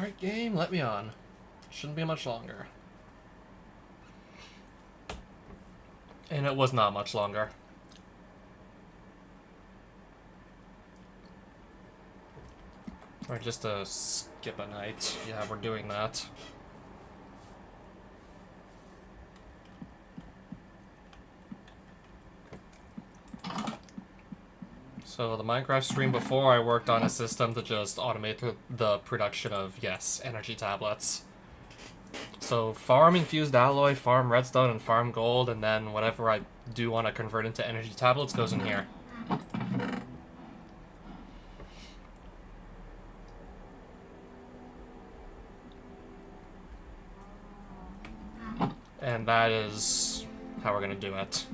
Alright, game, let me on. Shouldn't be much longer. And it was not much longer. Or just to skip a night. Yeah, we're doing that. So the Minecraft stream before, I worked on a system to just automate the production of, yes, energy tablets. So farm infused alloy, farm redstone, and farm gold, and then whatever I do want to convert into energy tablets goes in here. And that is how we're going to do it.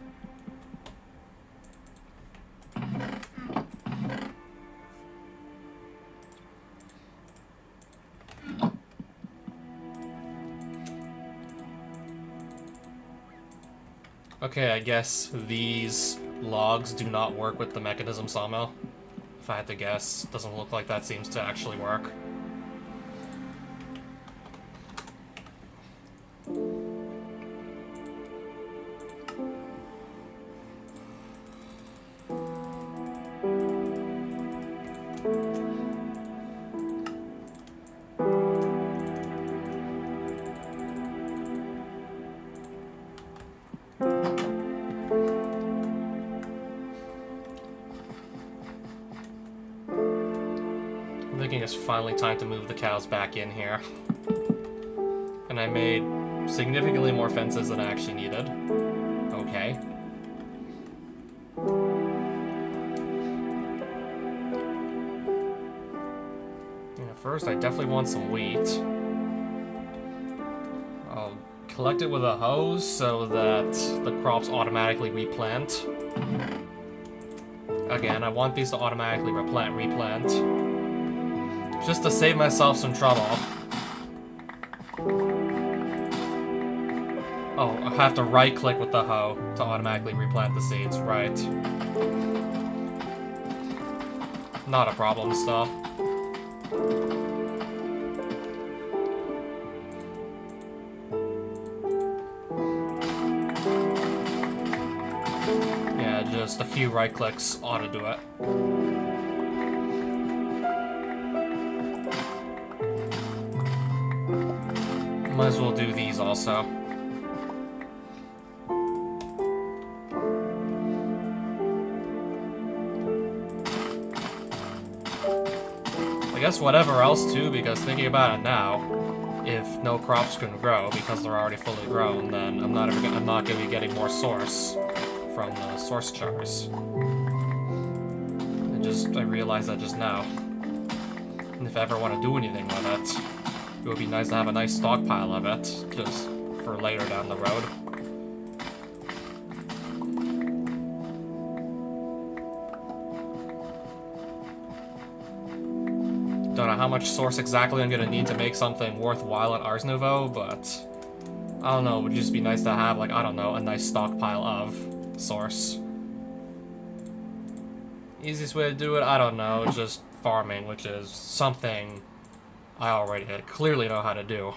Okay, I guess these logs do not work with the mechanism sawmill. If I had to guess, doesn't look like that seems to actually work. It's finally time to move the cows back in here. And I made significantly more fences than I actually needed. Okay. Yeah, first, I definitely want some wheat. I'll collect it with a hose so that the crops automatically replant. Again, I want these to automatically replant. Just to save myself some trouble. Oh, I have to right-click with the hoe to automatically replant the seeds, right. Not a problem, still. Yeah, just a few right-clicks ought to do it. Might as well do these also. I guess whatever else too, because thinking about it now, if no crops can grow because they're already fully grown, then I'm not going to be getting more source from the source jars. I realized that just now. And if I ever want to do anything with it, it would be nice to have a nice stockpile of it, just for later down the road. Don't know how much source exactly I'm gonna need to make something worthwhile at Ars Nouveau, but I don't know, it would just be nice to have, like, I don't know, a nice stockpile of source. Easiest way to do it, I don't know, just farming, which is something I already clearly know how to do.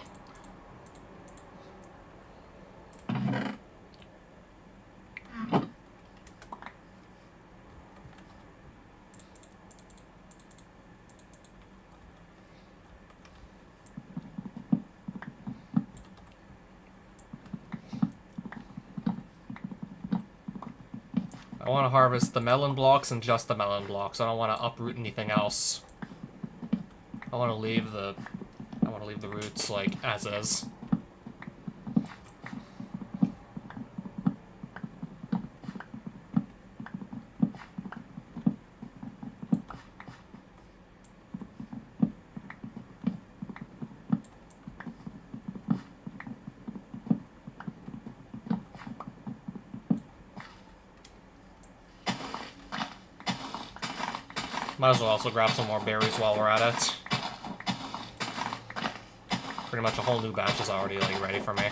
I want to harvest the melon blocks and just the melon blocks. I don't want to uproot anything else. I want to leave the roots, like, as is. Might as well also grab some more berries while we're at it. Pretty much a whole new batch is already, like, ready for me.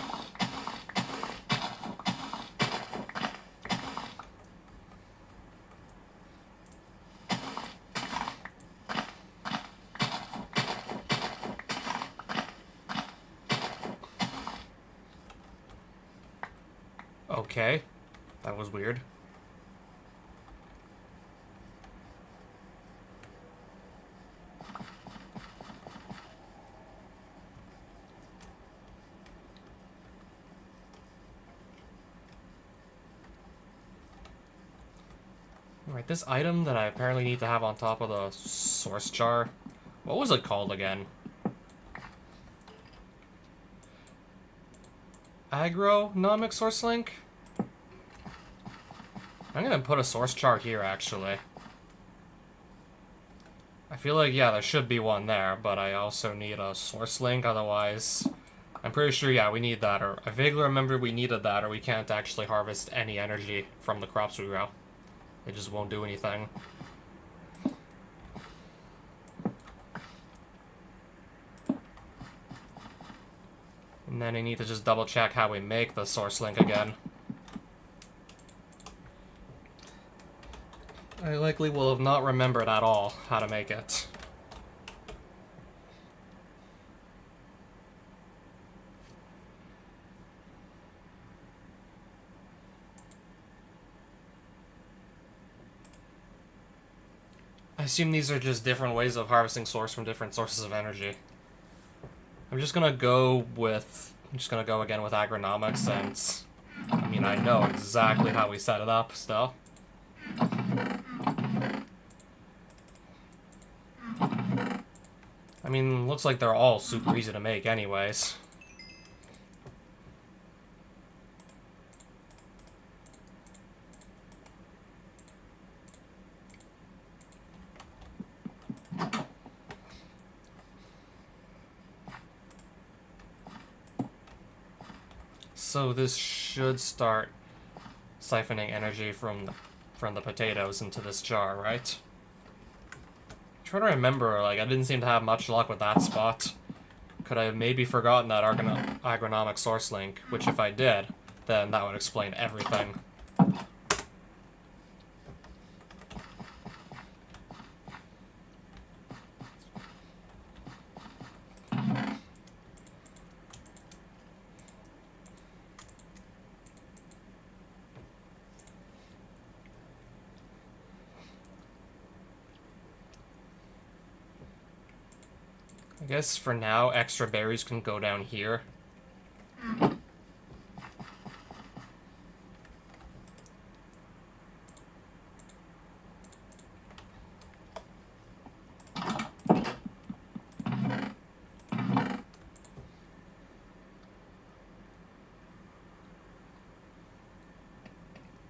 Okay. That was weird. Alright, this item that I apparently need to have on top of the source jar. What was it called again? Agronomic source link? I'm gonna put a source jar here, actually. I feel like, yeah, there should be one there, but I also need a source link, otherwise... I'm pretty sure, yeah, we need that, or I vaguely remember we needed that, or we can't actually harvest any energy from the crops we grow. It just won't do anything. And then I need to just double check how we make the source link again. I likely will have not remembered at all how to make it. I assume these are just different ways of harvesting source from different sources of energy. I'm just gonna go again with agronomics, since, I mean, I know exactly how we set it up still. I mean, looks like they're all super easy to make anyways. So this should start siphoning energy from the potatoes into this jar, right? I'm trying to remember, like, I didn't seem to have much luck with that spot. Could I have maybe forgotten that agronomic source link, which if I did, then that would explain everything. I guess for now, extra berries can go down here.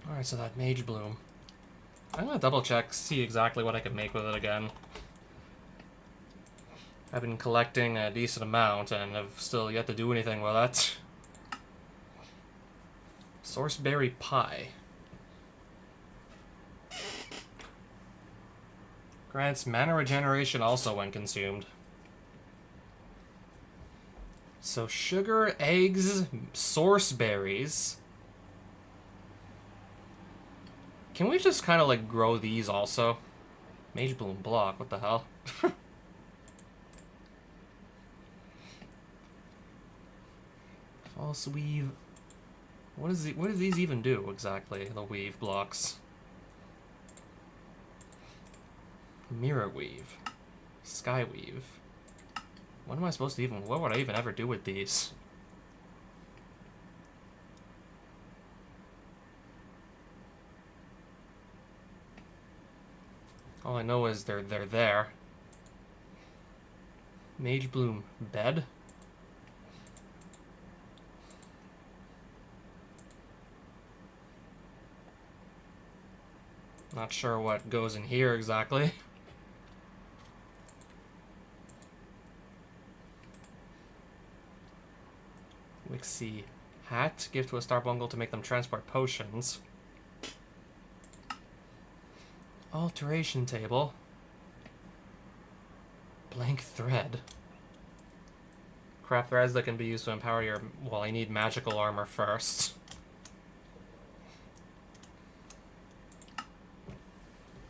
Alright, so that Mage Bloom. I'm gonna double check, see exactly what I can make with it again. I've been collecting a decent amount and have still yet to do anything with it. Sourceberry pie. Grants mana regeneration also when consumed. So sugar, eggs, source berries. Can we just kind of like grow these also? Mage Bloom block, what the hell? False weave. What do these even do exactly? The weave blocks. Mirror weave. Sky weave. What am I supposed to even? What would I even ever do with these? All I know is they're there. Mage Bloom bed. Not sure what goes in here exactly. Wixie hat. Give to a Starbungle to make them transport potions. Alteration table. Blank thread. Craft threads that can be used to empower your... Well, I need magical armor first.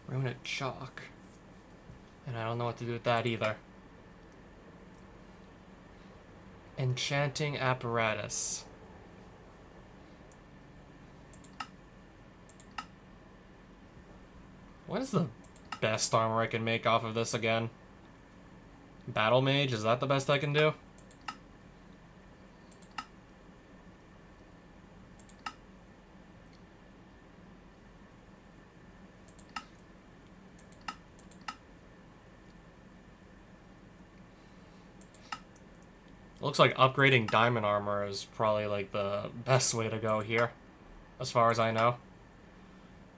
Runic chalk. And I don't know what to do with that either. Enchanting apparatus. What is the best armor I can make off of this again? Battle Mage, is that the best I can do? Looks like upgrading diamond armor is probably like the best way to go here, as far as I know.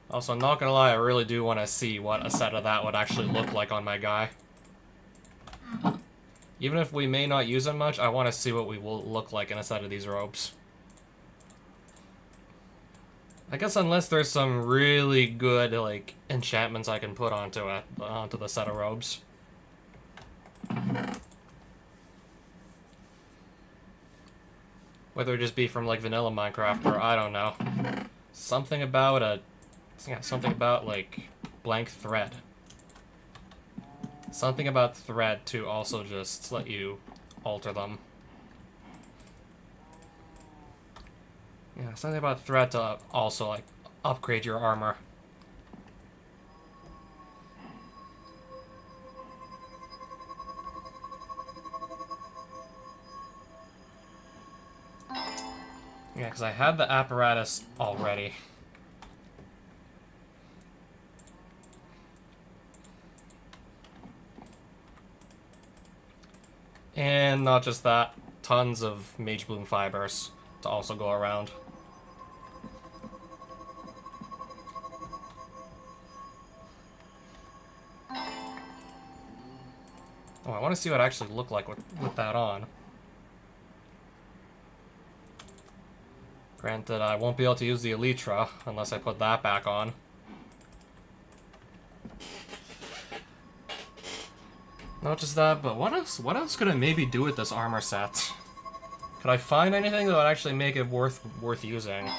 Also, not gonna lie, I really do want to see what a set of that would actually look like on my guy. Even if we may not use them much, I want to see what we will look like in a set of these robes. I guess unless there's some really good, like, enchantments I can put onto it, onto the set of robes. Whether it just be from, like, vanilla Minecraft or I don't know. Something about like, blank thread. Something about thread to also just let you alter them. Yeah, something about thread to also, like, upgrade your armor. Yeah, because I had the apparatus already. And not just that, tons of Mage Bloom fibers to also go around. Oh, I want to see what it actually looked like with that on. Granted, I won't be able to use the Elytra unless I put that back on. Not just that, but what else could I maybe do with this armor set? Could I find anything that would actually make it worth using?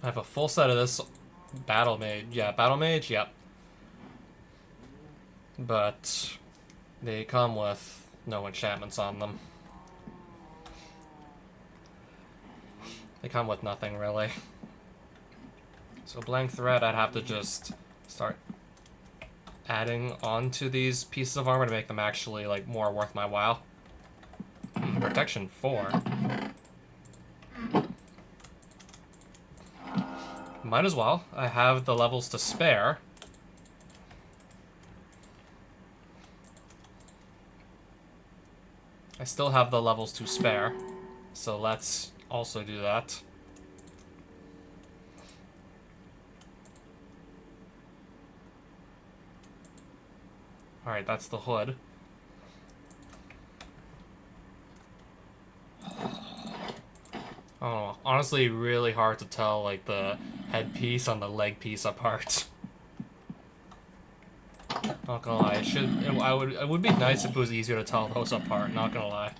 I have a full set of this Battle Mage. Yeah, Battle Mage, yep. But they come with no enchantments on them. They come with nothing, really. So blank thread, I'd have to just start adding onto these pieces of armor to make them actually, like, more worth my while. Protection 4. Might as well. I have the levels to spare. I still have the levels to spare. So let's also do that. Alright, that's the hood. Oh, honestly, really hard to tell, like, the headpiece on the leg piece apart. Not gonna lie, it would be nice if it was easier to tell those apart, not gonna lie.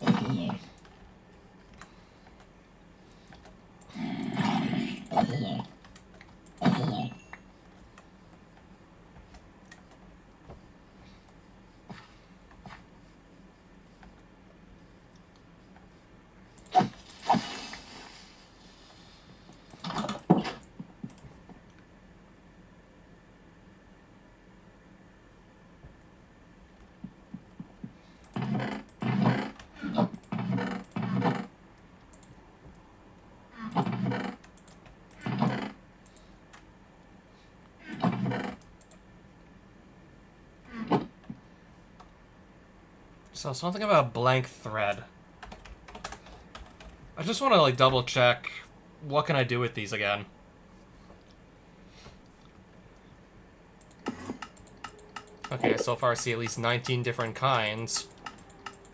So something about blank thread. I just want to, like, double check what can I do with these again. Okay, so far I see at least 19 different kinds.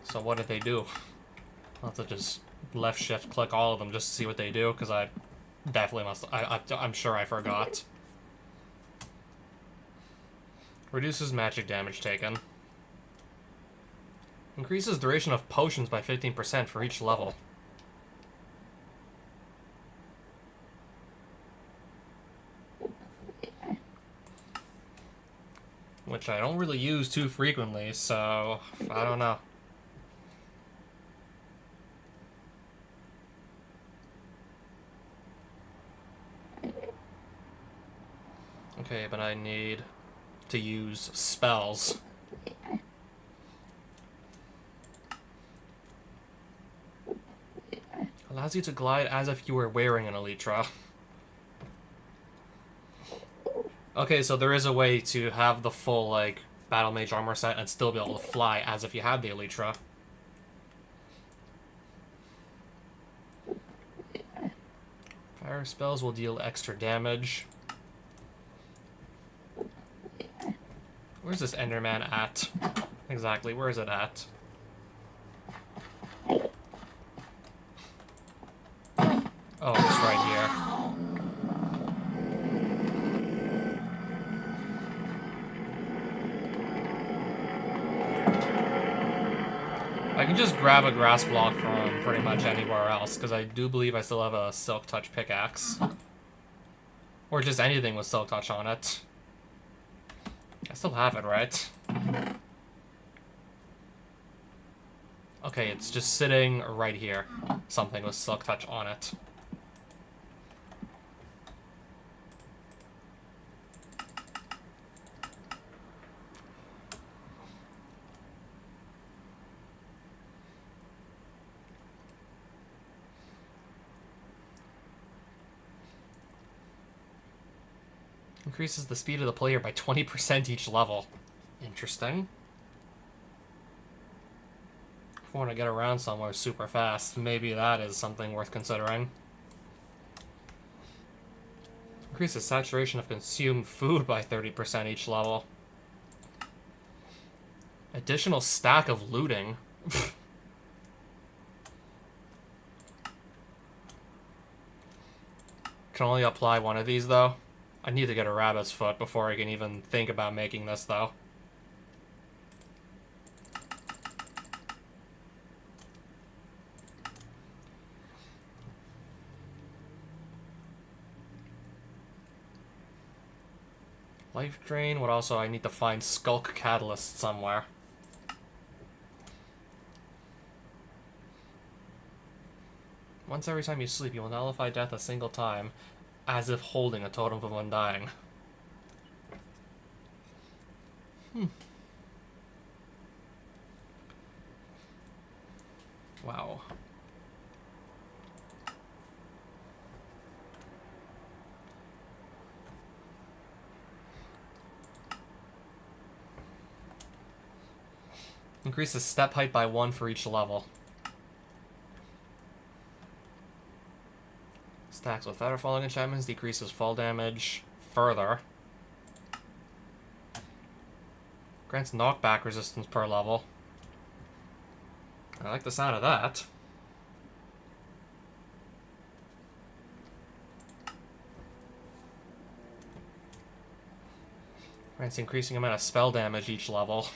So what did they do? I'll have to just left shift click all of them just to see what they do, because I definitely must. I'm sure I forgot. Reduces magic damage taken. Increases duration of potions by 15% for each level. which I don't really use too frequently, so I don't know. Okay, but I need to use spells. Allows you to glide as if you were wearing an Elytra. Okay, so there is a way to have the full, like, Battle Mage armor set and still be able to fly as if you had the Elytra. Fire spells will deal extra damage. Where's this Enderman at? Exactly, where is it at? Oh, it's right here. I can just grab a grass block from pretty much anywhere else, because I do believe I still have a Silk Touch pickaxe. Or just anything with Silk Touch on it. I still have it, right? Okay, it's just sitting right here. Something with Silk Touch on it. Increases the speed of the player by 20% each level. Interesting. If I want to get around somewhere super fast, maybe that is something worth considering. Increases saturation of consumed food by 30% each level. Additional stack of looting. Can only apply one of these, though. I need to get a rabbit's foot before I can even think about making this, though. Life Drain, what also? I need to find Skulk Catalyst somewhere. Once every time you sleep, you will nullify death a single time, as if holding a totem of undying. Wow. Increases step height by 1 for each level. Stacks with Feather Falling enchantments, decreases fall damage further. Grants knockback resistance per level. I like the sound of that. Grants increasing amount of spell damage each level.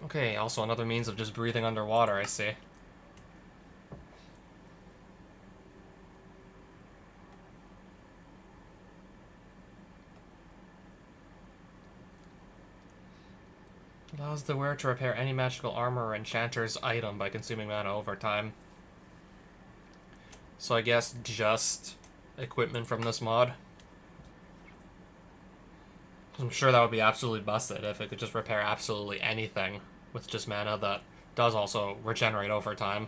Okay, also another means of just breathing underwater, I see. Allows the wearer to repair any magical armor or enchanter's item by consuming mana over time. So I guess just equipment from this mod. I'm sure that would be absolutely busted if it could just repair absolutely anything with just mana that does also regenerate over time.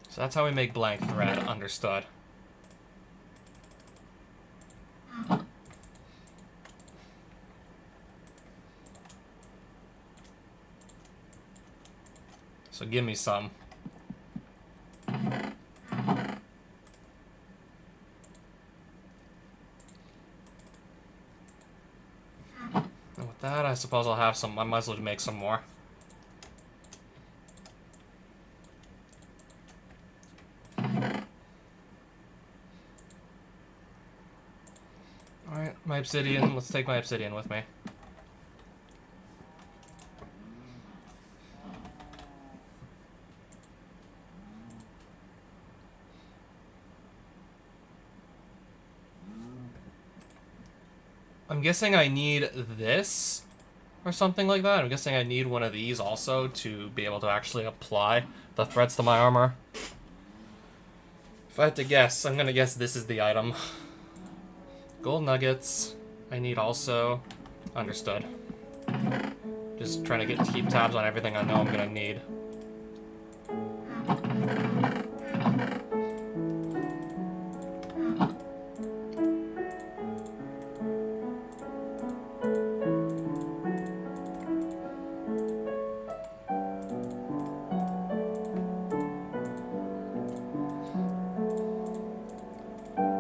So that's how we make blank thread, understood. So give me some. And with that, I suppose I'll have some. I might as well make some more. Alright, might obsidian. Let's take my obsidian with me. I'm guessing I need this or something like that. I'm guessing I need one of these also to be able to actually apply the threads to my armor. If I had to guess, I'm gonna guess this is the item. Gold nuggets. I need also. Understood. Just trying to keep tabs on everything I know I'm gonna need.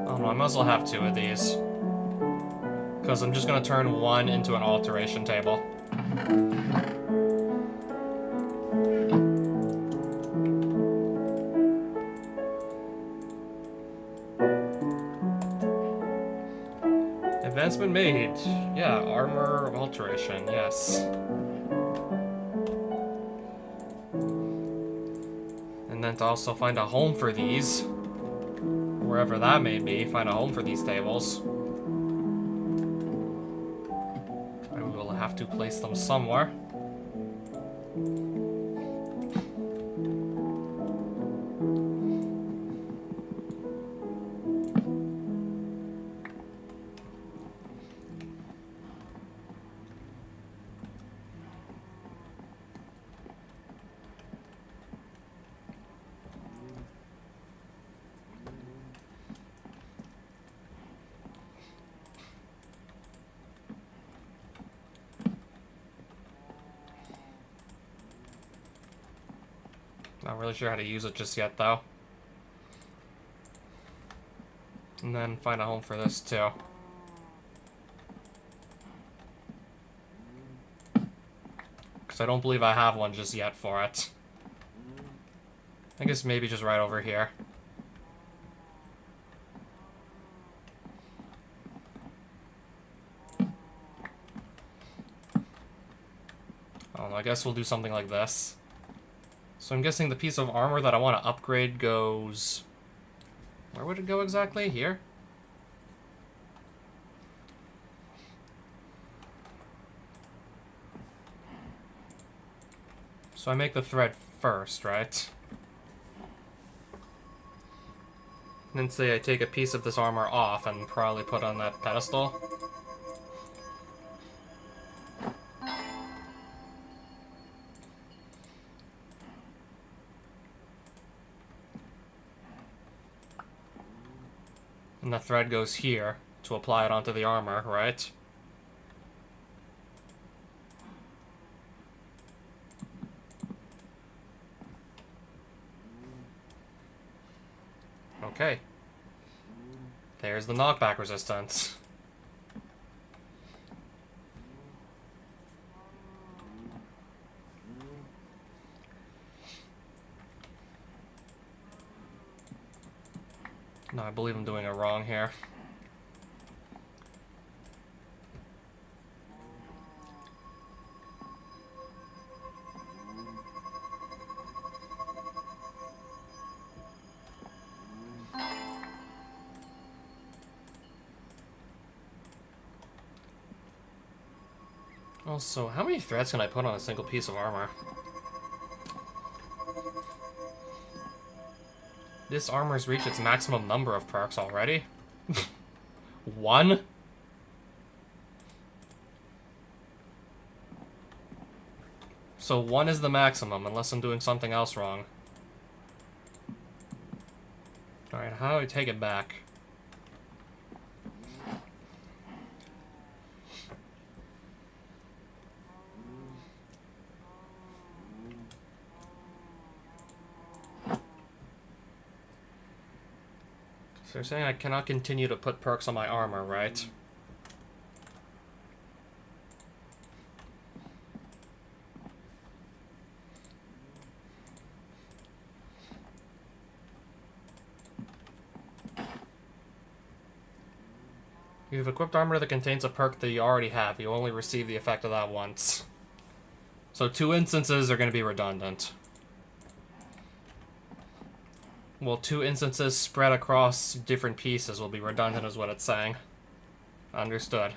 I might as well have two of these. Because I'm just going to turn one into an alteration table. Advancement made. Yeah, armor alteration, yes. And then to also find a home for these. Wherever that may be, find a home for these tables. I will have to place them somewhere. Not really sure how to use it just yet, though. And then find a home for this, too. Because I don't believe I have one just yet for it. I guess maybe just right over here. Oh, I guess we'll do something like this. So I'm guessing the piece of armor that I want to upgrade goes... Where would it go exactly? Here? So I make the thread first, right? And then say I take a piece of this armor off and probably put on that pedestal. And the thread goes here to apply it onto the armor, right? Okay. There's the knockback resistance. No, I believe I'm doing it wrong here. Also, how many threads can I put on a single piece of armor? This armor's reached its maximum number of perks already? One? So one is the maximum, unless I'm doing something else wrong. Alright, how do I take it back? So you're saying I cannot continue to put perks on my armor, right? You've equipped armor that contains a perk that you already have. You only receive the effect of that once. So 2 instances are going to be redundant. Well, 2 instances spread across different pieces will be redundant is what it's saying. Understood.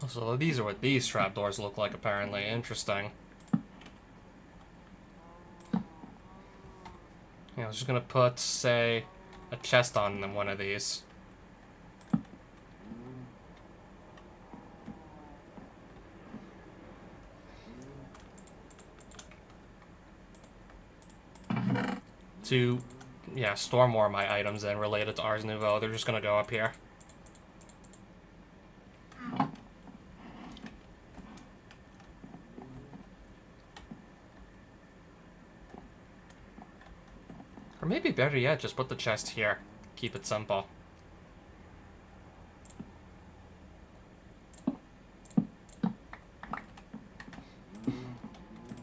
So these are what these trapdoors look like, apparently. Interesting. Yeah, I was just gonna put, say, a chest on one of these. To, yeah, store more of my items in related to Ars Nouveau. They're just gonna go up here. Or maybe better yet, just put the chest here. Keep it simple.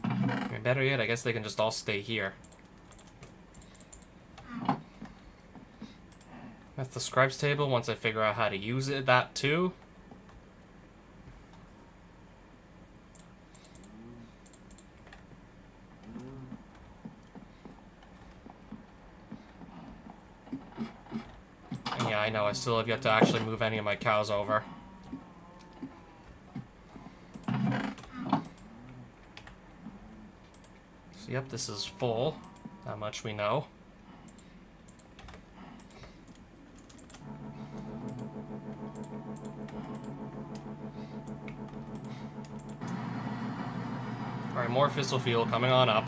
Or better yet, I guess they can just all stay here. That's the scribe's table once I figure out how to use it, that too. And yeah, I know, I still have yet to actually move any of my cows over. So yep, this is full. That much we know. Alright, more fissile fuel coming on up.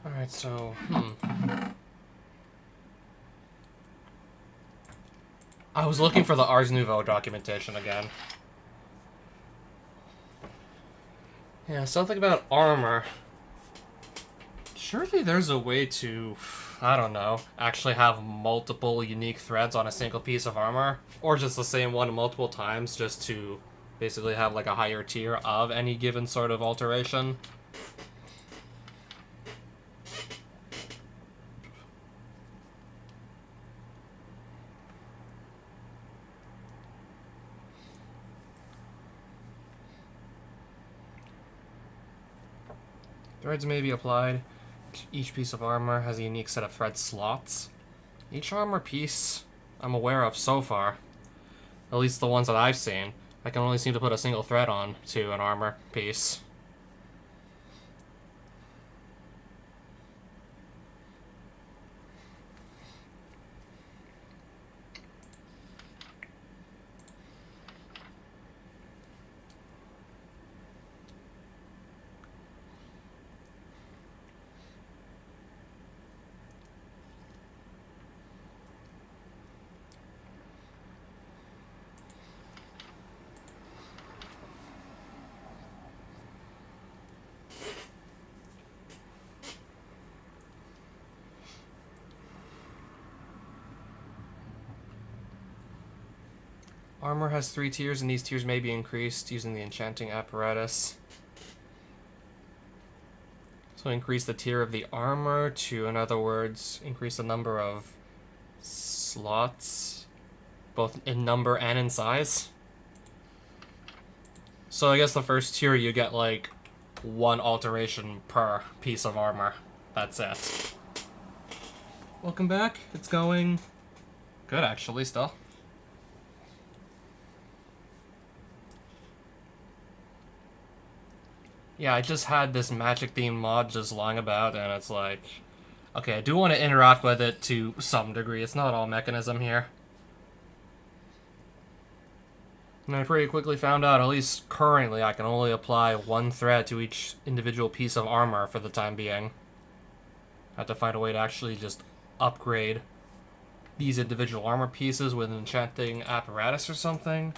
Alright, so, I was looking for the Ars Nouveau documentation again. Yeah, something about armor. Surely there's a way to, I don't know, actually have multiple unique threads on a single piece of armor. Or just the same one multiple times, just to basically have like a higher tier of any given sort of alteration. Threads may be applied. Each piece of armor has a unique set of thread slots. Each armor piece I'm aware of so far, at least the ones that I've seen, I can only seem to put a single thread on to an armor piece. Armor has 3 tiers, and these tiers may be increased using the enchanting apparatus. So increase the tier of the armor to, in other words, increase the number of slots, both in number and in size. So I guess the first tier you get like 1 alteration per piece of armor. That's it. Welcome back. It's going good, actually, still. Yeah, I just had this magic theme mod just lying about, and it's like, okay, I do want to interact with it to some degree. It's not all mechanism here. And I pretty quickly found out, at least currently, I can only apply 1 thread to each individual piece of armor for the time being. I have to find a way to actually just upgrade these individual armor pieces with an enchanting apparatus or something.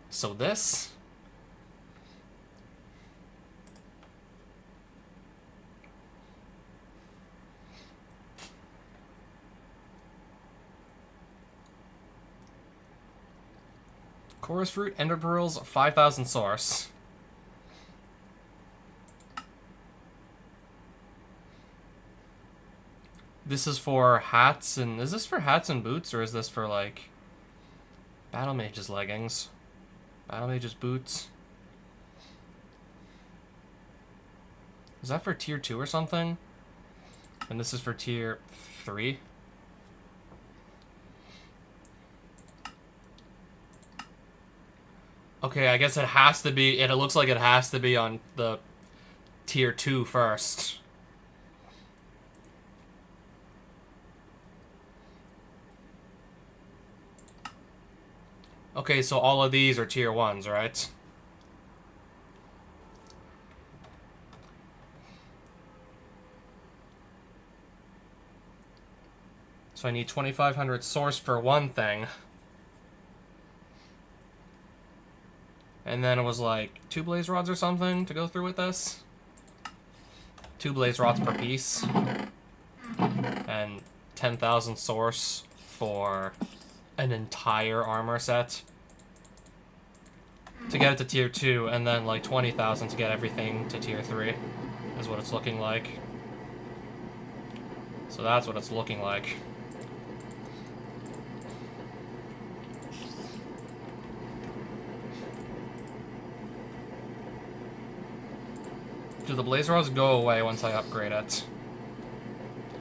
So this... Chorus Fruit, Ender Pearls, 5,000 source. This is for hats and... Is this for hats and boots, or is this for, like... Battle Mage's leggings? Battle Mage's boots? Is that for tier 2 or something? And this is for tier 3? Okay, I guess it has to be... It looks like it has to be on the tier 2 first. Okay, so all of these are tier 1s, right? So I need 2,500 source for one thing. And then it was like 2 blaze rods or something to go through with this. 2 blaze rods per piece. And 10,000 source for an entire armor set to get it to tier 2, and then like 20,000 to get everything to tier 3 is what it's looking like. So that's what it's looking like. Do the blaze rods go away once I upgrade it?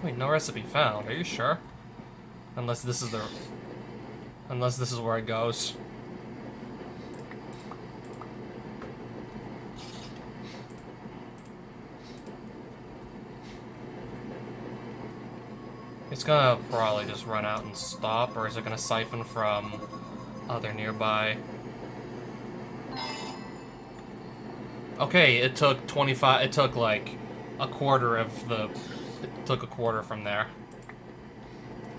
Wait, no recipe found. Are you sure? Unless this is where it goes. It's gonna probably just run out and stop, or is it gonna siphon from other nearby? Okay, it took 25, it took like a quarter of the, it took a quarter from there.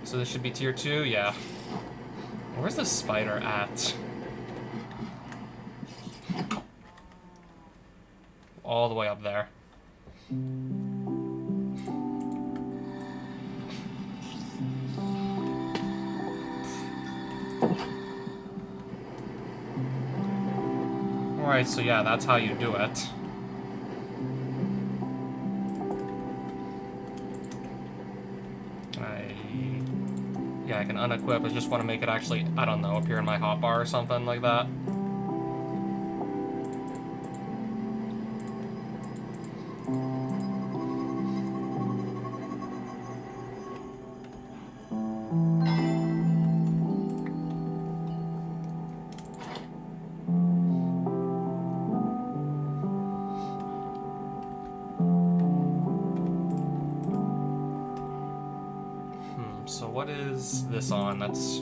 So this should be tier 2, yeah. Where's the spider at? All the way up there. Alright, so yeah, that's how you do it. Yeah, I can unequip. I just want to make it actually, I don't know, appear in my hotbar or something like that. So what is this on? That's...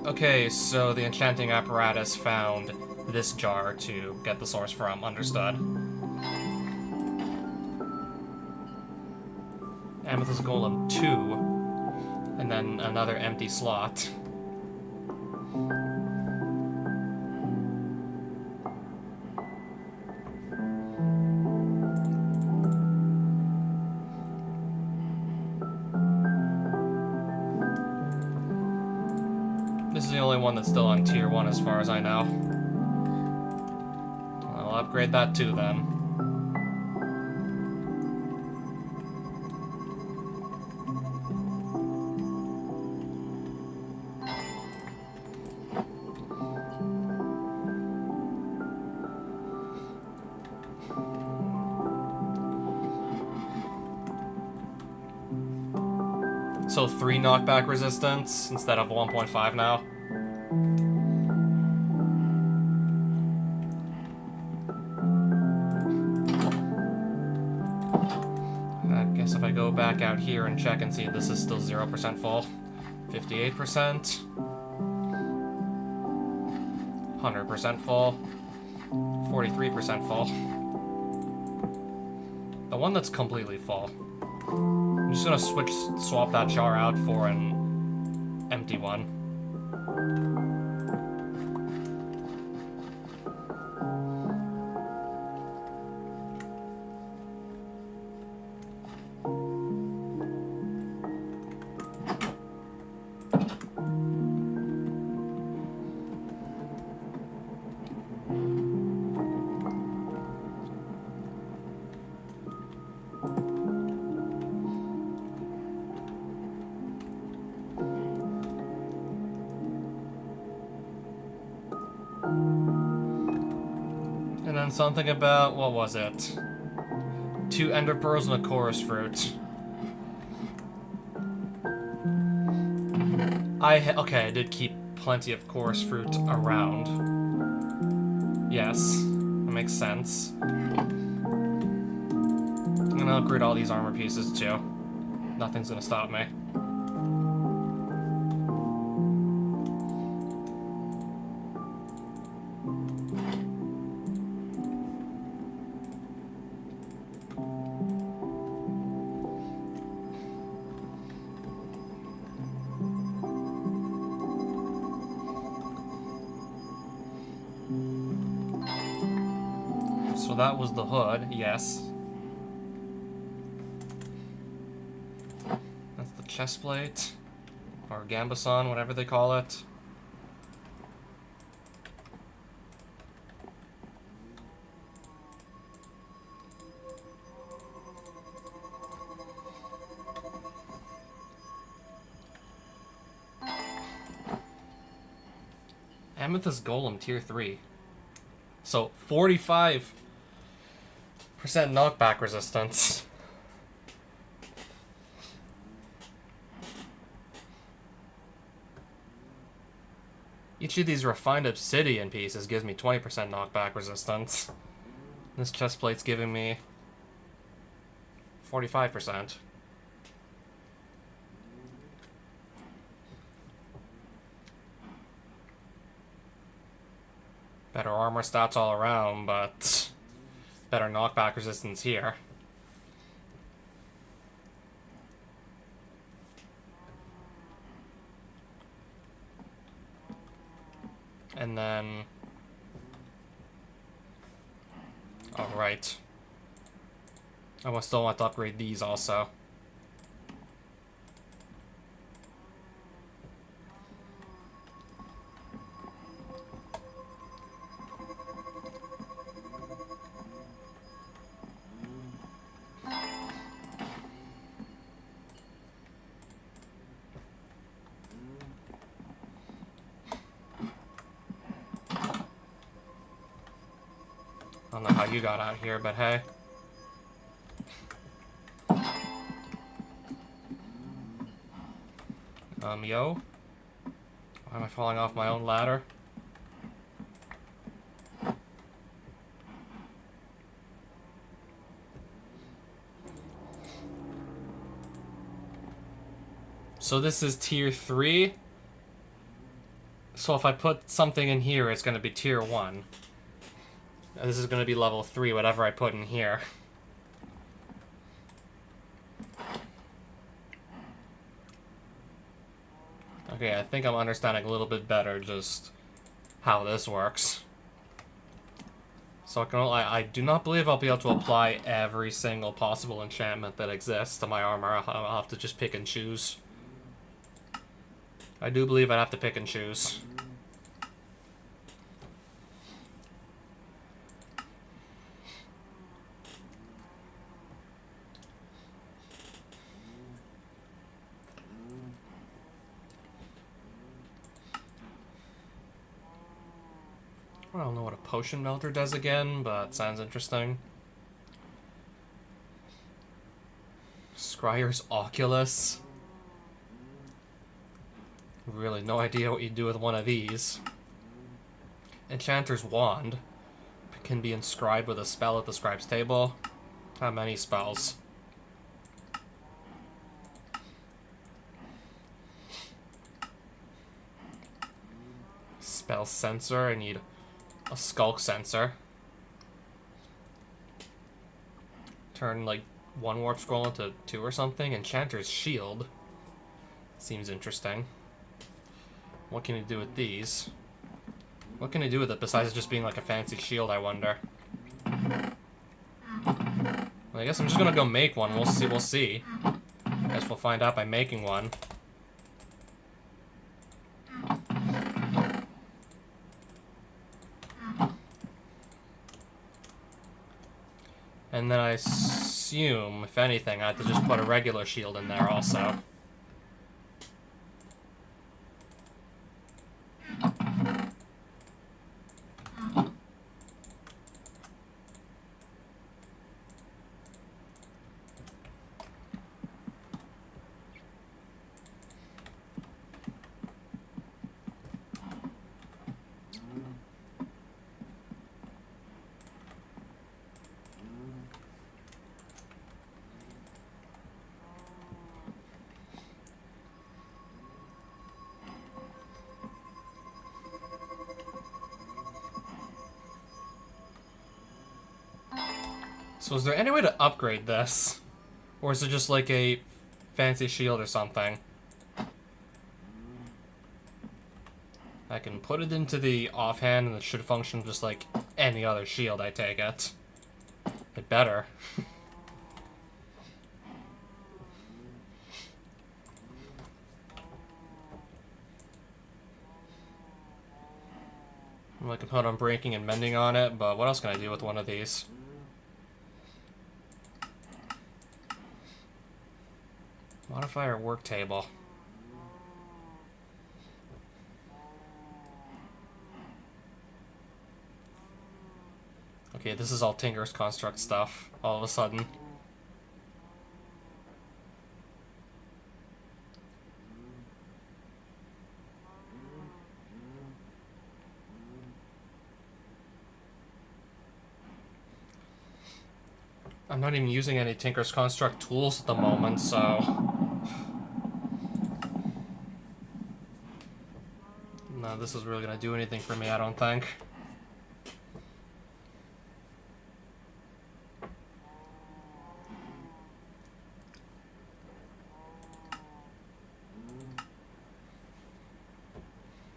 Okay, so the enchanting apparatus found this jar to get the source from. Understood. Amethyst Golem 2. And then another empty slot. one that's still on tier 1 as far as I know. I'll upgrade that too then. So 3 knockback resistance instead of 1.5 now. I guess if I go back out here and check and see if this is still 0% full. 58%. 100% full. 43% full. The one that's completely full. I'm just gonna swap that jar out for an empty one. And then something about, what was it? 2 ender pearls and a chorus fruit. Okay, I did keep plenty of chorus fruit around. Yes, that makes sense. I'm gonna upgrade all these armor pieces too. Nothing's gonna stop me. So that was the hood, yes. That's the chest plate, or gambeson, whatever they call it. Amethyst Golem, tier 3. So, 45% knockback resistance. Each of these refined obsidian pieces gives me 20% knockback resistance. This chest plate's giving me 45%. Better armor stats all around, but better knockback resistance here. And then... Alright. I will still want to upgrade these also. I don't know how you got out here, but hey. Yo? Why am I falling off my own ladder? So this is tier 3. So if I put something in here, it's going to be tier 1. This is going to be level 3, whatever I put in here. Okay, I think I'm understanding a little bit better just how this works. So I do not believe I'll be able to apply every single possible enchantment that exists to my armor. I'll have to just pick and choose. I do believe I'd have to pick and choose. I don't know what a potion melter does again, but sounds interesting. Scryer's Oculus. Really no idea what you'd do with one of these. Enchanter's Wand can be inscribed with a spell at the scribe's table. How many spells? Spell Sensor, I need a Skulk Sensor. Turn, like, one Warp Scroll into 2 or something. Enchanter's Shield. Seems interesting. What can you do with these? What can you do with it besides just being like a fancy shield, I wonder? Well, I guess I'm just gonna go make one. We'll see. Guess we'll find out by making one. And then I assume, if anything, I have to just put a regular shield in there also. So is there any way to upgrade this? Or is it just like a fancy shield or something? I can put it into the offhand and it should function just like any other shield, I take it. It better. I can put Unbreaking and Mending on it, but what else can I do with one of these? Modifier work table. Okay, this is all Tinker's Construct stuff, all of a sudden. I'm not even using any Tinker's Construct tools at the moment, so... No, this is really gonna do anything for me, I don't think.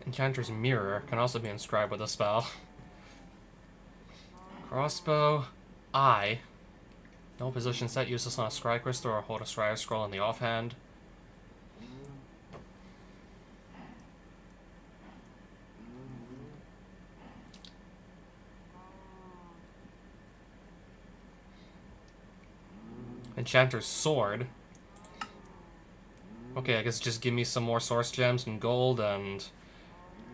Enchanter's Mirror can also be inscribed with a spell. Crossbow, Eye. No position set, use this on a Scry Crystal or hold a Scryer Scroll in the offhand. Enchanter's Sword. Okay, I guess just give me some more source gems and gold, and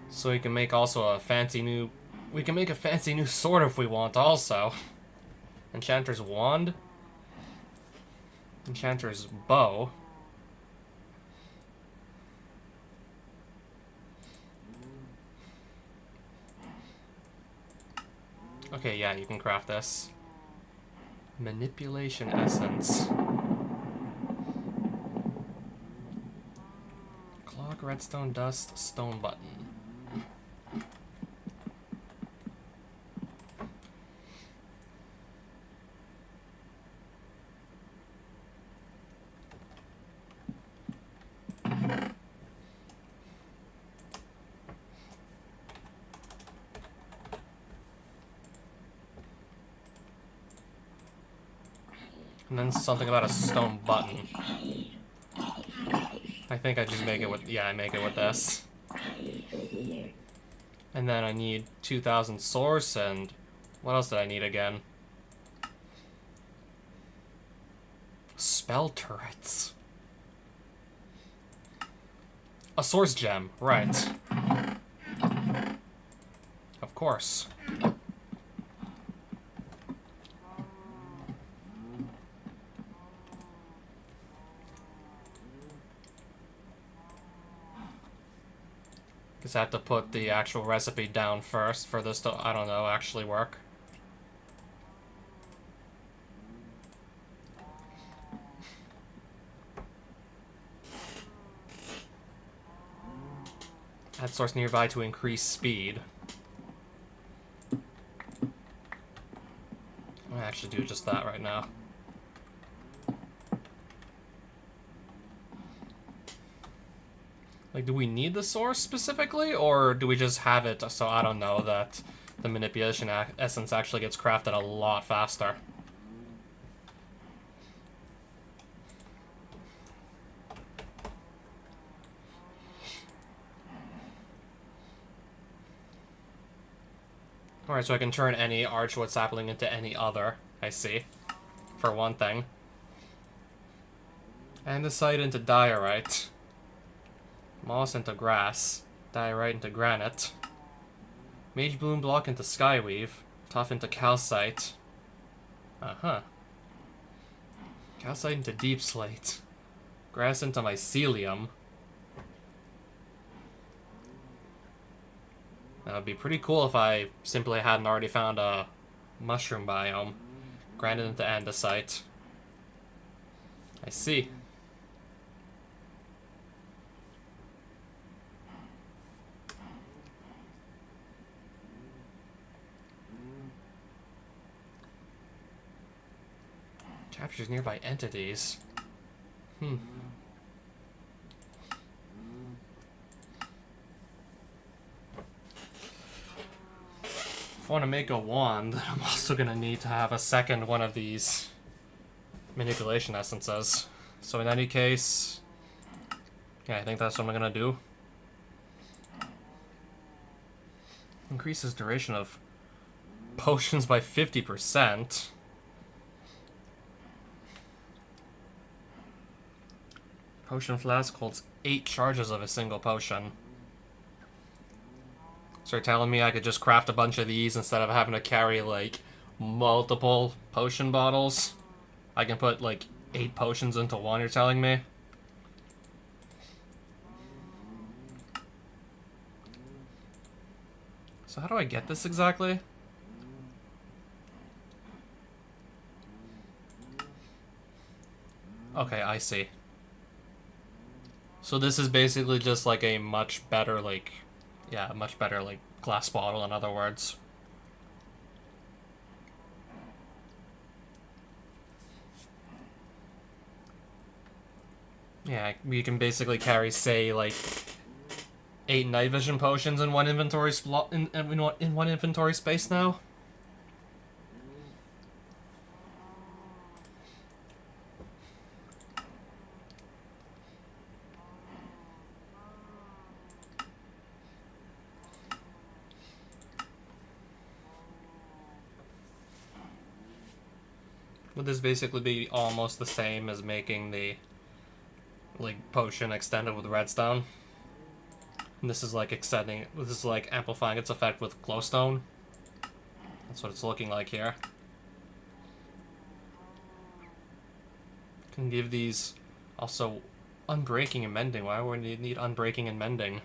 so we can make also a fancy new... We can make a fancy new sword if we want also. Enchanter's Wand. Enchanter's Bow. Okay, yeah, you can craft this. Manipulation Essence. Clock, Redstone, Dust, Stone Button. And then something about a stone button. I think I just make it with... Yeah, I make it with this. And then I need 2,000 source, and... What else did I need again? Spell turrets. A source gem, right. Of course. Guess I have to put the actual recipe down first for this to, I don't know, actually work. Add source nearby to increase speed. I'm gonna actually do just that right now. Like, do we need the source specifically, or do we just have it so, I don't know, that the manipulation essence actually gets crafted a lot faster? Alright, so I can turn any Archwood sapling into any other, I see. For one thing. Andesite into diorite. Moss into grass. Diorite into granite. Mage Bloom block into Skyweave. Tough into calcite. Uh-huh. Calcite into deep slate. Grass into mycelium. That would be pretty cool if I simply hadn't already found a mushroom biome. Granite into andesite. I see. Captures nearby entities. If I want to make a wand, I'm also going to need to have a second one of these manipulation essences. So in any case, yeah, I think that's what I'm going to do. Increases duration of potions by 50%. Potion flask holds 8 charges of a single potion. So you're telling me I could just craft a bunch of these instead of having to carry, like, multiple potion bottles? I can put, like, 8 potions into one, you're telling me? So how do I get this exactly? Okay, I see. So this is basically just, like, a much better, like... Yeah, a much better, like, glass bottle, in other words. Yeah, you can basically carry, say, like, 8 night vision potions in one inventory in one inventory space now. Would this basically be almost the same as making the, like, potion extended with redstone? And this is like extending, this is like amplifying its effect with glowstone. That's what it's looking like here. Can give these also unbreaking and mending. Why would you need unbreaking and mending?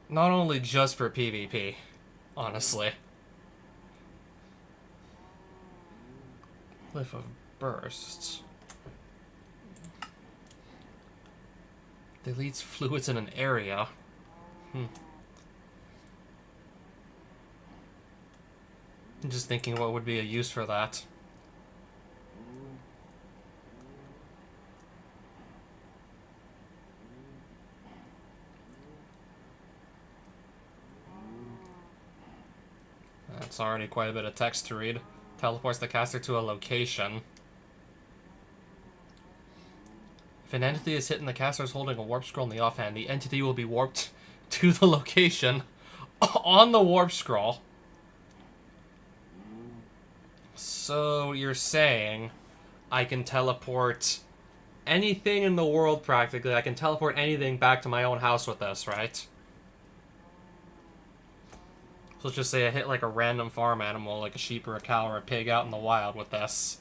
Not only just for PvP, honestly. Cliff of Bursts. Deletes fluids in an area. I'm just thinking what would be a use for that. That's already quite a bit of text to read. Teleports the caster to a location. If an entity is hit and the caster is holding a warp scroll in the offhand, the entity will be warped to the location on the warp scroll. So you're saying I can teleport anything in the world practically. I can teleport anything back to my own house with this, right? So let's just say I hit like a random farm animal, like a sheep or a cow or a pig out in the wild with this.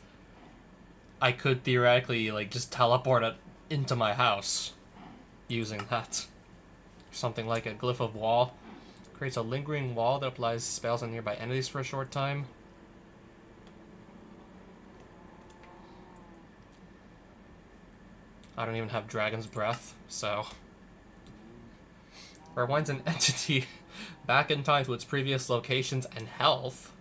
I could theoretically like just teleport it into my house using that. Something like a glyph of wall. Creates a lingering wall that applies spells on nearby entities for a short time. I don't even have Dragon's Breath, so... Rewinds an entity back in time to its previous locations and health.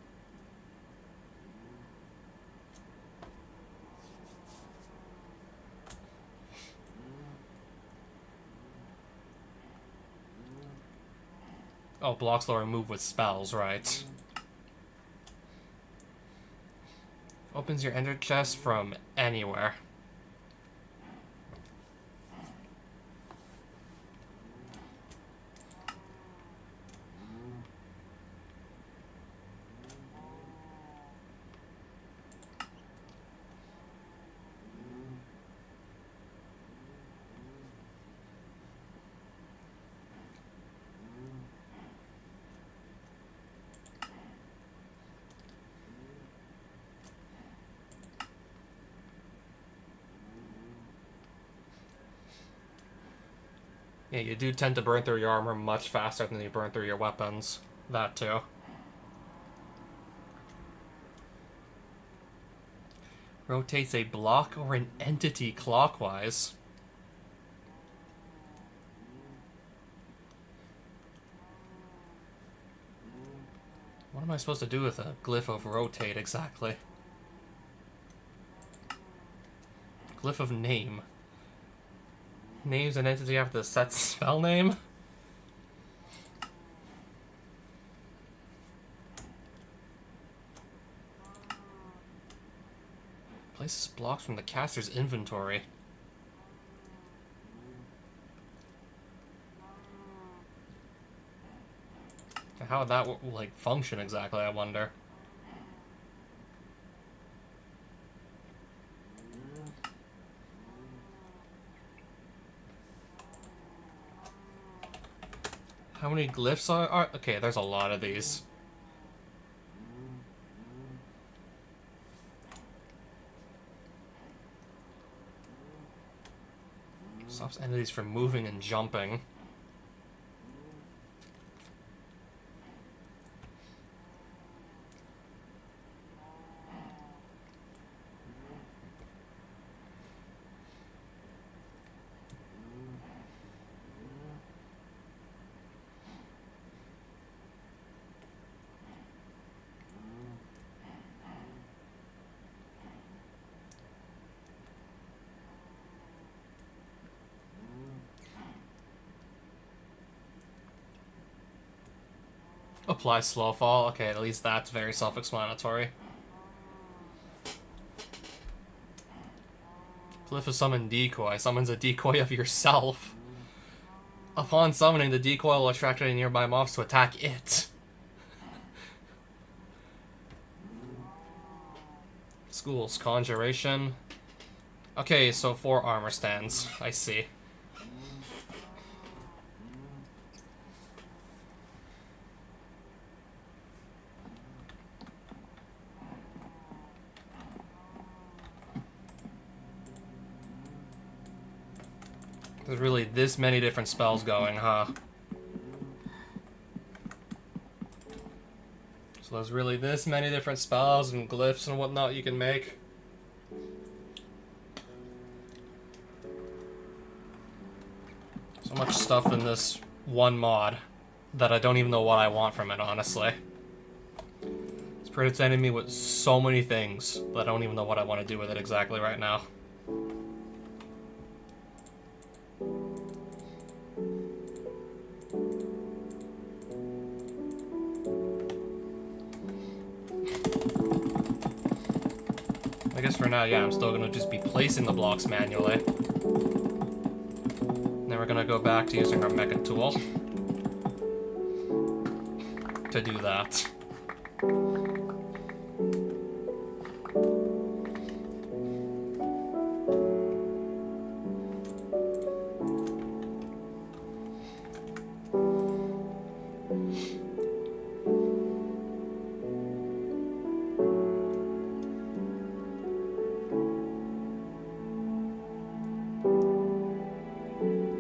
Oh, blocks lower move with spells, right. Opens your ender chest from anywhere. Yeah, you do tend to burn through your armor much faster than you burn through your weapons. That too. Rotates a block or an entity clockwise. What am I supposed to do with a glyph of rotate exactly? Glyph of name. Names an entity after the set spell name? Places blocks from the caster's inventory. How would that, like, function exactly, I wonder? How many glyphs are... Okay, there's a lot of these. Stops entities from moving and jumping. Apply slow fall. Okay, at least that's very self-explanatory. Glyph of summon decoy. Summons a decoy of yourself. Upon summoning, the decoy will attract any nearby mobs to attack it. Schools. Conjuration. Okay, so 4 armor stands. I see. There's really this many different spells going, huh? So there's really this many different spells and glyphs and whatnot you can make. So much stuff in this one mod that I don't even know what I want from it, honestly. It's presenting me with so many things that I don't even know what I want to do with it exactly right now. I guess for now, yeah, I'm still gonna just be placing the blocks manually. Then we're gonna go back to using our mecha tool to do that.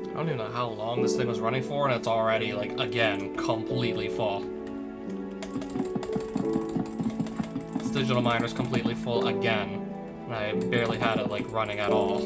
I don't even know how long this thing was running for, and it's already, like, again, completely full. This digital miner's completely full again, and I barely had it, like, running at all.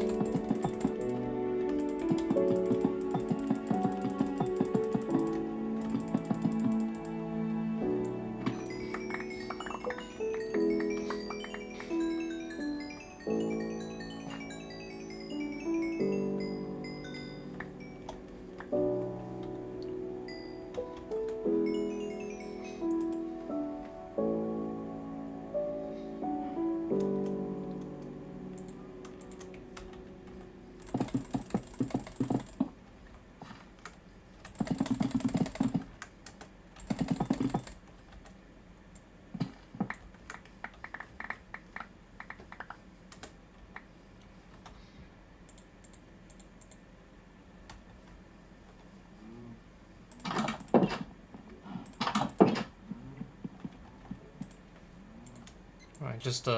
Alright, just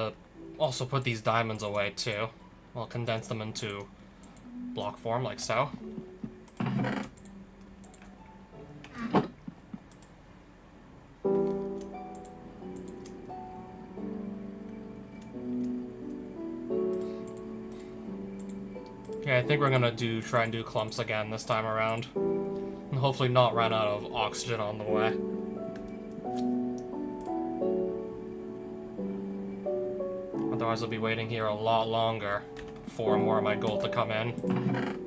also put these diamonds away too. I'll condense them into block form, like so. Yeah, I think we're gonna try and do clumps again this time around. And hopefully not run out of oxygen on the way. Otherwise I'll be waiting here a lot longer for more of my gold to come in.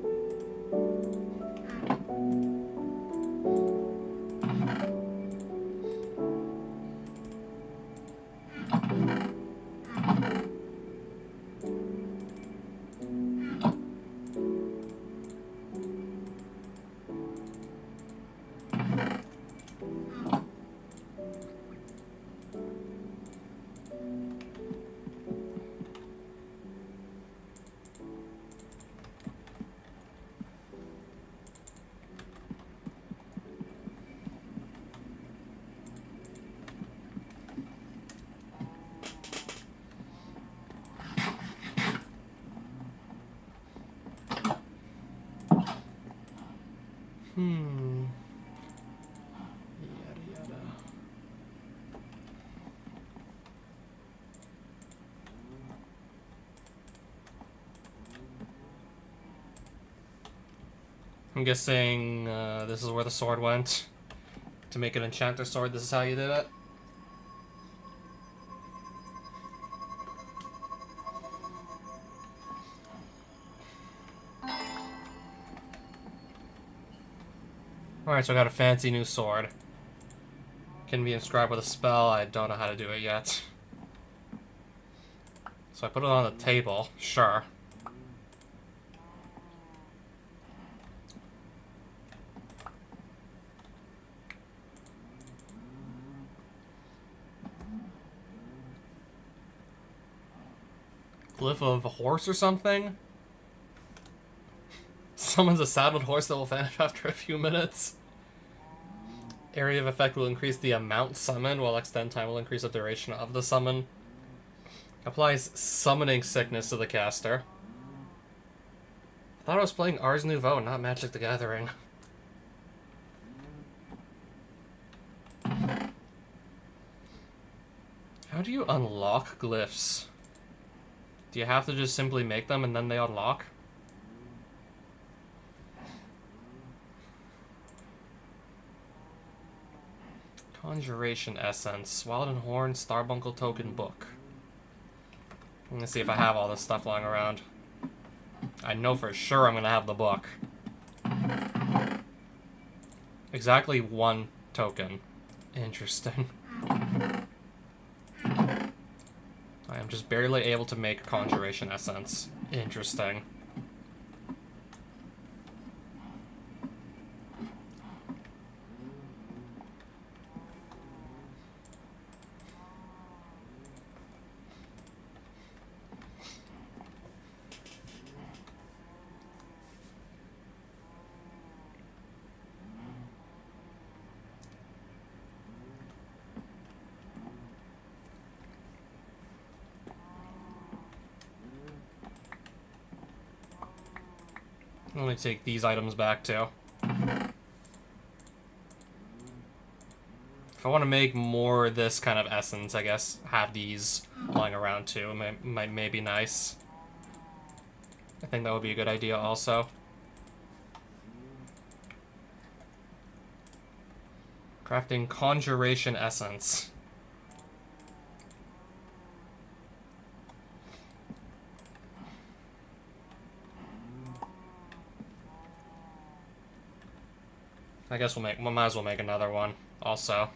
Yada yada. I'm guessing this is where the sword went. To make an enchanter sword, this is how you did it? Alright, so I got a fancy new sword. Can be inscribed with a spell, I don't know how to do it yet. So I put it on the table, sure. Glyph of a horse or something? Summons a saddled horse that will vanish after a few minutes. Area of effect will increase the amount summoned, while extend time will increase the duration of the summon. Applies summoning sickness to the caster. I thought I was playing Ars Nouveau, not Magic the Gathering. How do you unlock glyphs? Do you have to just simply make them and then they unlock? Conjuration Essence, Wilden Horn, Starbuncle Token Book. I'm gonna see if I have all this stuff lying around. I know for sure I'm gonna have the book. Exactly 1 token. Interesting. I am just barely able to make Conjuration Essence. Interesting. Let me take these items back too. If I want to make more of this kind of essence, I guess have these lying around too. It may be nice. I think that would be a good idea also. Crafting Conjuration Essence. I guess we might as well make another one also.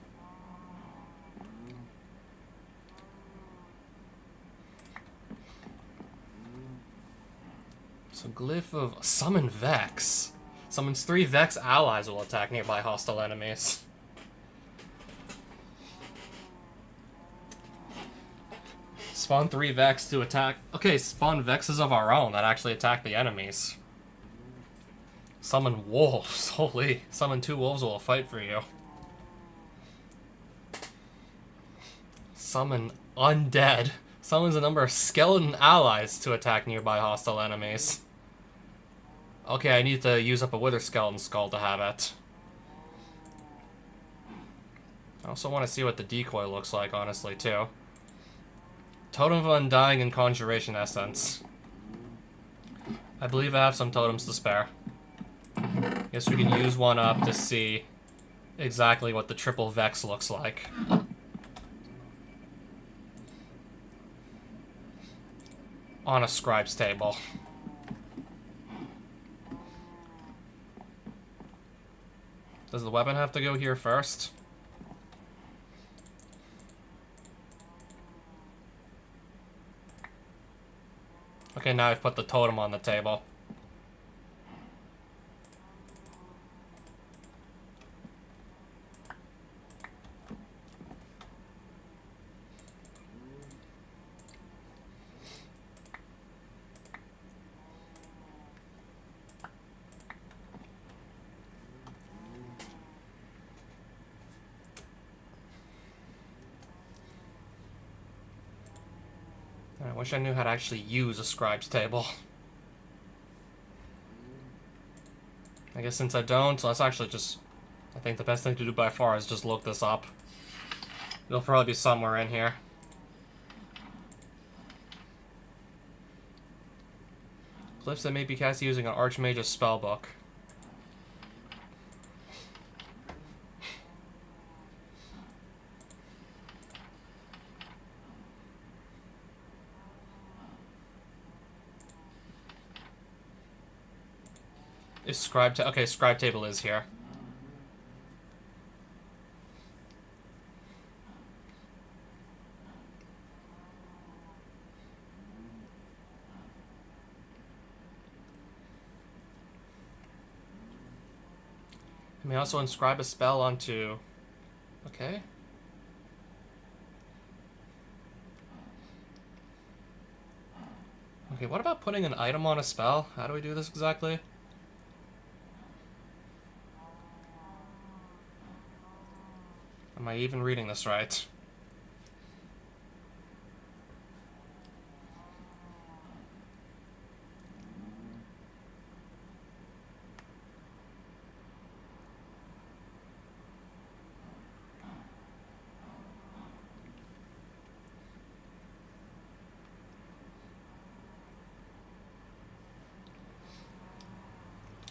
So Glyph of Summon Vex. Summons 3 Vex allies will attack nearby hostile enemies. Spawn 3 Vex to attack. Okay, spawn Vexes of our own that actually attack the enemies. Summon wolves. Holy. Summon 2 wolves will fight for you. Summon undead. Summons a number of skeleton allies to attack nearby hostile enemies. Okay, I need to use up a Wither Skeleton Skull to have it. I also want to see what the decoy looks like, honestly, too. Totem of Undying and Conjuration Essence. I believe I have some totems to spare. Guess we can use one up to see exactly what the triple Vex looks like. On a scribe's table. Does the weapon have to go here first? Okay, now I've put the totem on the table. I wish I knew how to actually use a scribe's table. I guess since I don't, let's actually just... I think the best thing to do by far is just look this up. It'll probably be somewhere in here. Glyphs that may be cast using an Archmage's spellbook. Is scribe okay, scribe table is here. I may also inscribe a spell onto... Okay. Okay, what about putting an item on a spell? How do we do this exactly? Am I even reading this right?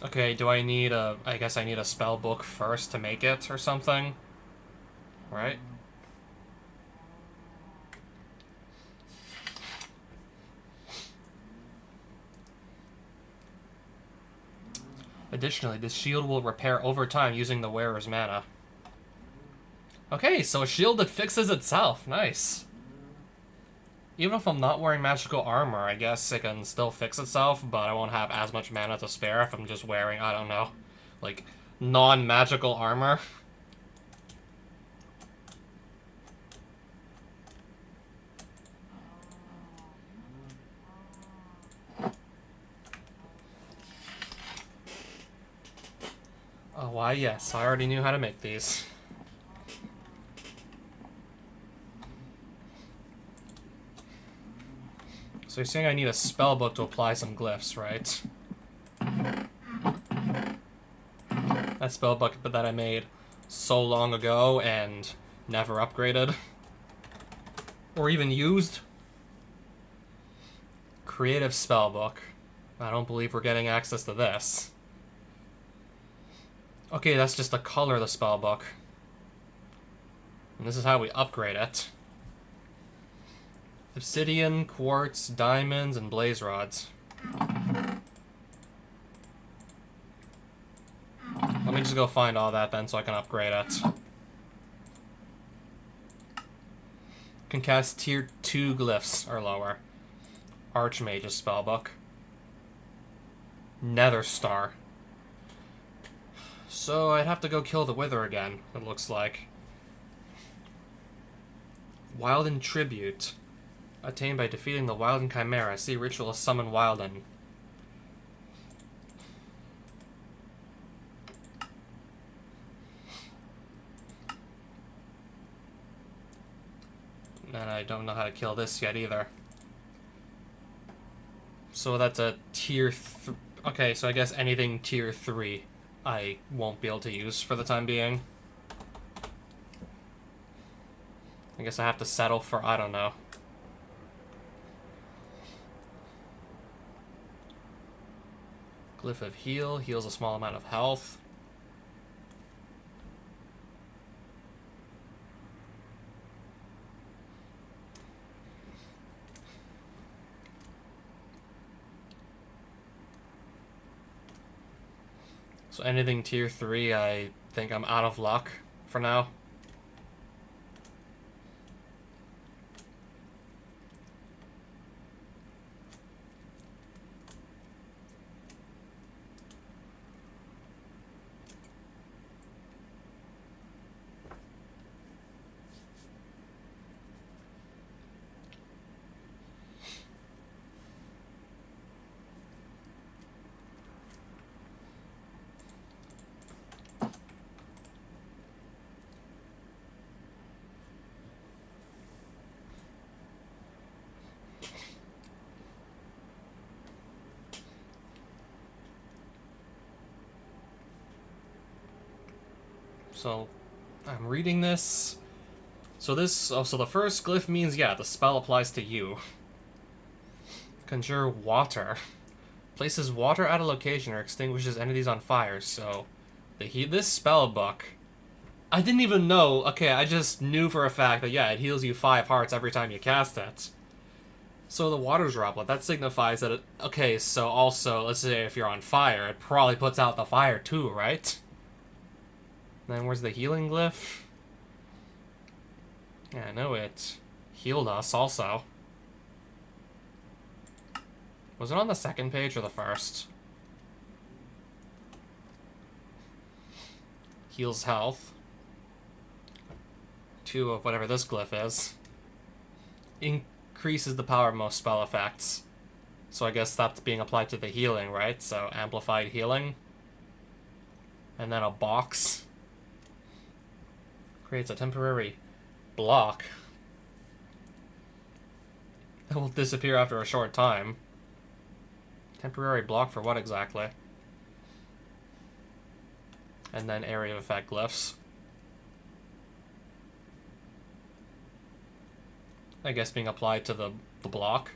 Okay, do I need a... I guess I need a spell book first to make it or something? right? Additionally, this shield will repair over time using the wearer's mana. Okay, so a shield that fixes itself. Nice. Even if I'm not wearing magical armor, I guess it can still fix itself, but I won't have as much mana to spare if I'm just wearing, I don't know, like, non-magical armor. Oh, why, yes, I already knew how to make these. So you're saying I need a spellbook to apply some glyphs, right? That spellbook that I made so long ago and never upgraded. Or even used. Creative spellbook. I don't believe we're getting access to this. Okay, that's just the color of the spellbook. And this is how we upgrade it. Obsidian, quartz, diamonds, and blaze rods. Let me just go find all that then so I can upgrade it. Can cast tier 2 glyphs or lower. Archmage's spellbook. Nether Star. So I'd have to go kill the Wither again, it looks like. Wilden Tribute. Attained by defeating the Wilden Chimera. See Ritual Summon Wilden. And I don't know how to kill this yet either. So that's a tier 3. Okay, so I guess anything tier 3 I won't be able to use for the time being. I guess I have to settle for, I don't know. Glyph of Heal. Heals a small amount of health. So anything tier 3, I think I'm out of luck for now. So, I'm reading this. So the first glyph means, yeah, the spell applies to you. Conjure water. Places water at a location or extinguishes entities on fire, so... This spell book... I didn't even know, okay, I just knew for a fact that, yeah, it heals you 5 hearts every time you cast it. So the water droplet, that signifies that okay, so also, let's say if you're on fire, it probably puts out the fire too, right? Then where's the healing glyph? Yeah, I know it healed us also. Was it on the second page or the first? Heals health. 2 of whatever this glyph is. Increases the power of most spell effects. So I guess that's being applied to the healing, right? So amplified healing. And then a box. Creates a temporary block. It will disappear after a short time. Temporary block for what exactly? And then area of effect glyphs. I guess being applied to the block.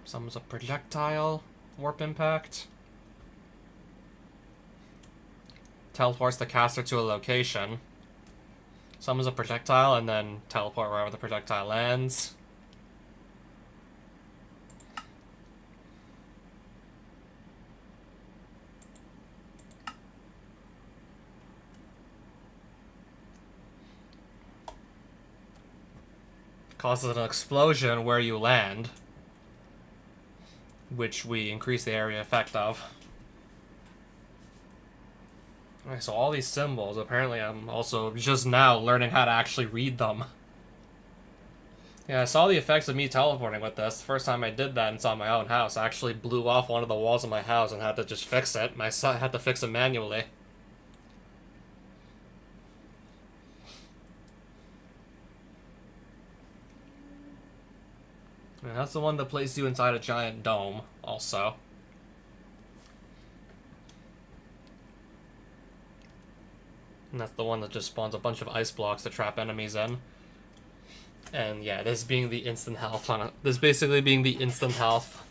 Summons a projectile. Warp impact. Teleports the caster to a location. Summons a projectile and then teleport wherever the projectile lands. Causes an explosion where you land, which we increase the area effect of. Okay, so all these symbols, apparently I'm also just now learning how to actually read them. Yeah, I saw the effects of me teleporting with this. The first time I did that inside my own house, I actually blew off one of the walls of my house and had to just fix it. My son had to fix it manually. And that's the one that places you inside a giant dome, also. And that's the one that just spawns a bunch of ice blocks to trap enemies in. And yeah, this being the instant health on it. This basically being the instant health.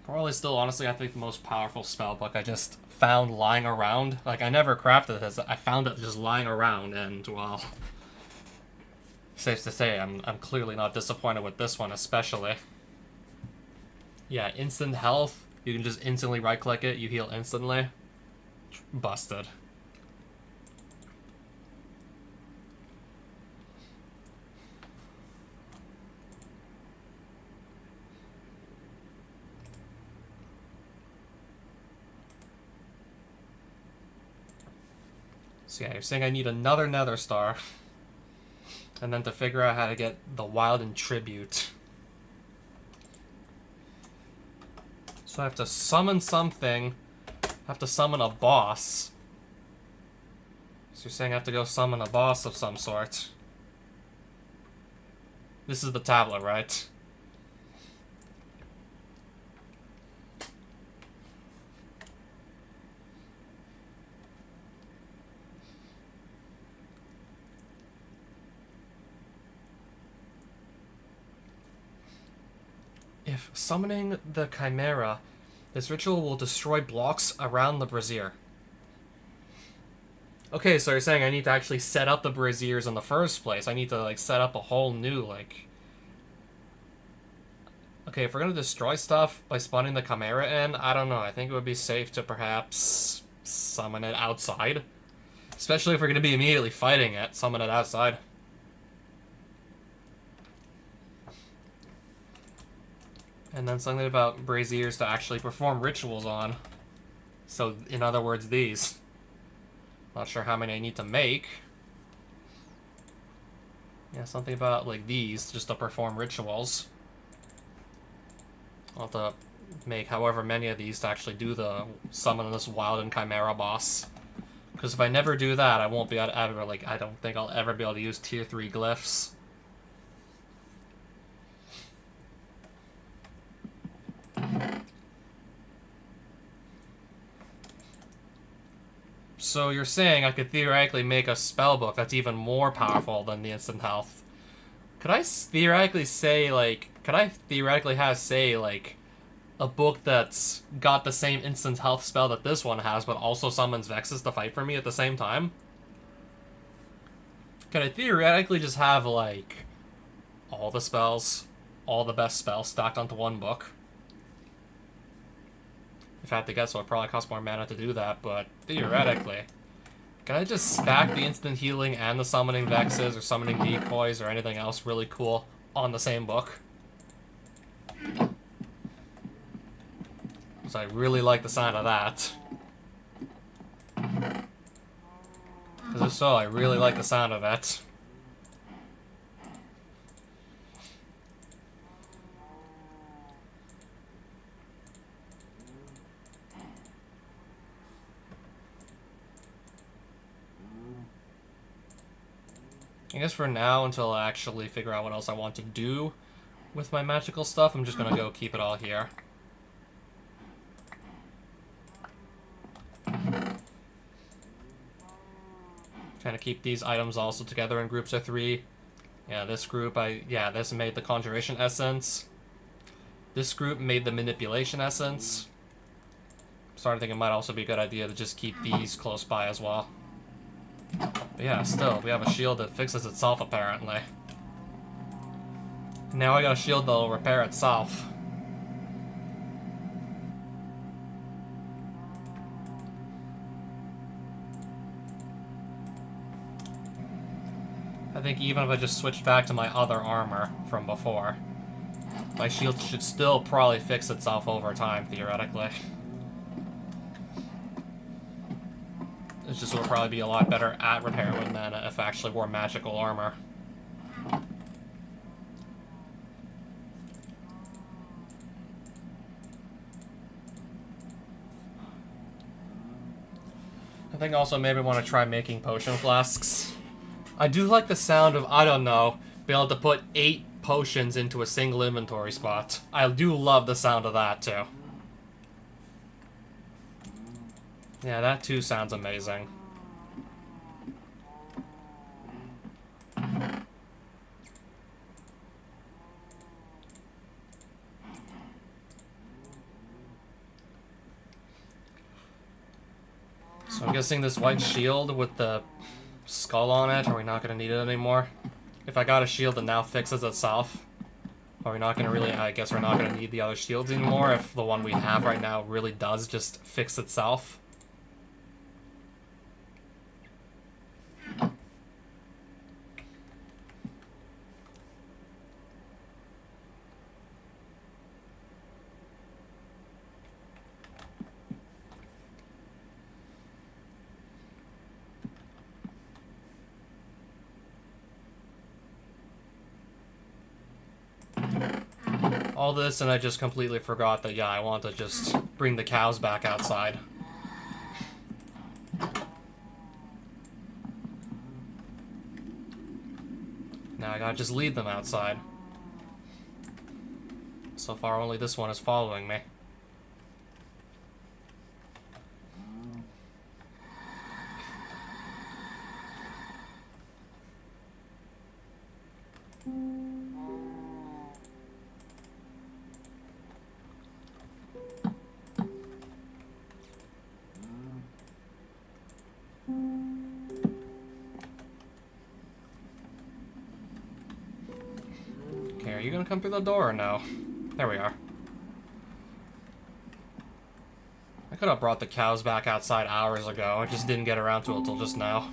Probably still, honestly, I think the most powerful spellbook I just found lying around. Like, I never crafted this. I found it just lying around, and, well... Safe to say, I'm clearly not disappointed with this one, especially. Yeah, instant health. You can just instantly right-click it, you heal instantly. Busted. So yeah, you're saying I need another Nether Star. And then to figure out how to get the Wilden Tribute. So I have to summon something. I have to summon a boss. So you're saying I have to go summon a boss of some sort. This is the tablet, right? If summoning the Chimera, this ritual will destroy blocks around the brazier. Okay, so you're saying I need to actually set up the braziers in the first place. I need to, like, set up a whole new, like... Okay, if we're gonna destroy stuff by spawning the Chimera in, I don't know. I think it would be safe to perhaps summon it outside. Especially if we're gonna be immediately fighting it, summon it outside. And then something about braziers to actually perform rituals on. So, in other words, these. Not sure how many I need to make. Yeah, something about, like, these, just to perform rituals. I'll have to make however many of these to actually do the summon this Wilden Chimera boss. Because if I never do that, I won't be able to ever, like, I don't think I'll ever be able to use tier 3 glyphs. So you're saying I could theoretically make a spellbook that's even more powerful than the instant health. Could I theoretically say, like... Could I theoretically have, say, like... a book that's got the same instant health spell that this one has, but also summons Vexes to fight for me at the same time? Could I theoretically just have, like... all the spells, all the best spells stacked onto one book? If I had to guess, so it probably costs more mana to do that, but theoretically. Can I just stack the instant healing and the summoning Vexes or summoning decoys or anything else really cool on the same book? Because I really like the sound of that. Because if so, I really like the sound of it. I guess for now, until I actually figure out what else I want to do with my magical stuff, I'm just gonna go keep it all here. Trying to keep these items also together in groups of 3. Yeah, this group, this made the Conjuration Essence. This group made the Manipulation Essence. Starting to think it might also be a good idea to just keep these close by as well. But yeah, still, we have a shield that fixes itself, apparently. Now I got a shield that'll repair itself. I think even if I just switched back to my other armor from before, my shield should still probably fix itself over time, theoretically. It's just would probably be a lot better at repairing with mana if I actually wore magical armor. I think also maybe I want to try making potion flasks. I do like the sound of, I don't know, being able to put 8 potions into a single inventory spot. I do love the sound of that, too. Yeah, that too sounds amazing. So I'm guessing this white shield with the skull on it, are we not going to need it anymore? If I got a shield that now fixes itself, are we not going to really, I guess we're not going to need the other shields anymore if the one we have right now really does just fix itself. All this, and I just completely forgot that, yeah, I want to just bring the cows back outside. Now I gotta just lead them outside. So far, only this one is following me. Okay, are you gonna come through the door or no? There we are. I could have brought the cows back outside hours ago. I just didn't get around to it until just now.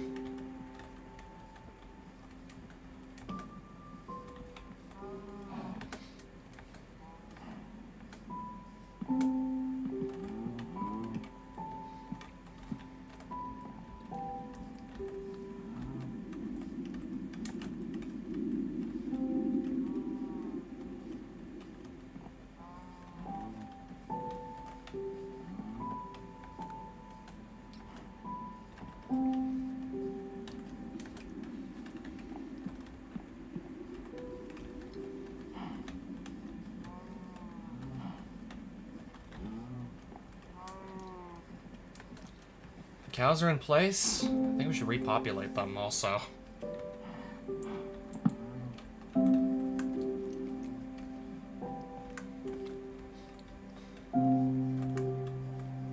Cows are in place. I think we should repopulate them also.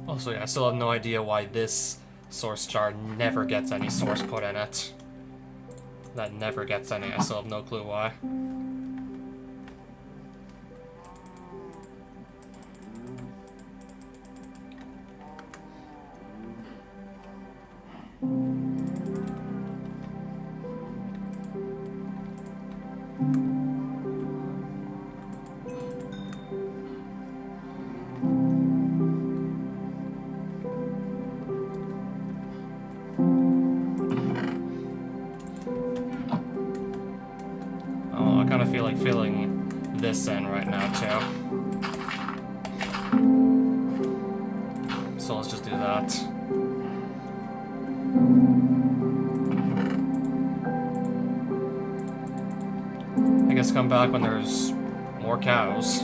Also, yeah, I still have no idea why this source jar never gets any source put in it. That never gets any. I still have no clue why. Oh, I kind of feel like filling this in right now, too. So let's just do that. I guess come back when there's more cows.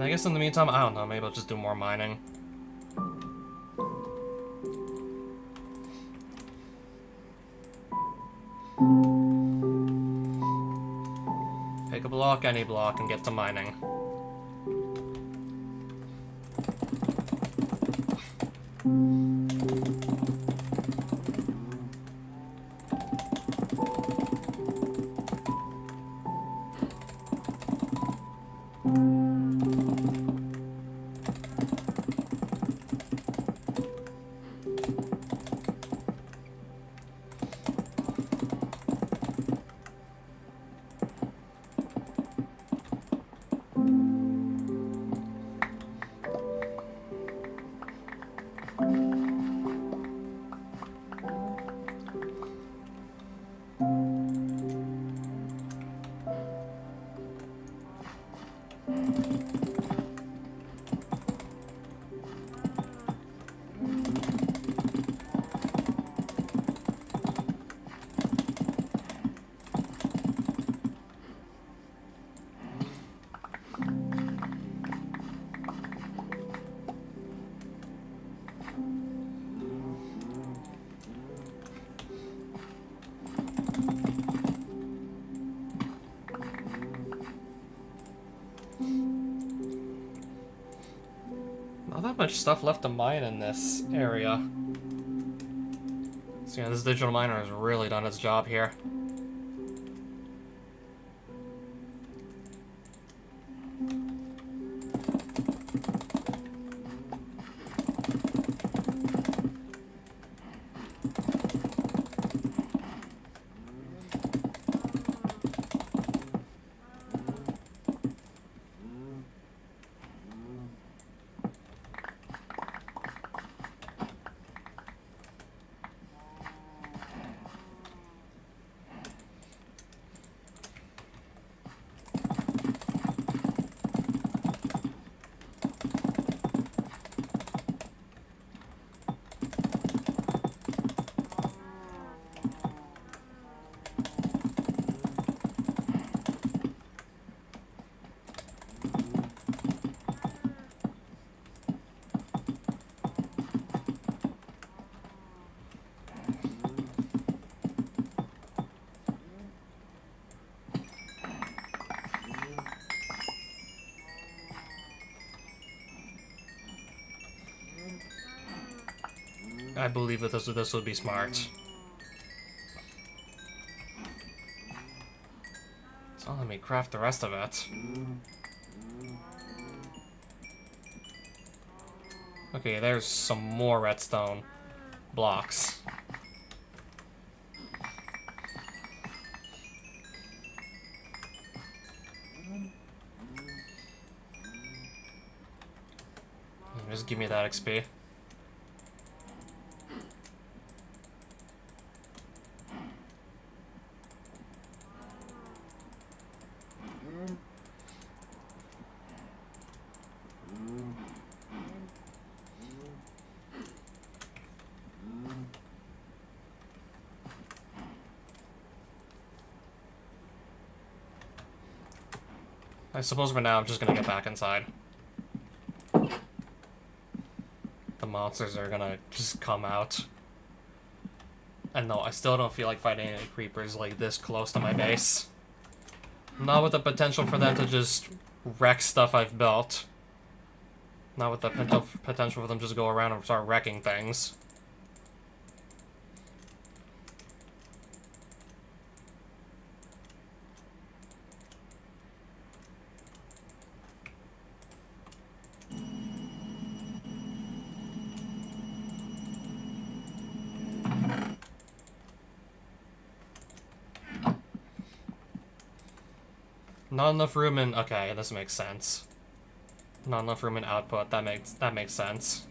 I guess in the meantime, I don't know, maybe I'll just do more mining. Pick a block, any block, and get to mining. Not that much stuff left to mine in this area. So yeah, this digital miner has really done its job here. I believe that this would be smart. So let me craft the rest of it. Okay, there's some more redstone blocks. Just give me that XP. I suppose for now I'm just gonna get back inside. The monsters are gonna just come out. And no, I still don't feel like fighting any creepers like this close to my base. Not with the potential for them to just wreck stuff I've built. Not with the potential for them to just go around and start wrecking things. Not enough room in... Okay, this makes sense. Not enough room in output. That makes sense.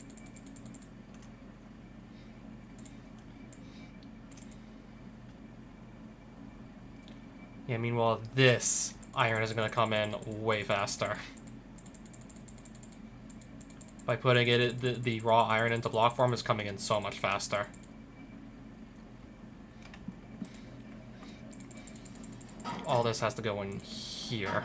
Yeah, meanwhile, this iron is gonna come in way faster. By putting it, the raw iron into block form is coming in so much faster. All this has to go in here.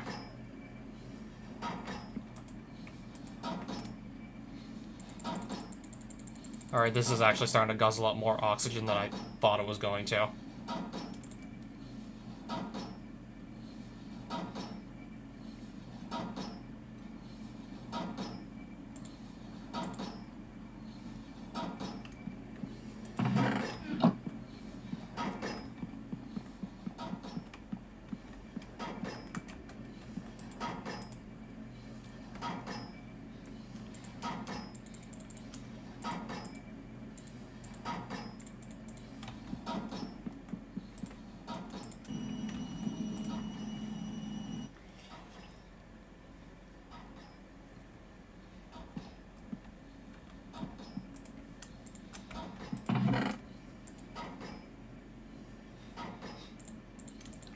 Alright, this is actually starting to guzzle up more oxygen than I thought it was going to.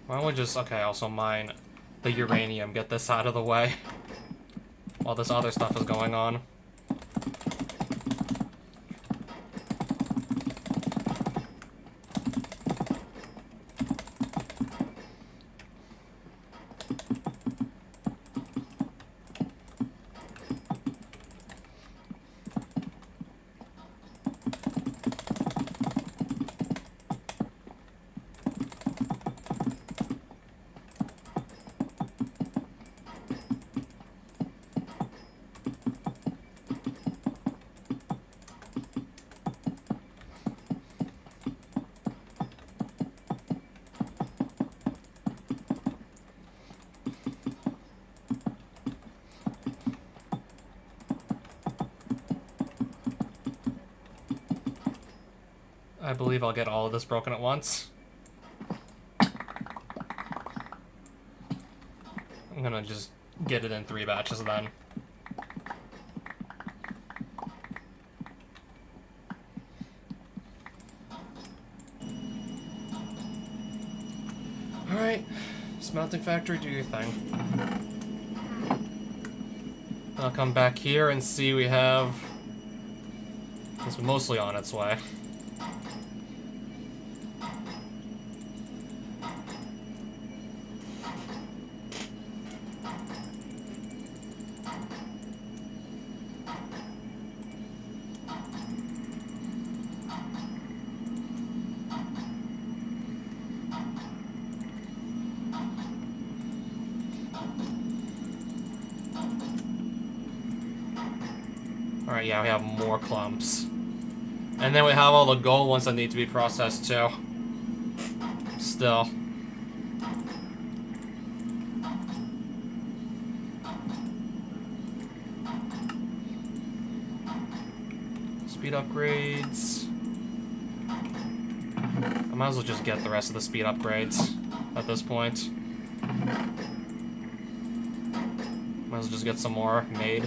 Why don't we just, okay, also mine the uranium, get this out of the way while this other stuff is going on. I believe I'll get all of this broken at once. I'm gonna just get it in 3 batches then. Alright, smelting factory, do your thing. I'll come back here and see we have this mostly on its way. Alright, yeah, we have more clumps. And then we have all the gold ones that need to be processed too. Still. Speed upgrades. I might as well just get the rest of the speed upgrades at this point. Might as well just get some more made.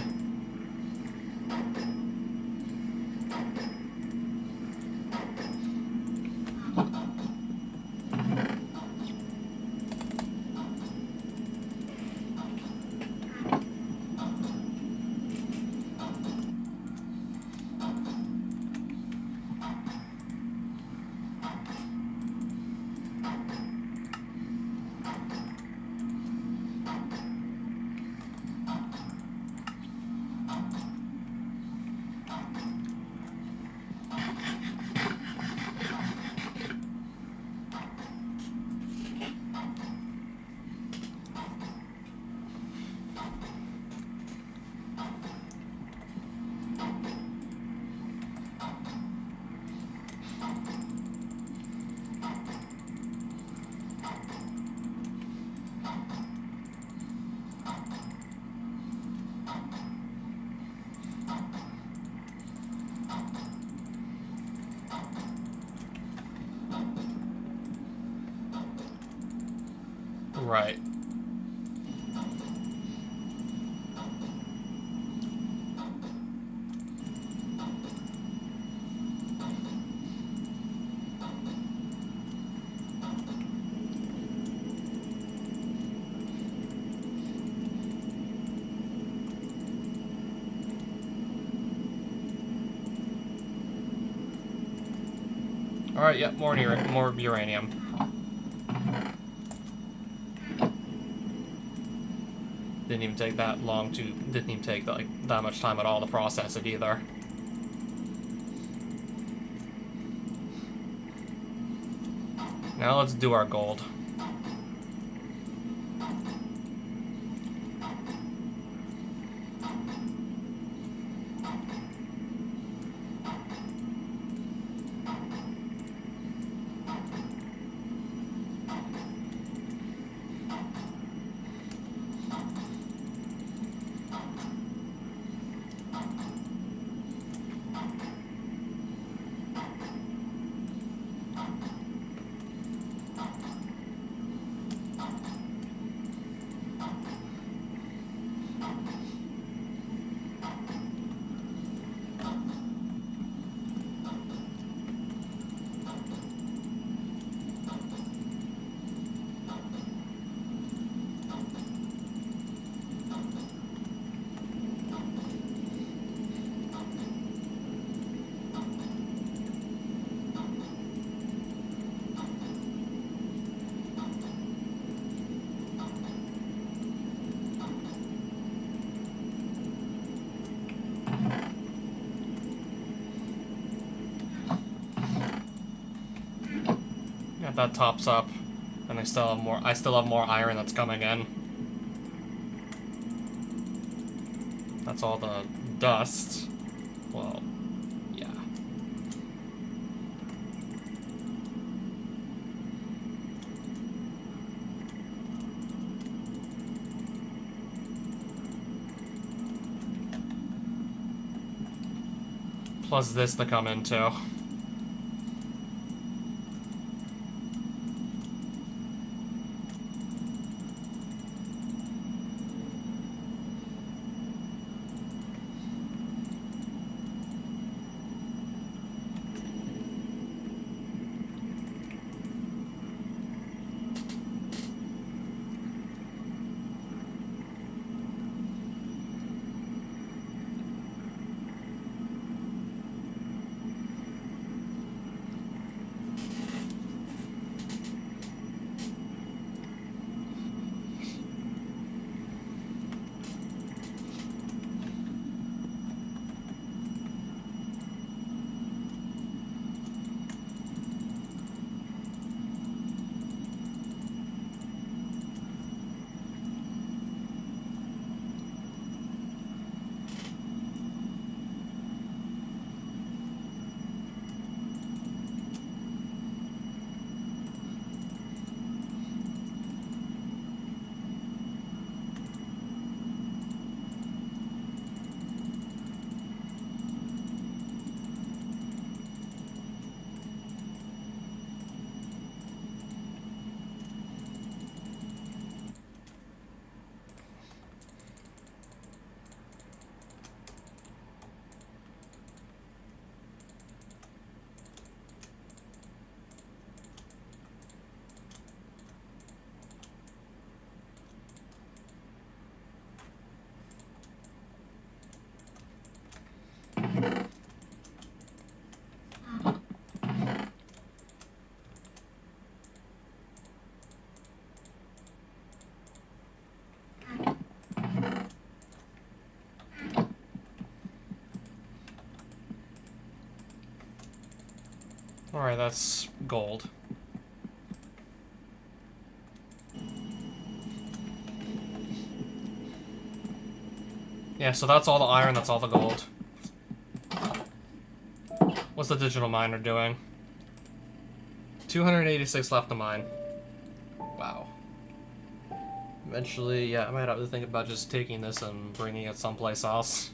Right. Alright, yep, more uranium. Didn't even take that long to, didn't even take like that much time at all to process it either. Now let's do our gold. Yeah, that tops up, and I still have more. I still have more iron that's coming in. That's all the dust. Well, yeah. Plus this to come in too. Alright, that's gold. Yeah, so that's all the iron, that's all the gold. What's the digital miner doing? 286 left to mine. Wow. Eventually, yeah, I might have to think about just taking this and bringing it someplace else.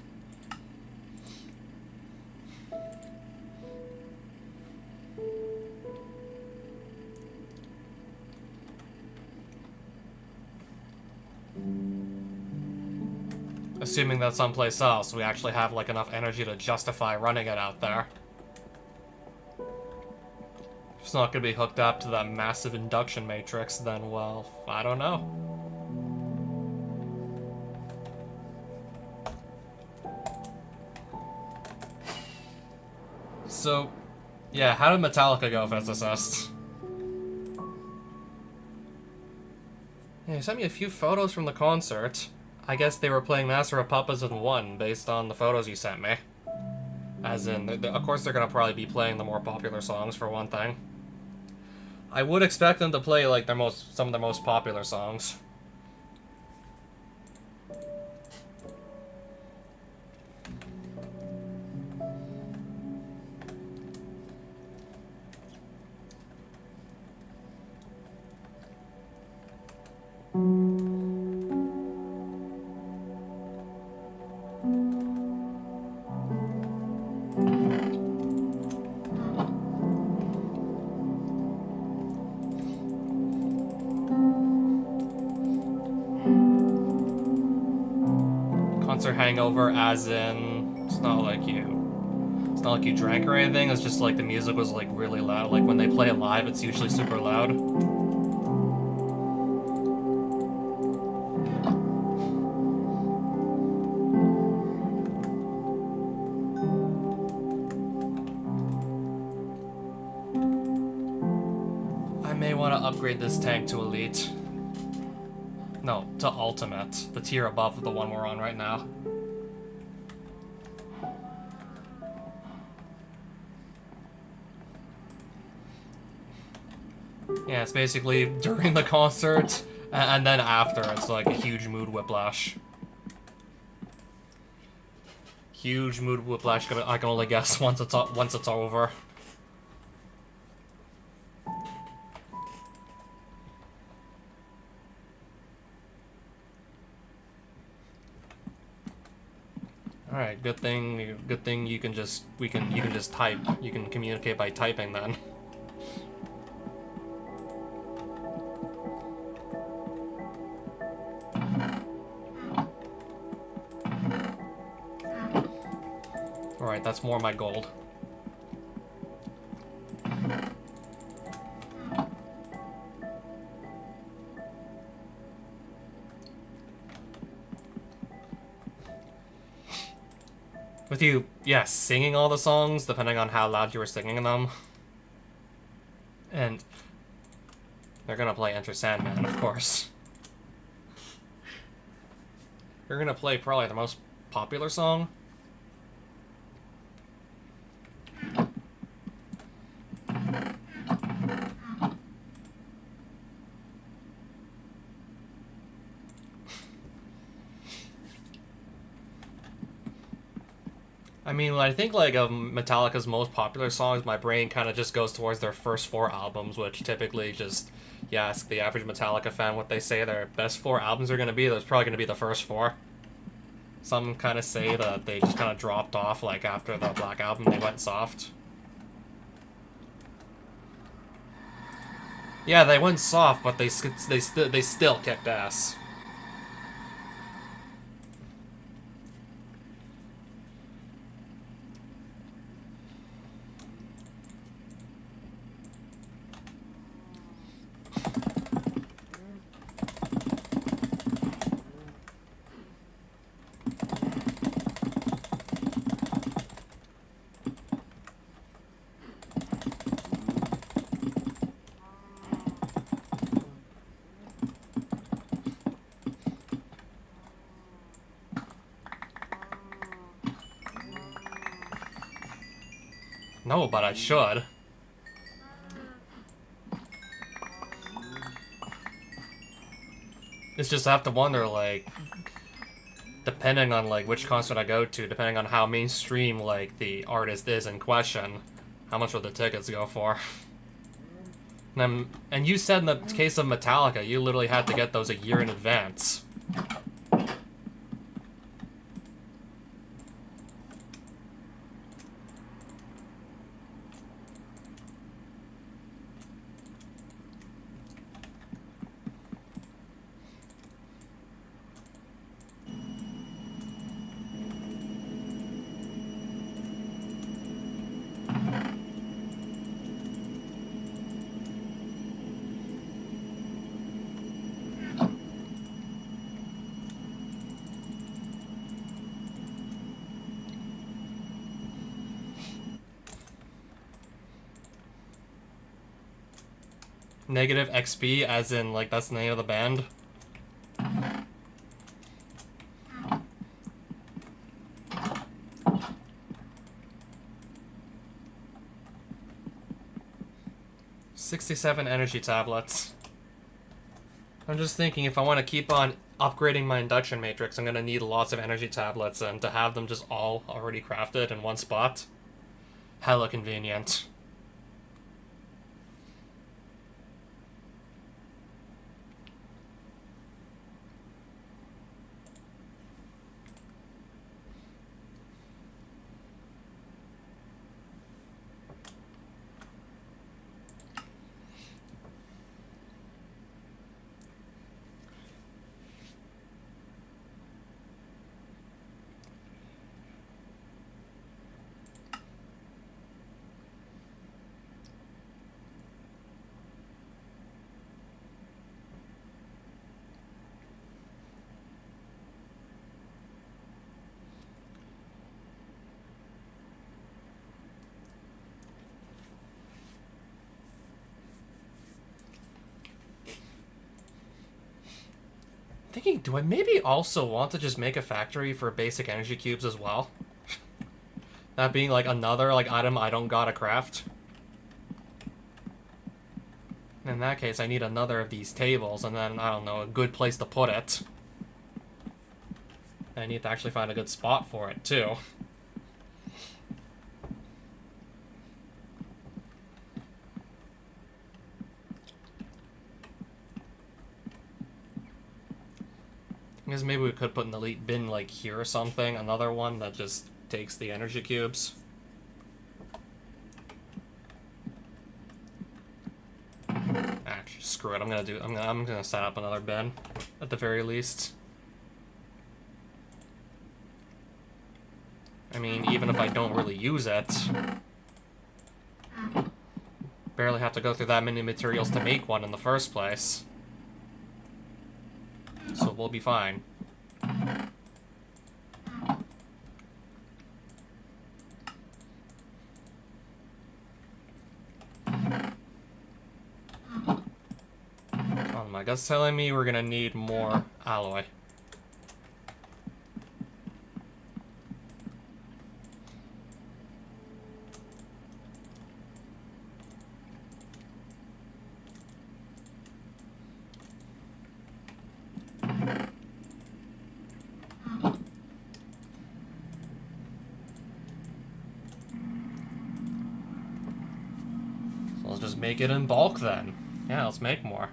Assuming that someplace else we actually have like enough energy to justify running it out there. If it's not gonna be hooked up to that massive induction matrix, then well, I don't know. So, yeah, how did Metallica go, physicists? Yeah, you sent me a few photos from the concert. I guess they were playing Master of Puppets in 1 based on the photos you sent me. As in, of course they're gonna probably be playing the more popular songs for one thing. I would expect them to play like some of their most popular songs. Concert hangover, as in, it's not like you drank or anything. It's just like the music was like really loud. Like when they play it live, it's usually super loud. I may want to upgrade this tank to Elite. No, to Ultimate, the tier above the one we're on right now. Yeah, it's basically during the concert, and then after, it's like a huge mood whiplash. Huge mood whiplash, I can only guess once it's over. Alright, good thing you can just type. You can communicate by typing then. Alright, that's more my gold. With you, yes, singing all the songs, depending on how loud you were singing them. And they're gonna play Enter Sandman, of course. You're gonna play probably the most popular song. I mean, I think like of Metallica's most popular songs, my brain kind of just goes towards their first 4 albums, which typically just, you ask the average Metallica fan what they say their best 4 albums are going to be, there's probably going to be the first 4. Some kind of say that they just kind of dropped off, like after the Black Album, they went soft. Yeah, they went soft, but they still kicked ass. No, but I should. It's just I have to wonder, like, depending on, like, which concert I go to, depending on how mainstream, like, the artist is in question, how much will the tickets go for? And you said in the case of Metallica, you literally had to get those a year in advance. Negative XP, as in, like, that's the name of the band. 67 energy tablets. I'm just thinking if I want to keep on upgrading my induction matrix, I'm going to need lots of energy tablets, and to have them just all already crafted in one spot, hella convenient. Thinking, do I maybe also want to just make a factory for basic energy cubes as well? That being like another like item I don't gotta craft. In that case, I need another of these tables, and then, I don't know, a good place to put it. I need to actually find a good spot for it, too. I guess maybe we could put an elite bin, like, here or something. Another one that just takes the energy cubes. Actually, screw it. I'm gonna set up another bin, at the very least. I mean, even if I don't really use it, barely have to go through that many materials to make one in the first place. So we'll be fine. Oh my gut's telling me we're gonna need more alloy. So let's just make it in bulk then. Yeah, let's make more.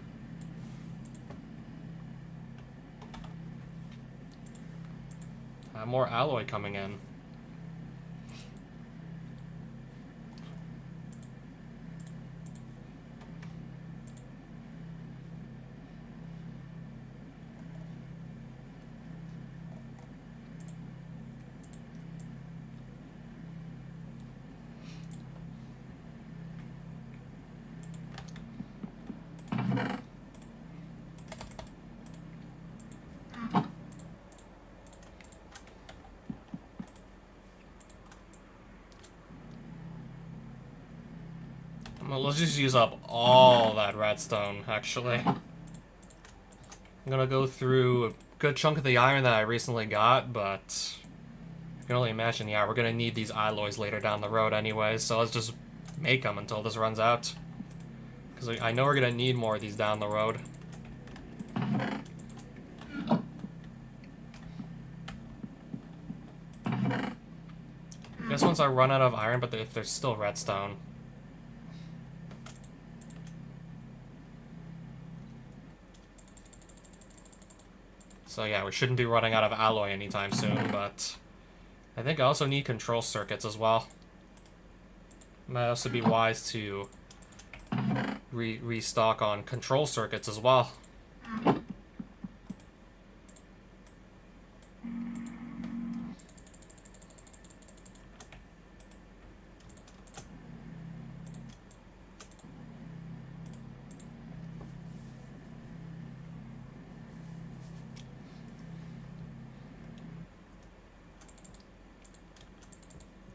Have more alloy coming in. Well, let's just use up all that redstone, actually. I'm gonna go through a good chunk of the iron that I recently got, but I can only imagine, yeah, we're gonna need these alloys later down the road anyway, so let's just make them until this runs out. Because I know we're gonna need more of these down the road. I guess once I run out of iron, but if there's still redstone. So yeah, we shouldn't be running out of alloy anytime soon, but I think I also need control circuits as well. Might also be wise to restock on control circuits as well.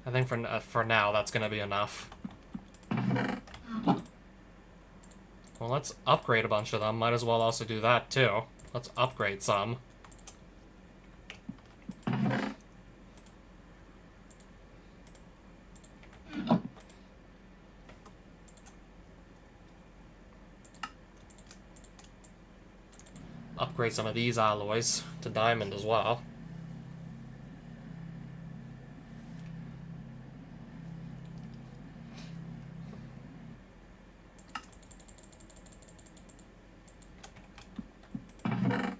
I think for now that's gonna be enough. Well, let's upgrade a bunch of them. Might as well also do that too. Let's upgrade some. upgrade some of these alloys to diamond as well.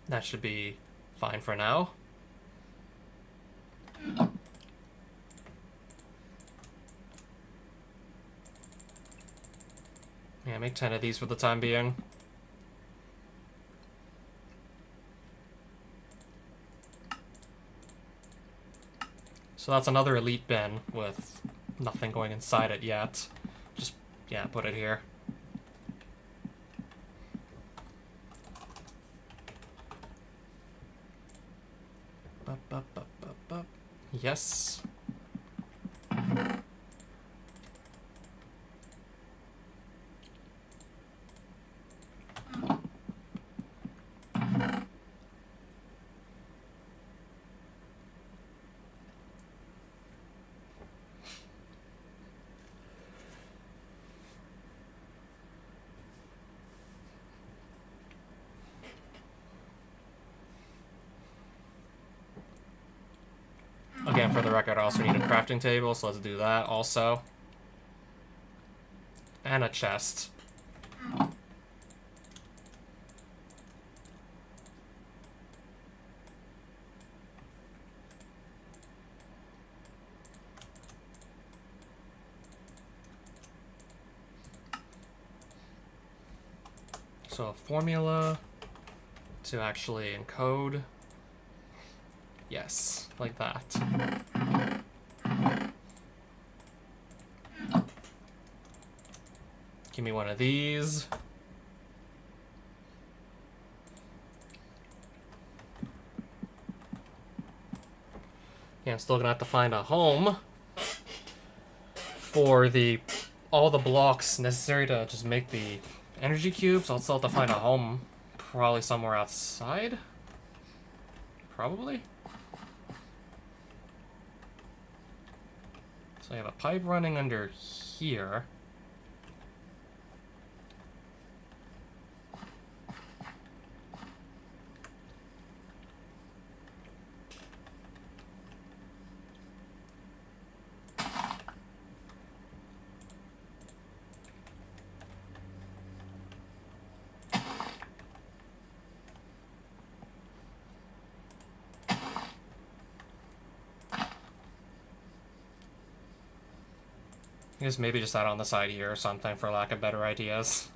That should be fine for now. Yeah, make 10 of these for the time being. So that's another elite bin with nothing going inside it yet. Just, yeah, put it here. Yes. Again, for the record, I also need a crafting table, so let's do that also. And a chest. So a formula to actually encode. Yes, like that. Give me one of these. Yeah, I'm still gonna have to find a home for all the blocks necessary to just make the energy cubes. I'll still have to find a home, probably somewhere outside. Probably. So I have a pipe running under here. I guess maybe just that on the side here or something for lack of better ideas.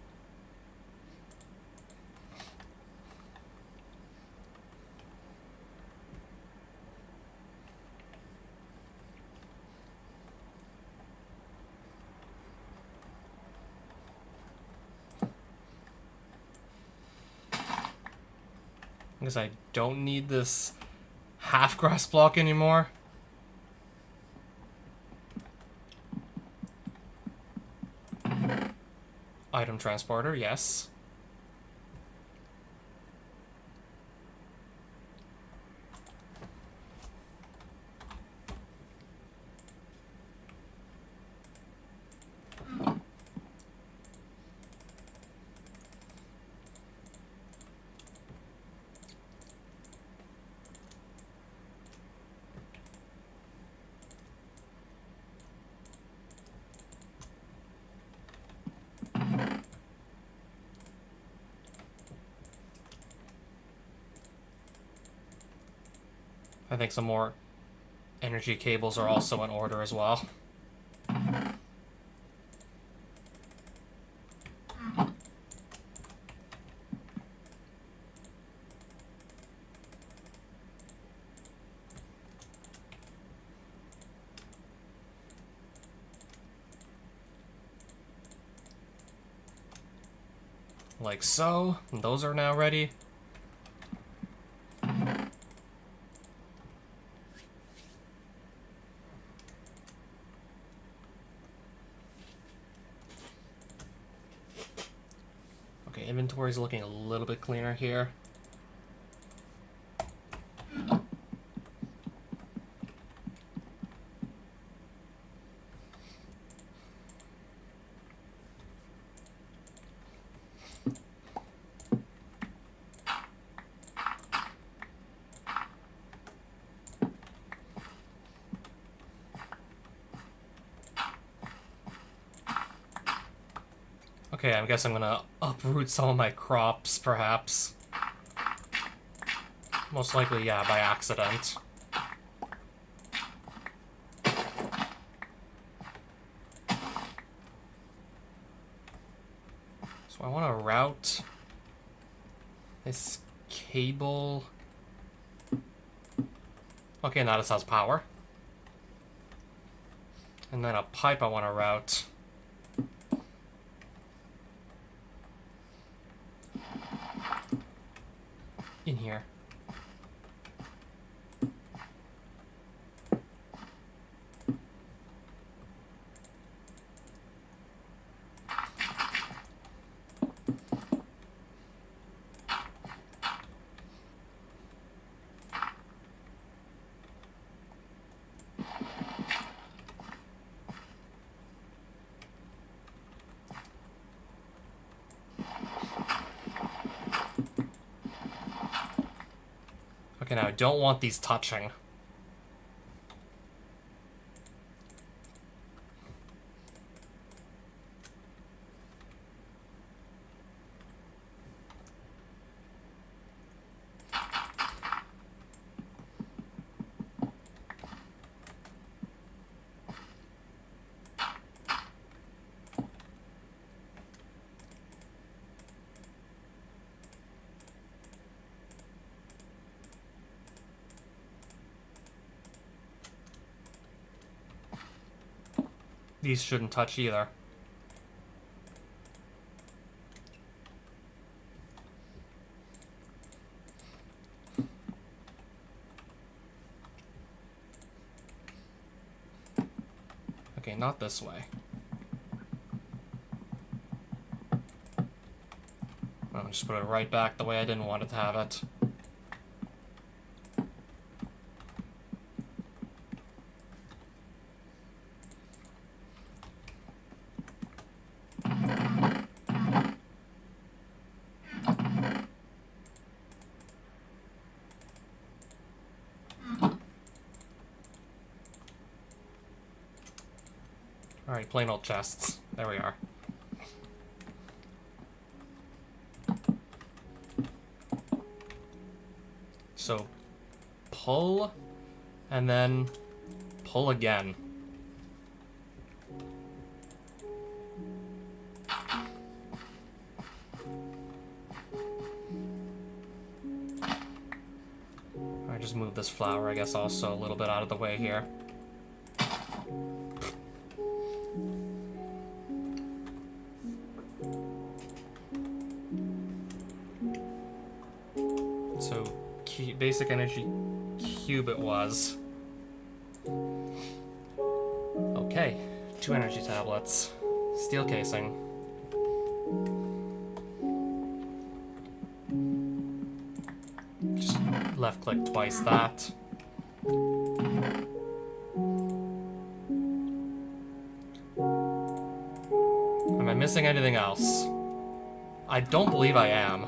I guess I don't need this half grass block anymore. Item transporter, yes. I think some more energy cables are also in order as well. Like so. Those are now ready. Okay, inventory's looking a little bit cleaner here. Okay, I guess I'm gonna uproot some of my crops, perhaps. Most likely, yeah, by accident. So I want to route this cable. Okay, now this has power. And then a pipe I want to route. In here. Okay, now I don't want these touching. These shouldn't touch either. Okay, not this way. I'll just put it right back the way I didn't want it to have it. Alright, plain old chests. There we are. So, pull, and then pull again. Alright, just move this flower, I guess, also a little bit out of the way here. Basic energy cube it was. Okay, 2 energy tablets. Steel casing. Just left click twice that. Am I missing anything else? I don't believe I am.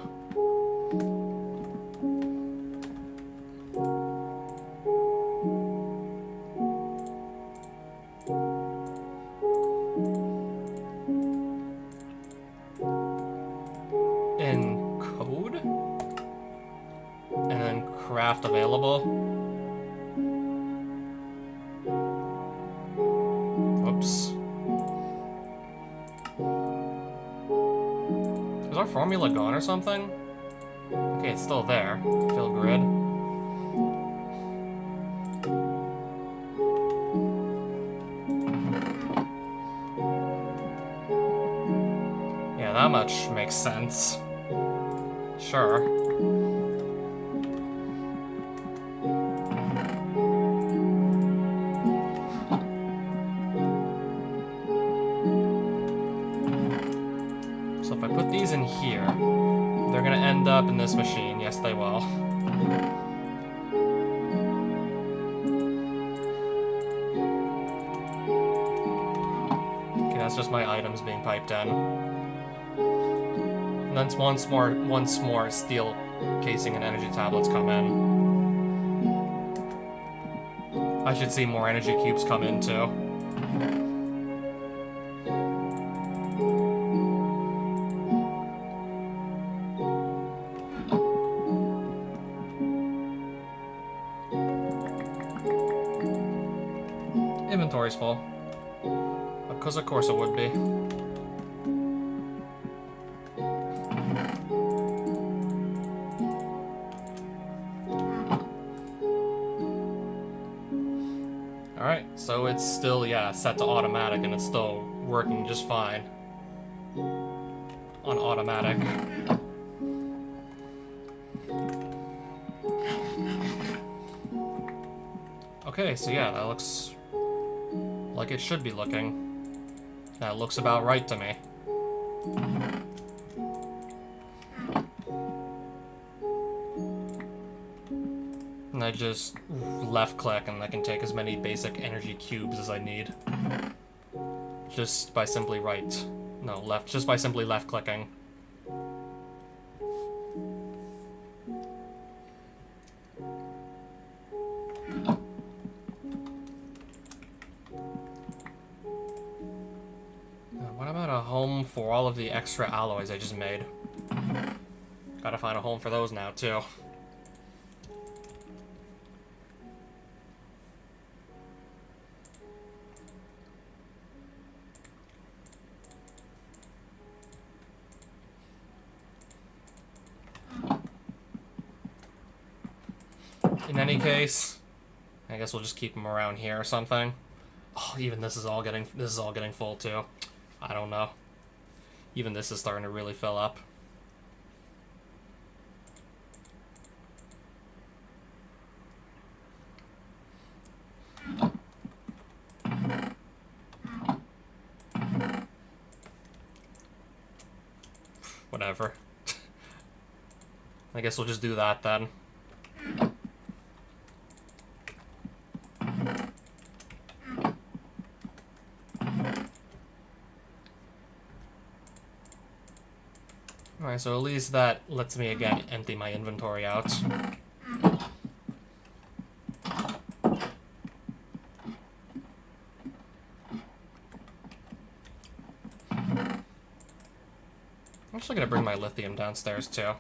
Available. Whoops. Is our formula gone or something? Okay, it's still there. Fill grid. Yeah, that much makes sense. Sure. Up in this machine. Yes, they will. Okay, that's just my items being piped in. And then once more steel casing and energy tablets come in. I should see more energy cubes come in too. inventory's full. Because of course it would be. Alright, so it's still, yeah, set to automatic and it's still working just fine. On automatic. Okay, so yeah, that looks like it should be looking. That looks about right to me. And I just left click and I can take as many basic energy cubes as I need. Just by simply just by simply left clicking. What about a home for all of the extra alloys I just made? Gotta find a home for those now, too. In any case, I guess we'll just keep them around here or something. Oh, even this is all getting full too. I don't know. Even this is starting to really fill up. Whatever. I guess we'll just do that then. Alright, so at least that lets me again empty my inventory out. I'm actually gonna bring my lithium downstairs too.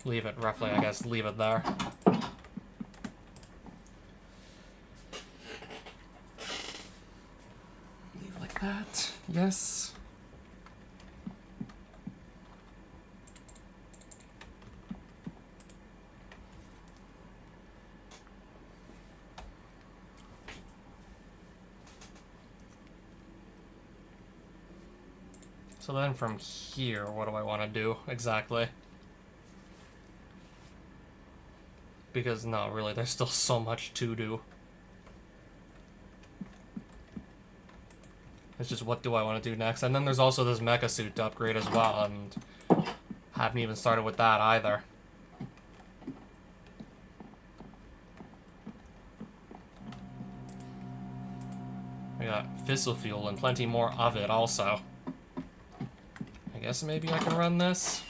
Leave it roughly, I guess, leave it there. Leave it like that, yes. So then from here, what do I want to do exactly? Because no, really, there's still so much to do. It's just what do I want to do next? And then there's also this mecha suit to upgrade as well, and haven't even started with that either. I got fissile fuel and plenty more of it also. I guess maybe I can run this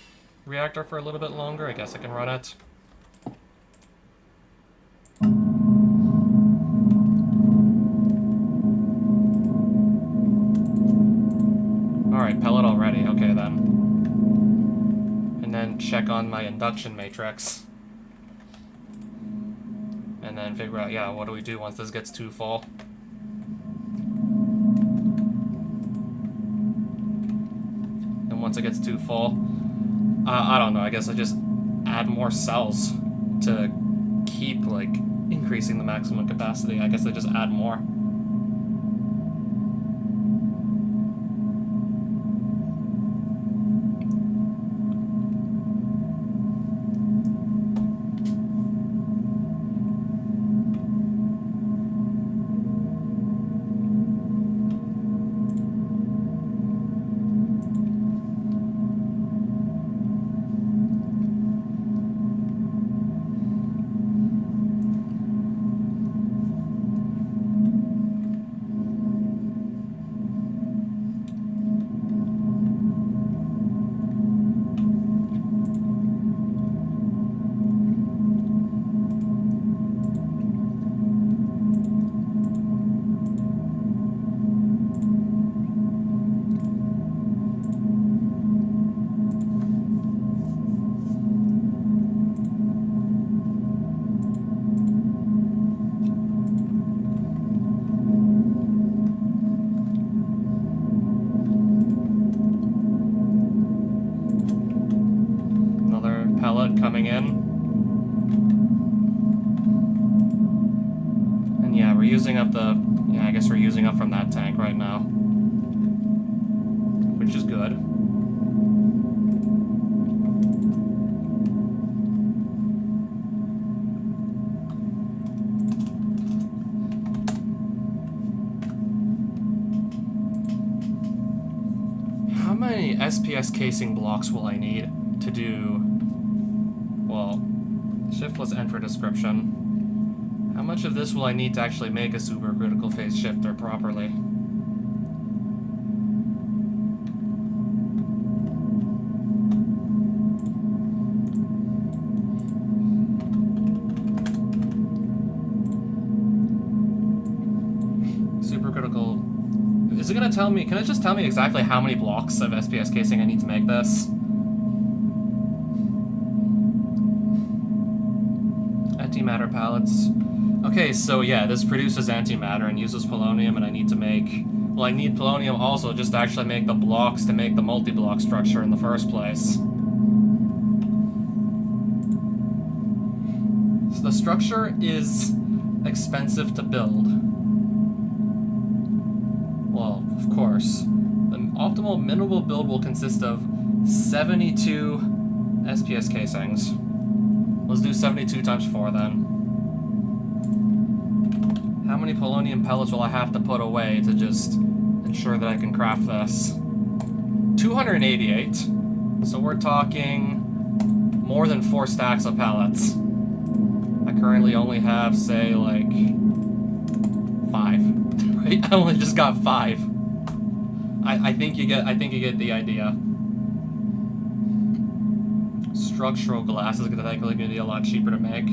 reactor for a little bit longer. I guess I can run it. Alright, pellet already. Okay, then. And then check on my induction matrix. And then figure out, yeah, what do we do once this gets too full? And once it gets too full, I don't know, I guess I just add more cells to keep, like, increasing the maximum capacity. I guess I just add more. Yeah, we're using up the... Yeah, I guess we're using up from that tank right now. Which is good. How many SPS casing blocks will I need to do... Well, shiftless enter description. How much of this will I need to actually make a supercritical phase shifter properly? Supercritical... Is it gonna tell me... Can it just tell me exactly how many blocks of SPS casing I need to make this? Antimatter pallets. Okay, so yeah, this produces antimatter and uses polonium, and I need to make... Well, I need polonium also just to actually make the blocks to make the multi-block structure in the first place. So the structure is expensive to build. Well, of course. The optimal minimal build will consist of 72 SPS casings. Let's do 72 times 4 then. How many polonium pellets will I have to put away to just ensure that I can craft this? 288. So we're talking more than 4 stacks of pellets. I currently only have, say, like 5. Right? I only just got 5. I think you get the idea. Structural glass is likely going to be a lot cheaper to make.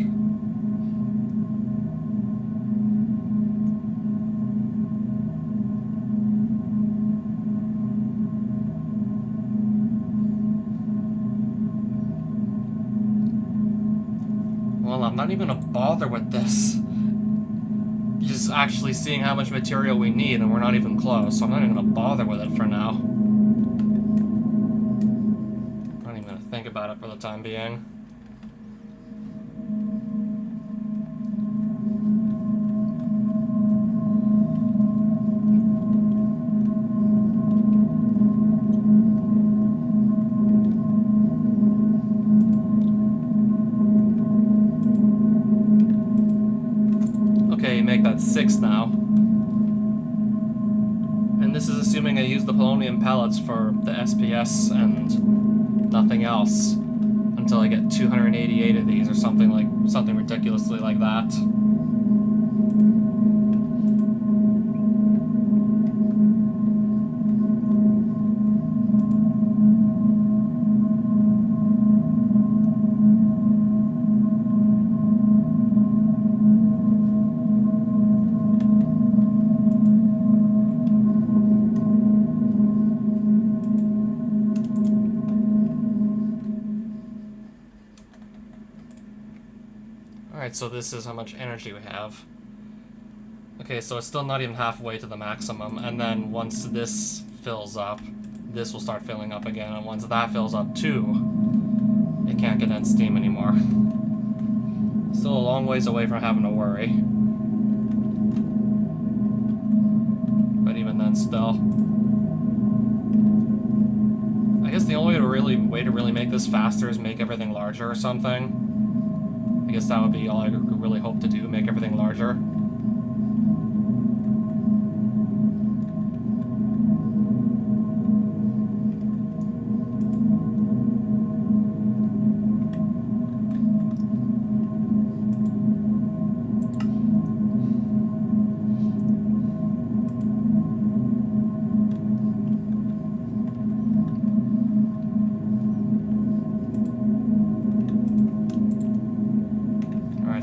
Well, I'm not even gonna bother with this. Just actually seeing how much material we need, and we're not even close, so I'm not even gonna bother with it for now. I'm not even gonna think about it for the time being. Make that 6 now. And this is assuming I use the polonium pellets for the SPS and nothing else until I get 288 of these or something ridiculously like that. Alright, so this is how much energy we have. Okay, so it's still not even halfway to the maximum, and then once this fills up, this will start filling up again, and once that fills up too, it can't condense steam anymore. Still a long ways away from having to worry. But even then, still. I guess the only way to really make this faster is make everything larger or something. I guess that would be all I could really hope to do, make everything larger.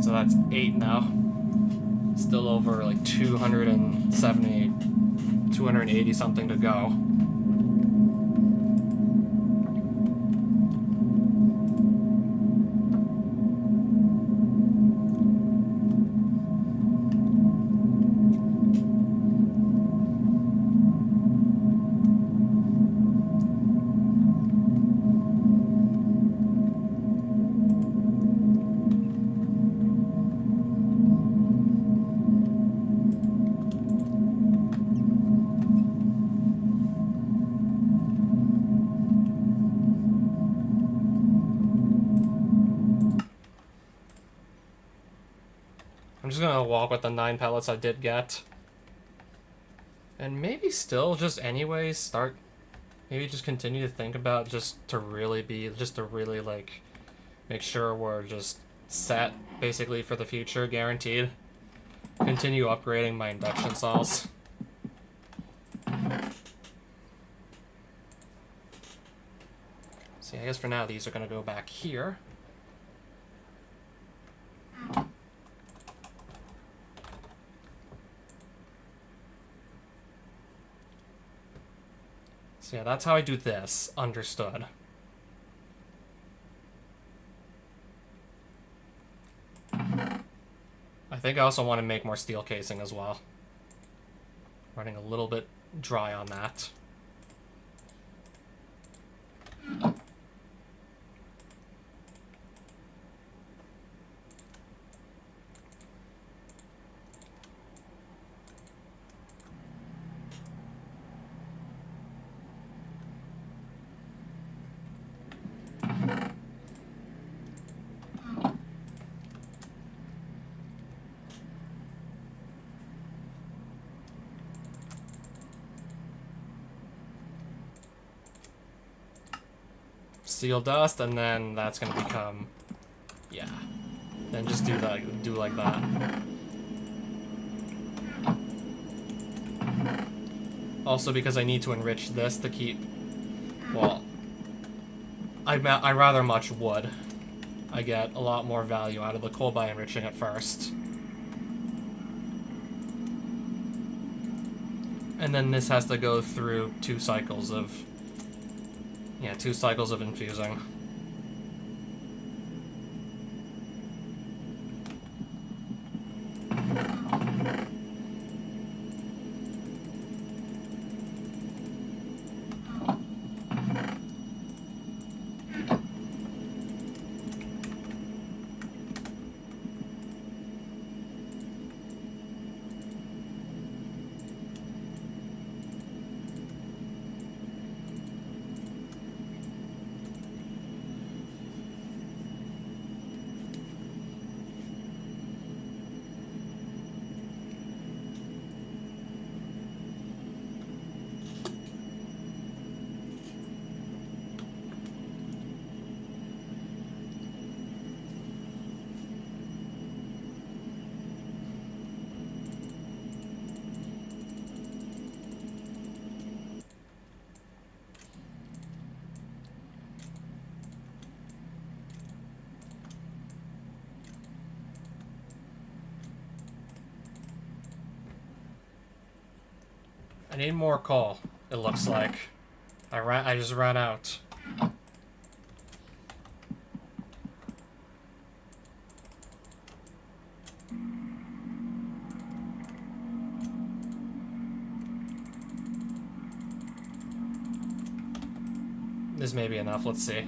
So that's 8 now. Still over like 270, 280 something to go. I'm just gonna walk with the 9 pellets I did get. And maybe still just anyways start... Maybe just continue to think about just to really like make sure we're just set basically for the future, guaranteed. Continue upgrading my induction cells. See, I guess for now these are gonna go back here. So yeah, that's how I do this. Understood. I think I also want to make more steel casing as well. Running a little bit dry on that. Seal dust, and then that's gonna become, yeah. Then just do like that. Also, because I need to enrich this to keep, well, I rather much wood. I get a lot more value out of the coal by enriching it first. And then this has to go through 2 cycles of, yeah, 2 cycles of infusing. I need more coal, it looks like. I just ran out. This may be enough, let's see.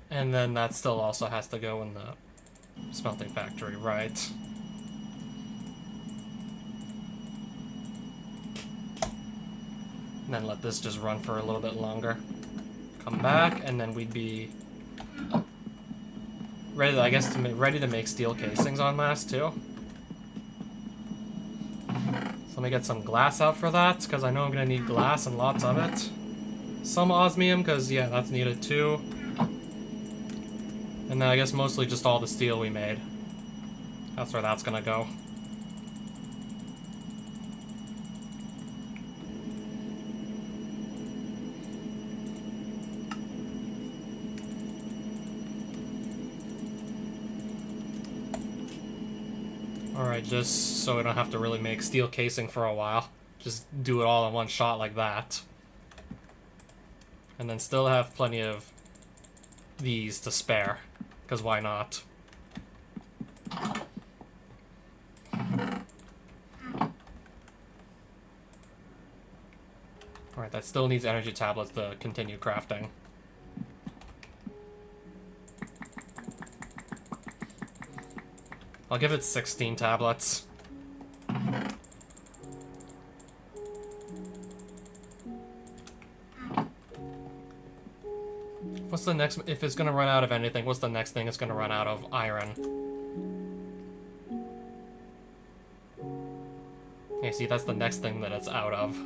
And then that still also has to go in the smelting factory, right? And then let this just run for a little bit longer. Come back, and then we'd be ready, I guess, ready to make steel casings en masse, too. So let me get some glass out for that, because I know I'm going to need glass and lots of it. Some osmium, because, yeah, that's needed, too. And then I guess mostly just all the steel we made. That's where that's gonna go. Alright, just so we don't have to really make steel casing for a while. Just do it all in one shot like that. And then still have plenty of these to spare, because why not? Alright, that still needs energy tablets to continue crafting. I'll give it 16 tablets. What's the next... If it's gonna run out of anything, what's the next thing it's gonna run out of? Iron. Okay, see, that's the next thing that it's out of.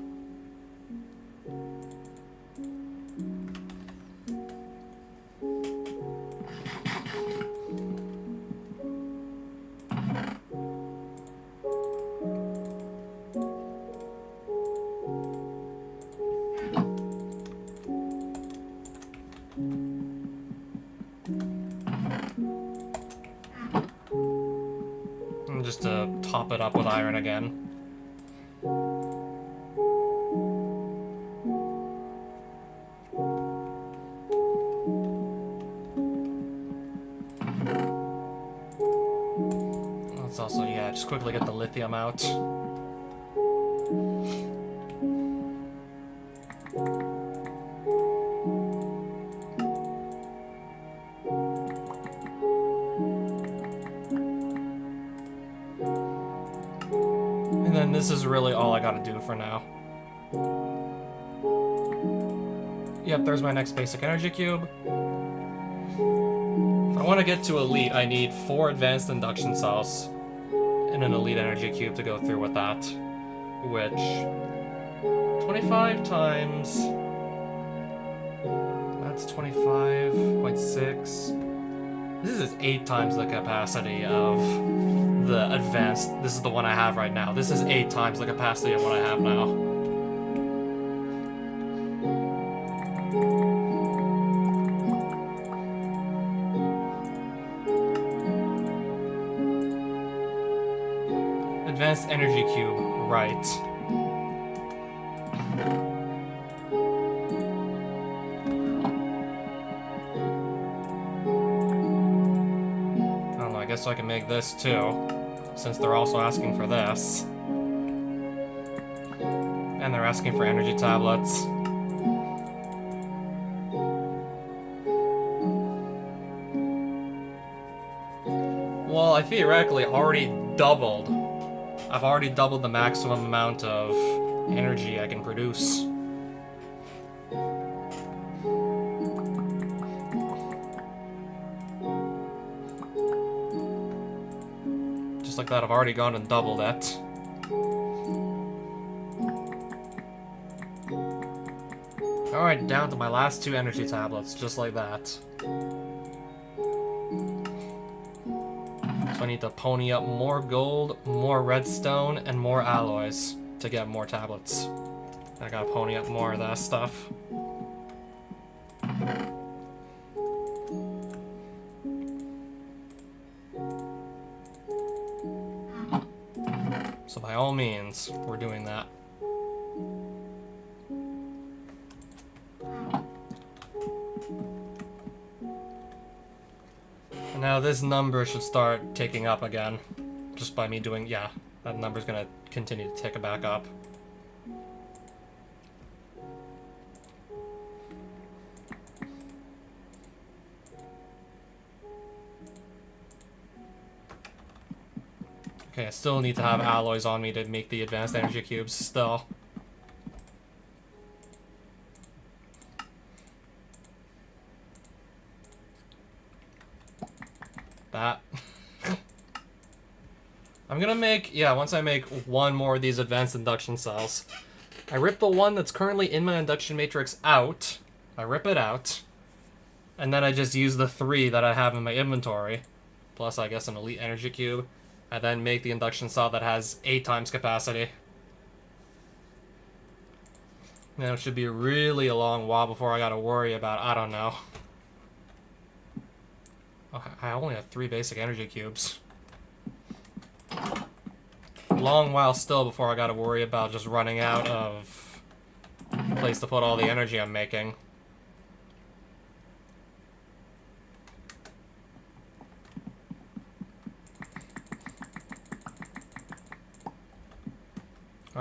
And just to top it up with iron again. Let's also, yeah, just quickly get the lithium out. And then this is really all I gotta do for now. Yep, there's my next basic energy cube. If I want to get to elite, I need 4 advanced induction cells and an elite energy cube to go through with that. Which 25 times... That's 25.6. This is 8 times the capacity of the advanced... This is the one I have right now. This is 8 times the capacity of what I have now. Advanced energy cube, right. I don't know, I guess I can make this too, since they're also asking for this. And they're asking for energy tablets. Well, I theoretically already doubled. I've already doubled the maximum amount of energy I can produce. Just like that, I've already gone and doubled it. Alright, down to my last 2 energy tablets, just like that. So I need to pony up more gold, more redstone, and more alloys to get more tablets. I gotta pony up more of that stuff. So by all means, we're doing that. And now this number should start ticking up again. Just by me doing, yeah, that number's gonna continue to tick back up. Okay, I still need to have alloys on me to make the advanced energy cubes still. That. I'm gonna make, yeah, once I make 1 more of these advanced induction cells, I rip the one that's currently in my induction matrix out, I rip it out, and then I just use the 3 that I have in my inventory, plus I guess an elite energy cube, and then make the induction cell that has 8 times capacity. Now it should be really a long while before I gotta worry about, I don't know. Oh, I only have 3 basic energy cubes. Long while still before I gotta worry about just running out of place to put all the energy I'm making.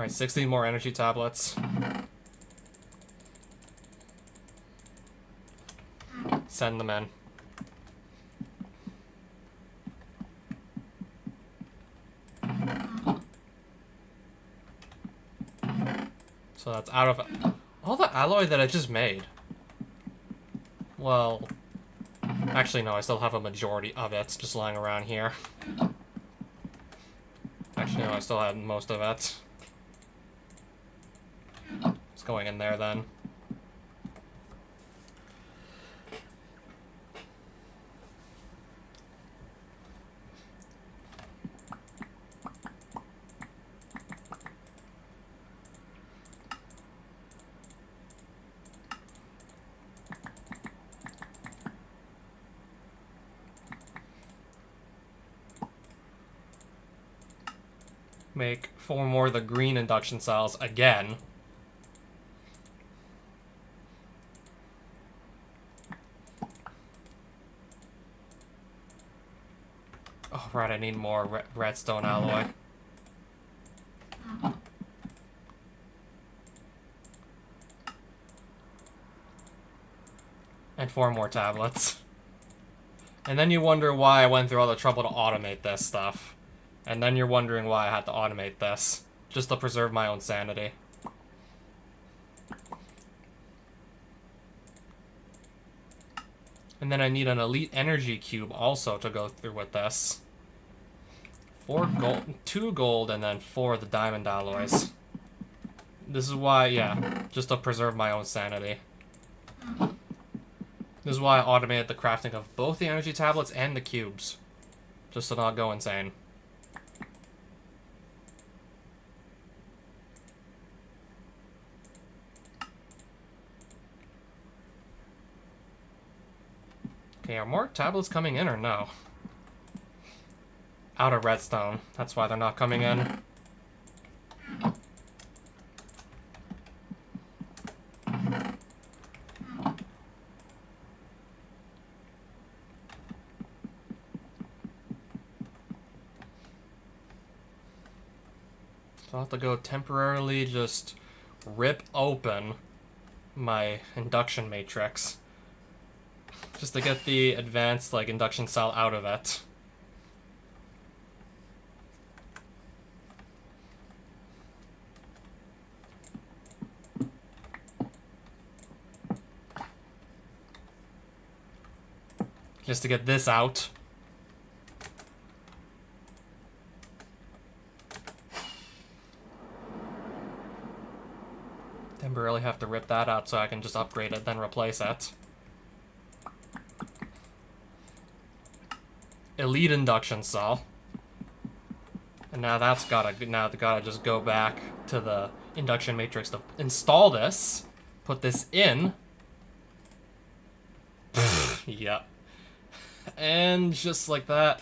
Alright, 16 more energy tablets. Send them in. So that's out of all the alloy that I just made. Well, actually no, I still have a majority of it just lying around here. Actually no, I still have most of it. It's going in there then. Make 4 more of the green induction cells again. Oh, right, I need more redstone alloy. And 4 more tablets. And then you wonder why I went through all the trouble to automate this stuff. And then you're wondering why I had to automate this. Just to preserve my own sanity. And then I need an elite energy cube also to go through with this. 4 gold, 2 gold, and then 4 of the diamond alloys. This is why, yeah, just to preserve my own sanity. This is why I automated the crafting of both the energy tablets and the cubes. Just to not go insane. Okay, are more tablets coming in or no? Out of redstone. That's why they're not coming in. So I'll have to go temporarily just rip open my induction matrix. Just to get the advanced, like, induction cell out of it. Just to get this out. Temporarily have to rip that out so I can just upgrade it, then replace it. Elite induction cell. And now that's gotta just go back to the induction matrix to install this. Put this in. Yep. And just like that.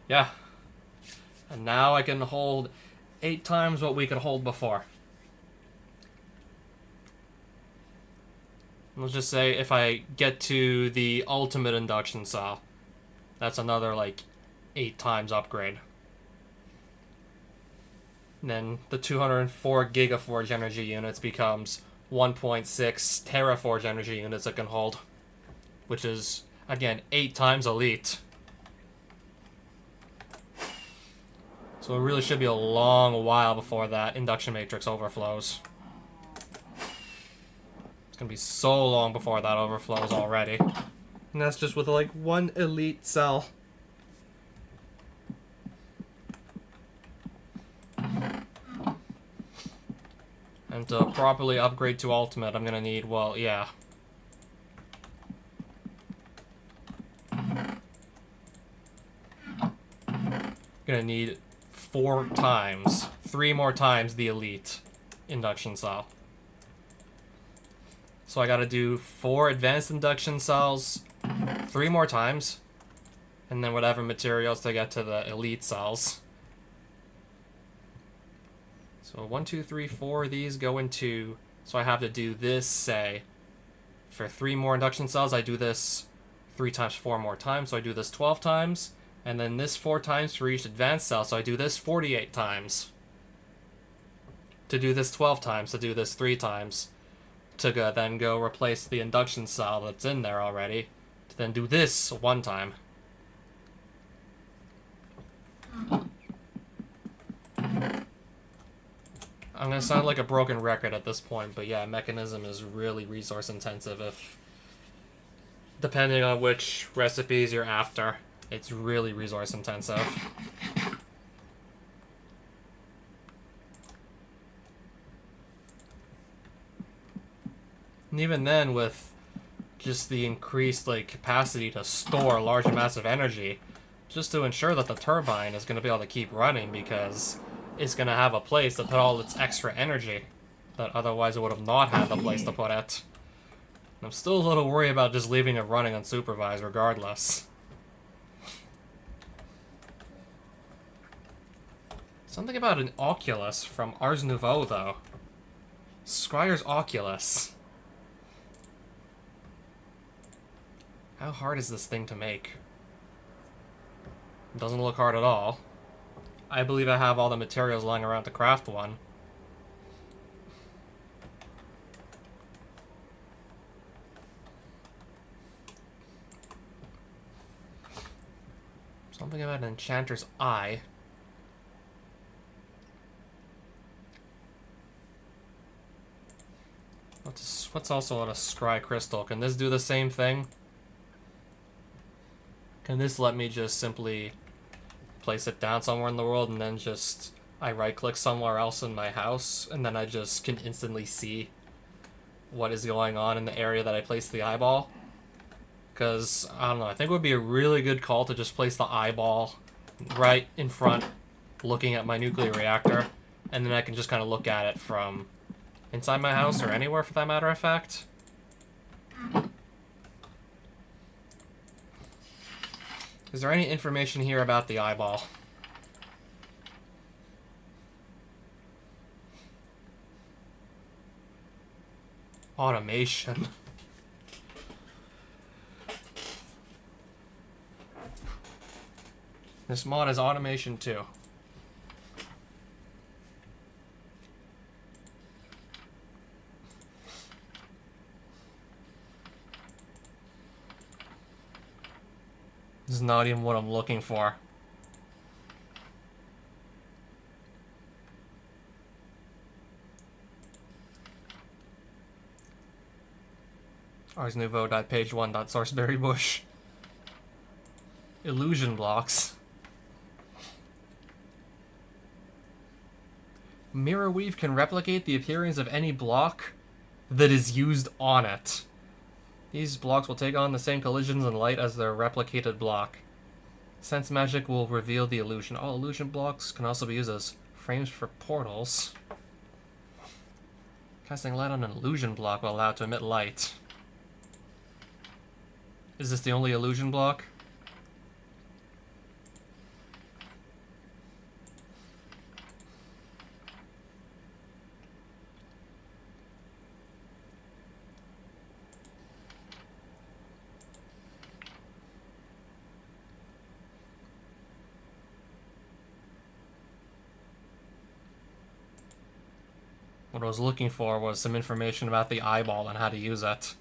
Yeah. And now I can hold 8 times what we could hold before. Let's just say if I get to the ultimate induction cell, that's another, like, 8 times upgrade. And then the 204 Gigaforge energy units becomes 1.6 Terraforge energy units it can hold. Which is, again, 8 times elite. So it really should be a long while before that induction matrix overflows. It's gonna be so long before that overflows already. And that's just with, like, 1 elite cell. And to properly upgrade to ultimate, I'm gonna need, well, yeah. Gonna need 4 times, 3 more times the elite induction cell. So I gotta do 4 advanced induction cells 3 more times, and then whatever materials to get to the elite cells. So 1, 2, 3, 4 of these go into, so I have to do this, say, for 3 more induction cells, I do this 3 times 4 more times, so I do this 12 times, and then this 4 times for each advanced cell, so I do this 48 times. to do this 12 times, to do this 3 times, to then go replace the induction cell that's in there already, to then do this 1 time. I'm gonna sound like a broken record at this point, but yeah, Mechanism is really resource intensive. If depending on which recipes you're after, it's really resource intensive. And even then, with just the increased capacity to store large amounts of energy, just to ensure that the turbine is going to be able to keep running, because it's going to have a place to put all its extra energy that otherwise it would have not had the place to put it. And I'm still a little worried about just leaving it running unsupervised regardless. Something about an Oculus from Ars Nouveau, though. Scryer's Oculus. How hard is this thing to make? It doesn't look hard at all. I believe I have all the materials lying around to craft one. Something about an enchanter's eye. What's also on a scry crystal? Can this do the same thing? Can this let me just simply place it down somewhere in the world and then just I right click somewhere else in my house and then I just can instantly see what is going on in the area that I placed the eyeball? Because, I don't know, I think it would be a really good call to just place the eyeball right in front, looking at my nuclear reactor, and then I can just kind of look at it from inside my house, or anywhere for that matter of fact. Is there any information here about the eyeball? Automation. This mod is automation too. This is not even what I'm looking for. Ars Nouveau.page1.sourceberrybush. Illusion blocks. Mirror Weave can replicate the appearance of any block that is used on it. These blocks will take on the same collisions and light as their replicated block. Sense Magic will reveal the illusion. All illusion blocks can also be used as frames for portals. Casting light on an illusion block will allow it to emit light. Is this the only illusion block? What I was looking for was some information about the eyeball and how to use it.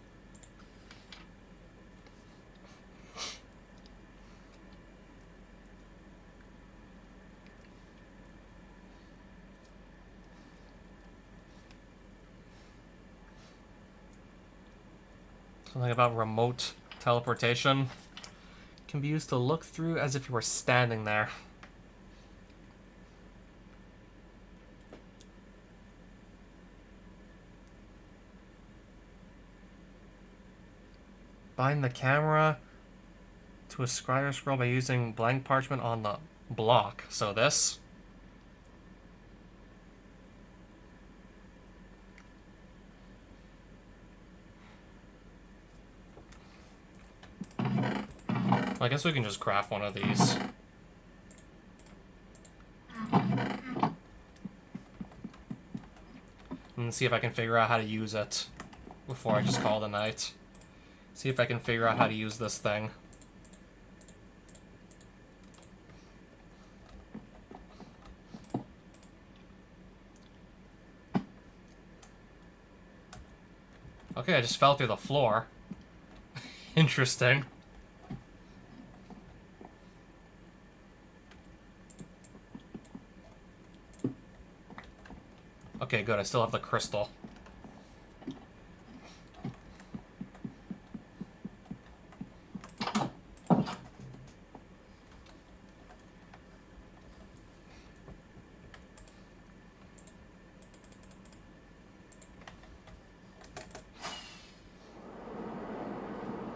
Something about remote teleportation. Can be used to look through as if you were standing there. Bind the camera to a scryer scroll by using blank parchment on the block. So this. I guess we can just craft one of these. And see if I can figure out how to use it before I just call it a night. See if I can figure out how to use this thing. Okay, I just fell through the floor. Interesting. Okay, good. I still have the crystal.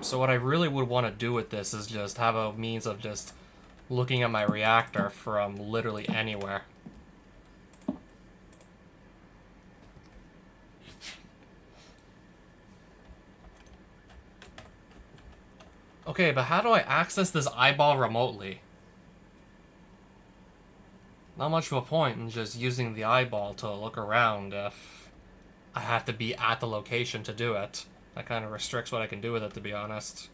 So what I really would want to do with this is just have a means of just looking at my reactor from literally anywhere. Okay, but how do I access this eyeball remotely? Not much of a point in just using the eyeball to look around if I have to be at the location to do it. That kind of restricts what I can do with it, to be honest.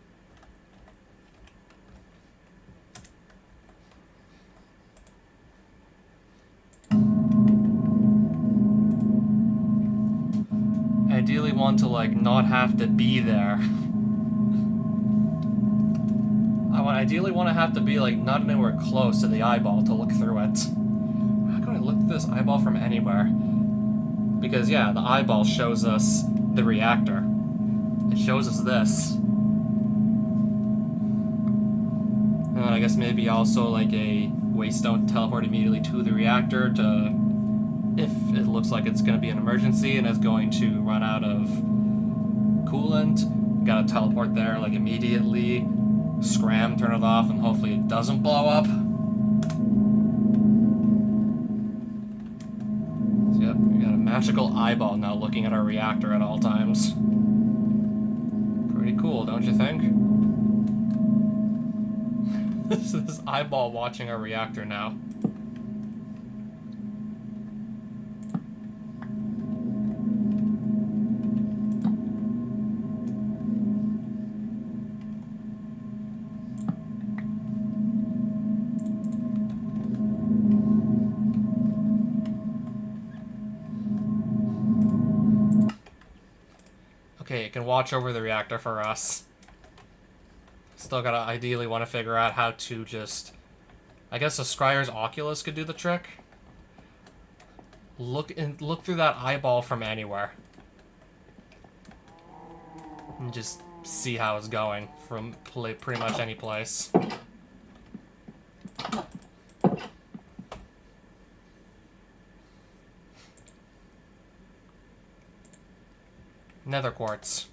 I ideally want to, like, not have to be there. Ideally want to have to be, like, not anywhere close to the eyeball to look through it. How can I look through this eyeball from anywhere? Because, yeah, the eyeball shows us the reactor. It shows us this. And I guess maybe also, like, a waystone to teleport immediately to the reactor to... if it looks like it's going to be an emergency and it's going to run out of coolant, gotta teleport there, like, immediately. Scram, turn it off, and hopefully it doesn't blow up. So, yep, we got a magical eyeball now looking at our reactor at all times. Pretty cool, don't you think? This eyeball watching our reactor now. Okay, it can watch over the reactor for us. Still gotta ideally want to figure out how to just... I guess a Scryer's Oculus could do the trick. Look through that eyeball from anywhere. And just see how it's going from pretty much any place. Nether quartz.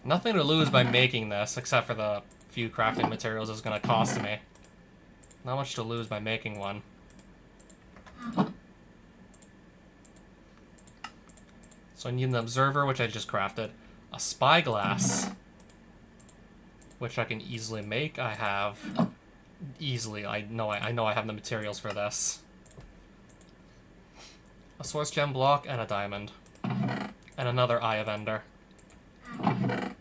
Nothing to lose by making this, except for the few crafting materials it's gonna cost me. Not much to lose by making one. So I need an observer, which I just crafted. A spyglass, which I can easily make. I have easily. I know I have the materials for this. A source gem block and a diamond. And another Eye of Ender. I'm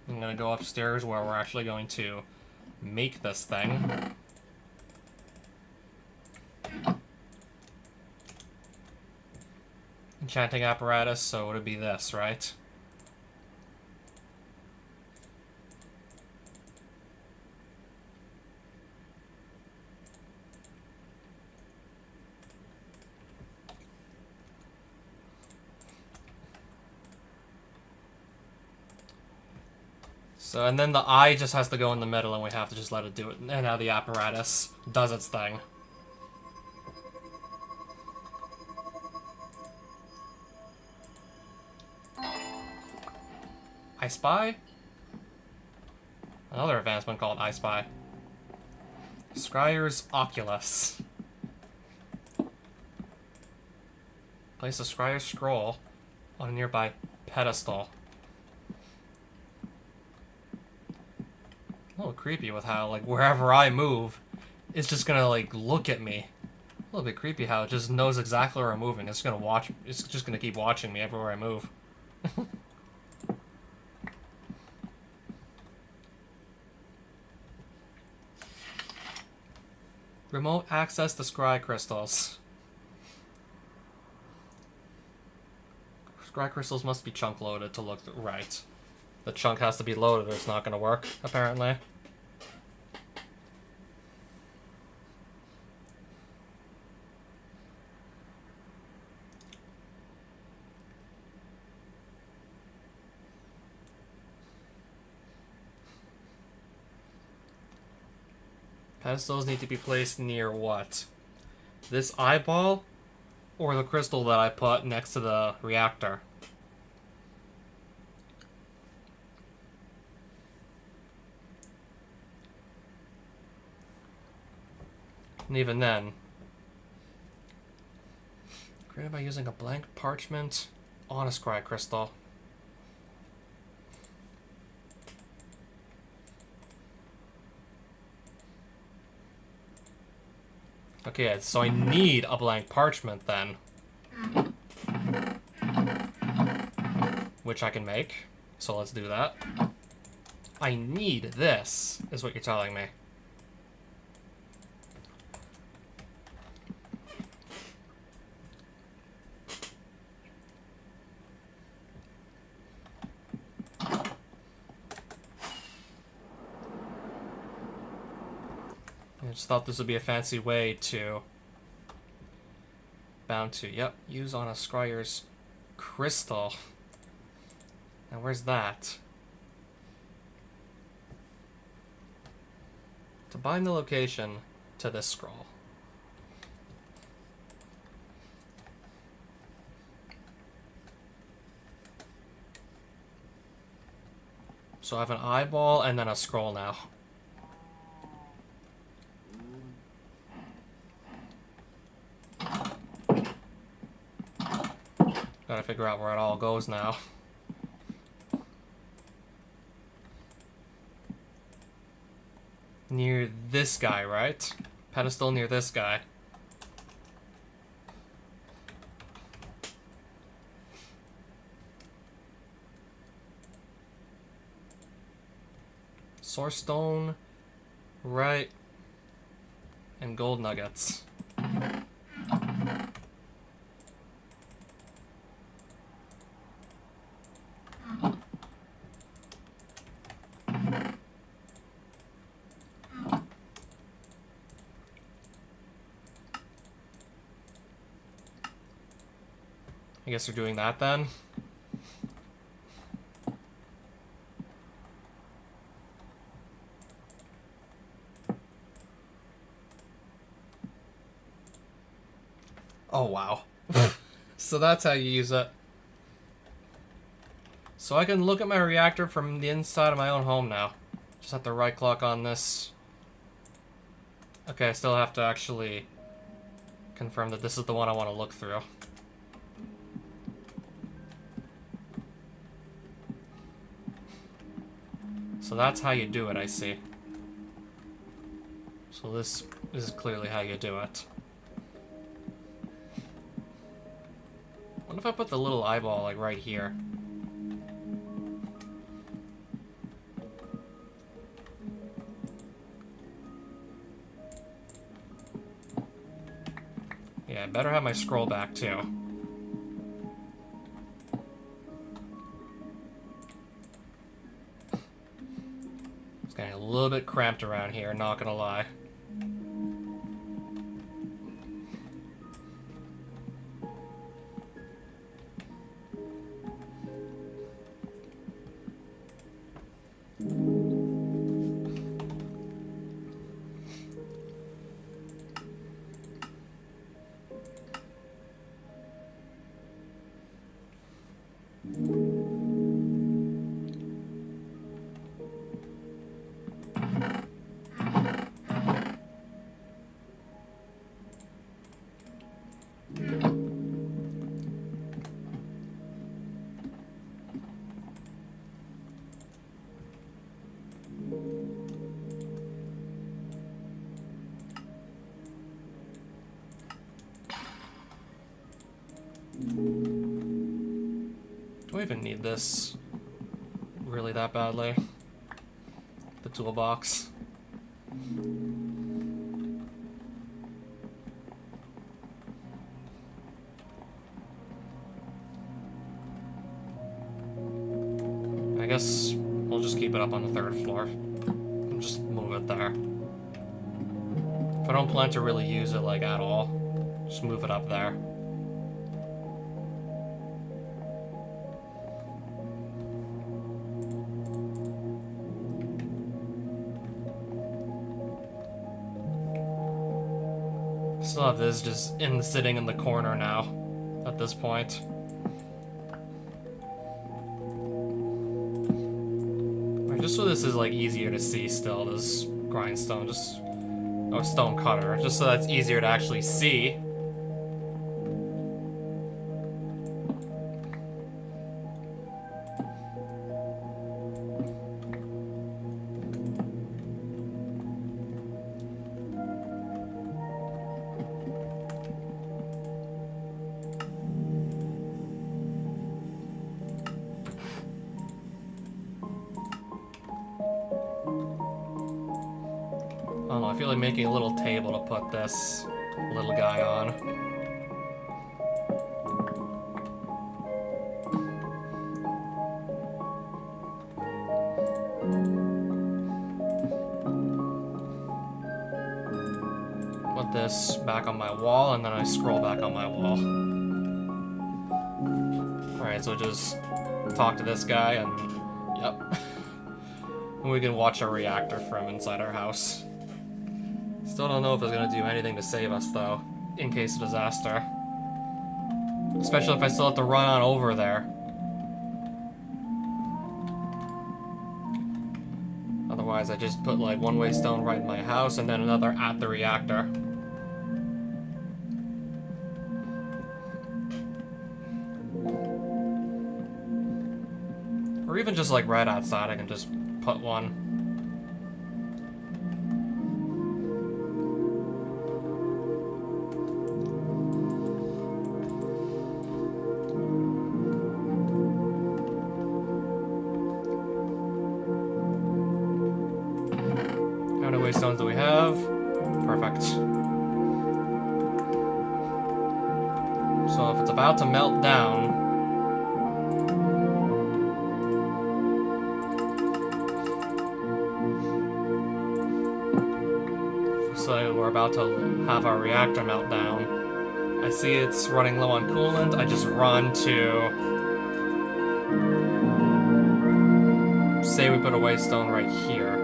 gonna go upstairs where we're actually going to make this thing. Enchanting apparatus, so it would be this, right? So, and then the eye just has to go in the middle and we have to just let it do it. And now the apparatus does its thing. I Spy? Another advancement called I Spy. Scryer's Oculus. Place a Scryer's scroll on a nearby pedestal. A little creepy with how, like, wherever I move, it's just gonna, like, look at me. A little bit creepy how it just knows exactly where I'm moving. It's gonna watch. It's just gonna keep watching me everywhere I move. Remote access to scry crystals. Scry crystals must be chunk loaded to look right. The chunk has to be loaded or it's not going to work, apparently. Pedestals need to be placed near what? This eyeball or the crystal that I put next to the reactor? And even then, created by using a blank parchment on a scry crystal. Okay, so I need a blank parchment then. Which I can make. So let's do that. I need this, is what you're telling me. I just thought this would be a fancy way to... Bound to, yep, use on a scryer's crystal. Now where's that? To bind the location to this scroll. So I have an eyeball and then a scroll now. Gotta figure out where it all goes now. Near this guy, right? Pedestal near this guy. Source stone, right, and gold nuggets. I guess we're doing that then. Oh, wow. So that's how you use it. So I can look at my reactor from the inside of my own home now. Just have to right-click on this. Okay, I still have to actually confirm that this is the one I want to look through. So that's how you do it, I see. So this is clearly how you do it. What if I put the little eyeball, like, right here? Yeah, I better have my scroll back, too. It's getting a little bit cramped around here, not gonna lie. Do I even need this really that badly? The toolbox. I guess we'll just keep it up on the 3rd floor. And just move it there. If I don't plan to really use it, like, at all, just move it up there. Still have this just sitting in the corner now, at this point. Just so this is, like, easier to see still, this grindstone, just... Oh, stone cutter, just so that's easier to actually see. I don't know, I feel like making a little table to put this little guy on. Put this back on my wall, and then I scroll back on my wall. Alright, so just talk to this guy, and yep. And we can watch our reactor from inside our house. Still don't know if it's gonna do anything to save us, though, in case of disaster. Especially if I still have to run on over there. Otherwise, I just put, like, one waystone right in my house and then another at the reactor. Or even just, like, right outside, I can just put one. How many waystones do we have? Perfect. So if it's about to melt down, so we're about to have our reactor melt down. I see it's running low on coolant. I just run to... say we put a waystone right here.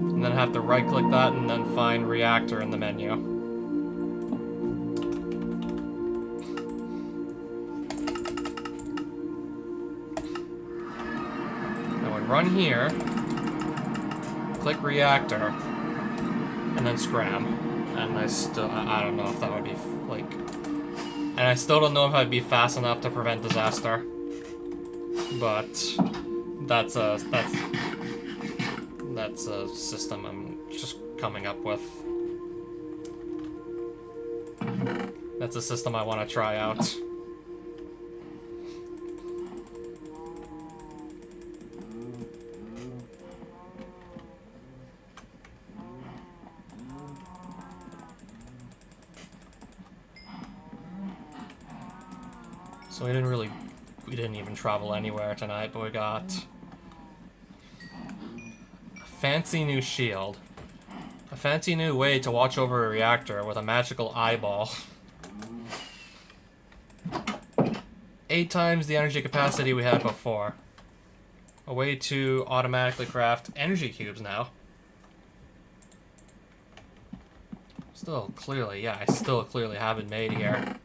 And then have to right-click that and then find reactor in the menu. I would run here, click reactor, and then scram. And I don't know if that would be, like... And I still don't know if I'd be fast enough to prevent disaster. But that's a system I'm just coming up with. That's a system I want to try out. So we didn't even travel anywhere tonight, but we got a fancy new shield. A fancy new way to watch over a reactor with a magical eyeball. 8 times the energy capacity we had before. A way to automatically craft energy cubes now. Still clearly have it made here.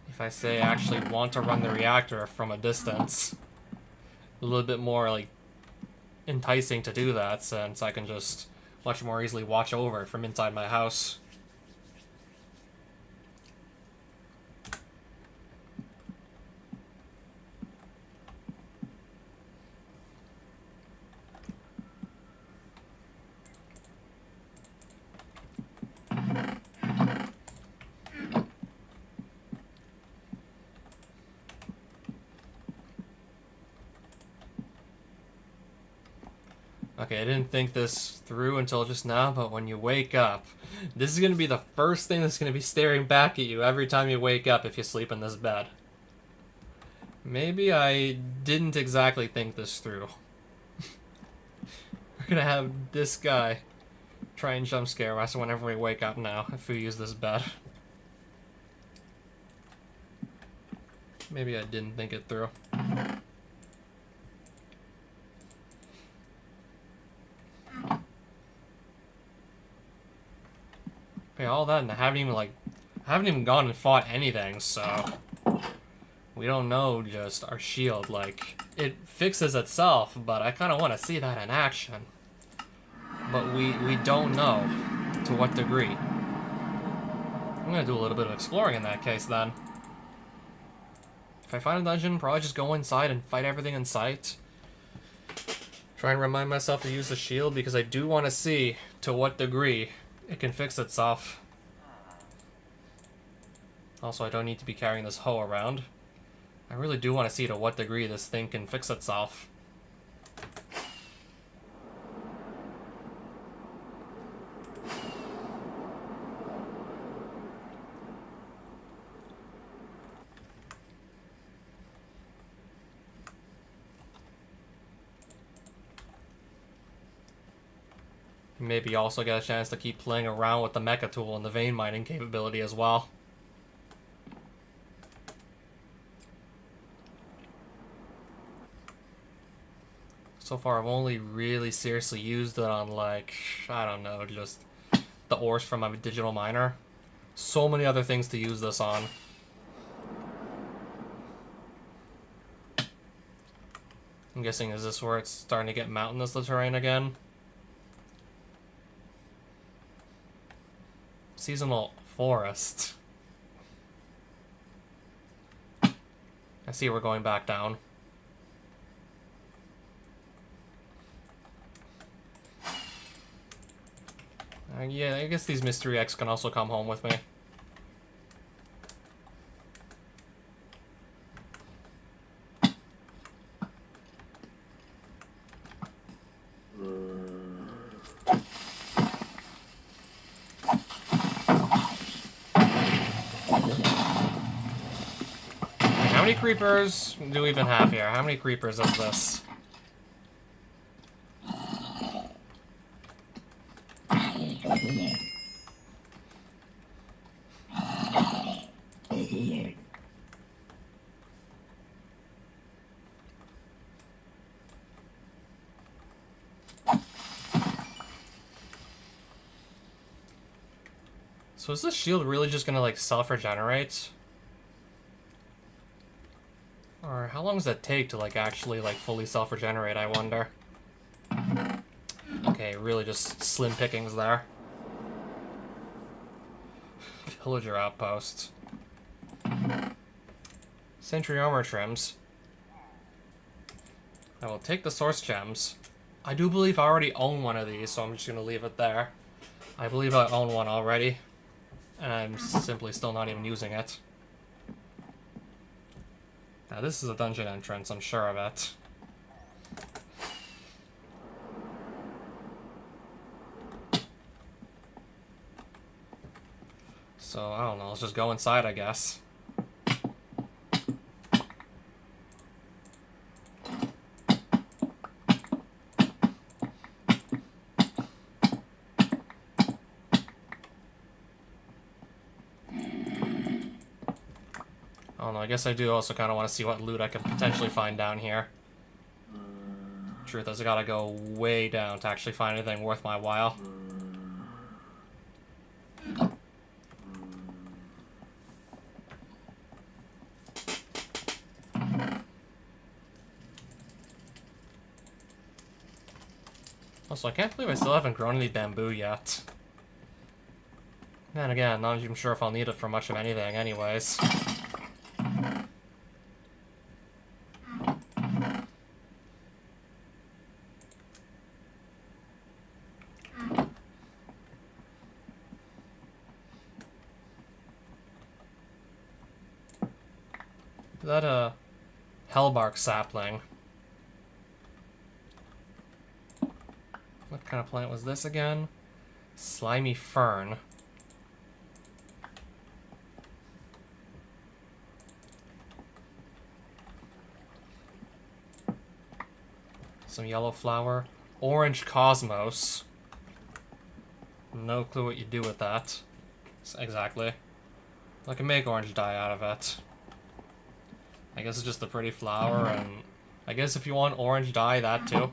If I say I actually want to run the reactor from a distance, a little bit more like enticing to do that, since I can just much more easily watch over it from inside my house. Okay, I didn't think this through until just now, but when you wake up, this is going to be the first thing that's going to be staring back at you every time you wake up if you sleep in this bed. Maybe I didn't exactly think this through. We're going to have this guy try and jump scare us whenever we wake up now if we use this bed. Maybe I didn't think it through. Okay, all that, and I haven't even gone and fought anything, so we don't know just our shield. Like, it fixes itself, but I kind of want to see that in action. But we don't know to what degree. I'm gonna do a little bit of exploring in that case, then. If I find a dungeon, probably just go inside and fight everything in sight. Try and remind myself to use the shield, because I do want to see to what degree it can fix itself. Also, I don't need to be carrying this hoe around. I really do want to see to what degree this thing can fix itself. Maybe also get a chance to keep playing around with the mecha tool and the vein mining capability as well. So far, I've only really seriously used it on, like, I don't know, just the ores from my digital miner. So many other things to use this on. I'm guessing, is this where it's starting to get mountainous, the terrain again? Seasonal forest. I see we're going back down. Yeah, I guess these mystery eggs can also come home with me. How many creepers do we even have here? How many creepers is this? So is this shield really just gonna, like, self-regenerate? Or how long does that take to, like, actually, like, fully self-regenerate, I wonder? Okay, really just slim pickings there. Pillager outpost. Sentry armor trims. I will take the source gems. I do believe I already own one of these, so I'm just gonna leave it there. I believe I own one already. And I'm simply still not even using it. Now this is a dungeon entrance, I'm sure of it. So, I don't know, let's just go inside, I guess. I don't know, I guess I do also kind of want to see what loot I could potentially find down here. Truth is, I gotta go way down to actually find anything worth my while. Also, I can't believe I still haven't grown any bamboo yet. And again, not even sure if I'll need it for much of anything anyways. Is that a hellbark sapling? What kind of plant was this again? Slimy fern. Some yellow flower. Orange cosmos. No clue what you do with that. Exactly. I can make orange dye out of it. I guess it's just a pretty flower, and I guess if you want orange dye, that too.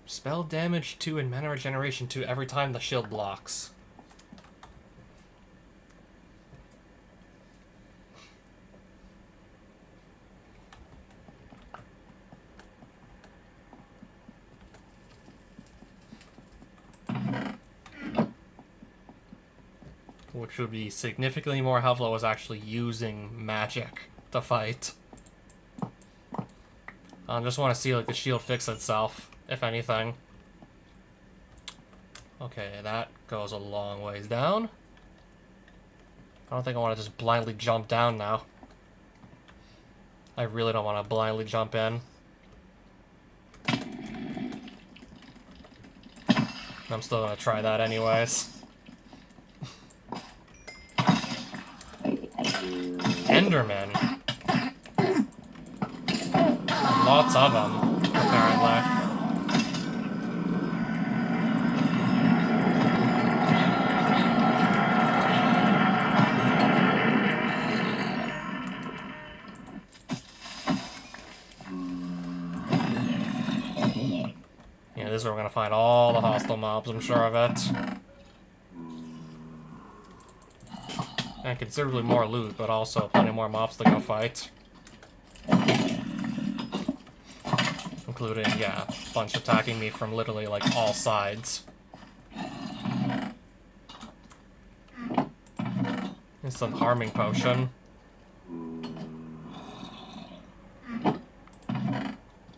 Spell damage 2 and mana regeneration 2 every time the shield blocks. Which would be significantly more helpful was actually using magic to fight. I just want to see like the shield fix itself, if anything. Okay, that goes a long ways down. I don't think I want to just blindly jump down now. I really don't want to blindly jump in. I'm still gonna try that anyways. Enderman. Lots of them, apparently. Yeah, this is where we're gonna find all the hostile mobs, I'm sure of it. And considerably more loot, but also plenty more mobs to go fight. Including, yeah, a bunch attacking me from literally, like, all sides. And some harming potion.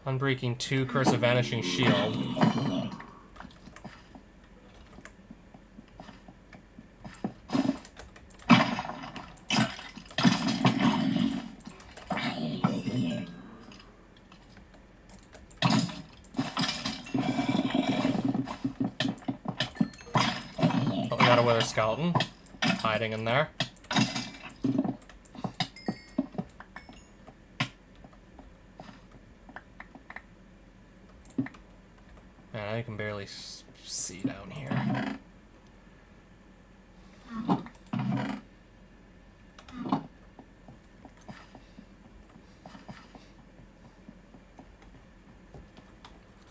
Unbreaking 2, Curse of Vanishing Shield. Wither skeleton hiding in there. Man, I can barely see down here.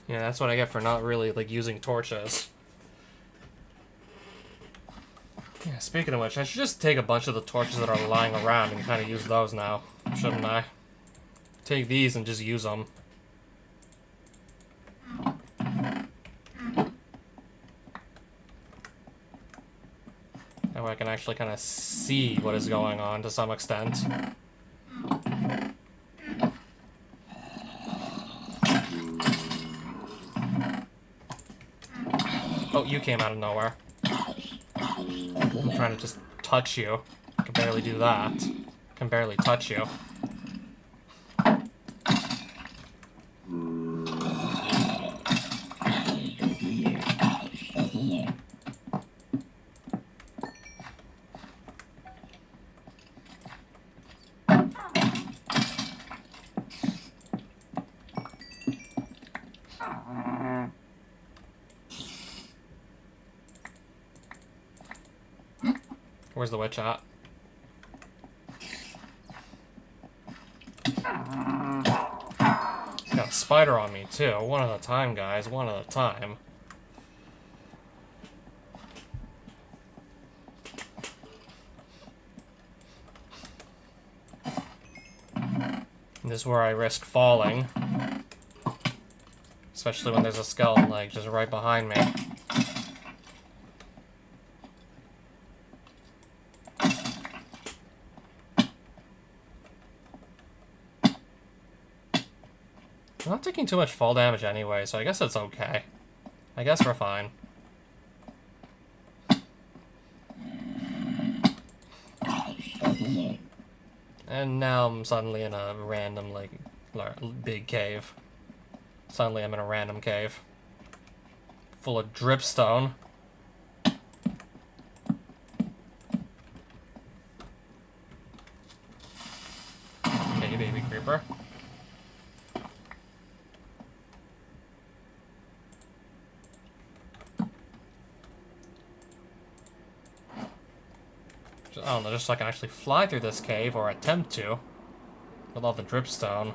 Yeah, that's what I get for not really like using torches. Yeah, speaking of which, I should just take a bunch of the torches that are lying around and kind of use those now, shouldn't I? Take these and just use them. That way I can actually kind of see what is going on to some extent. Oh, you came out of nowhere. I'm trying to just touch you. I can barely do that. I can barely touch you. Where's the witch at? Got a spider on me too. One at a time, guys. One at a time. This is where I risk falling. Especially when there's a skeleton like just right behind me. I'm not taking too much fall damage anyway, so I guess it's okay. I guess we're fine. And now I'm suddenly in a random, like, big cave. Suddenly I'm in a random cave. Full of dripstone. Okay, baby creeper. I don't know, just so I can actually fly through this cave, or attempt to. With all the dripstone.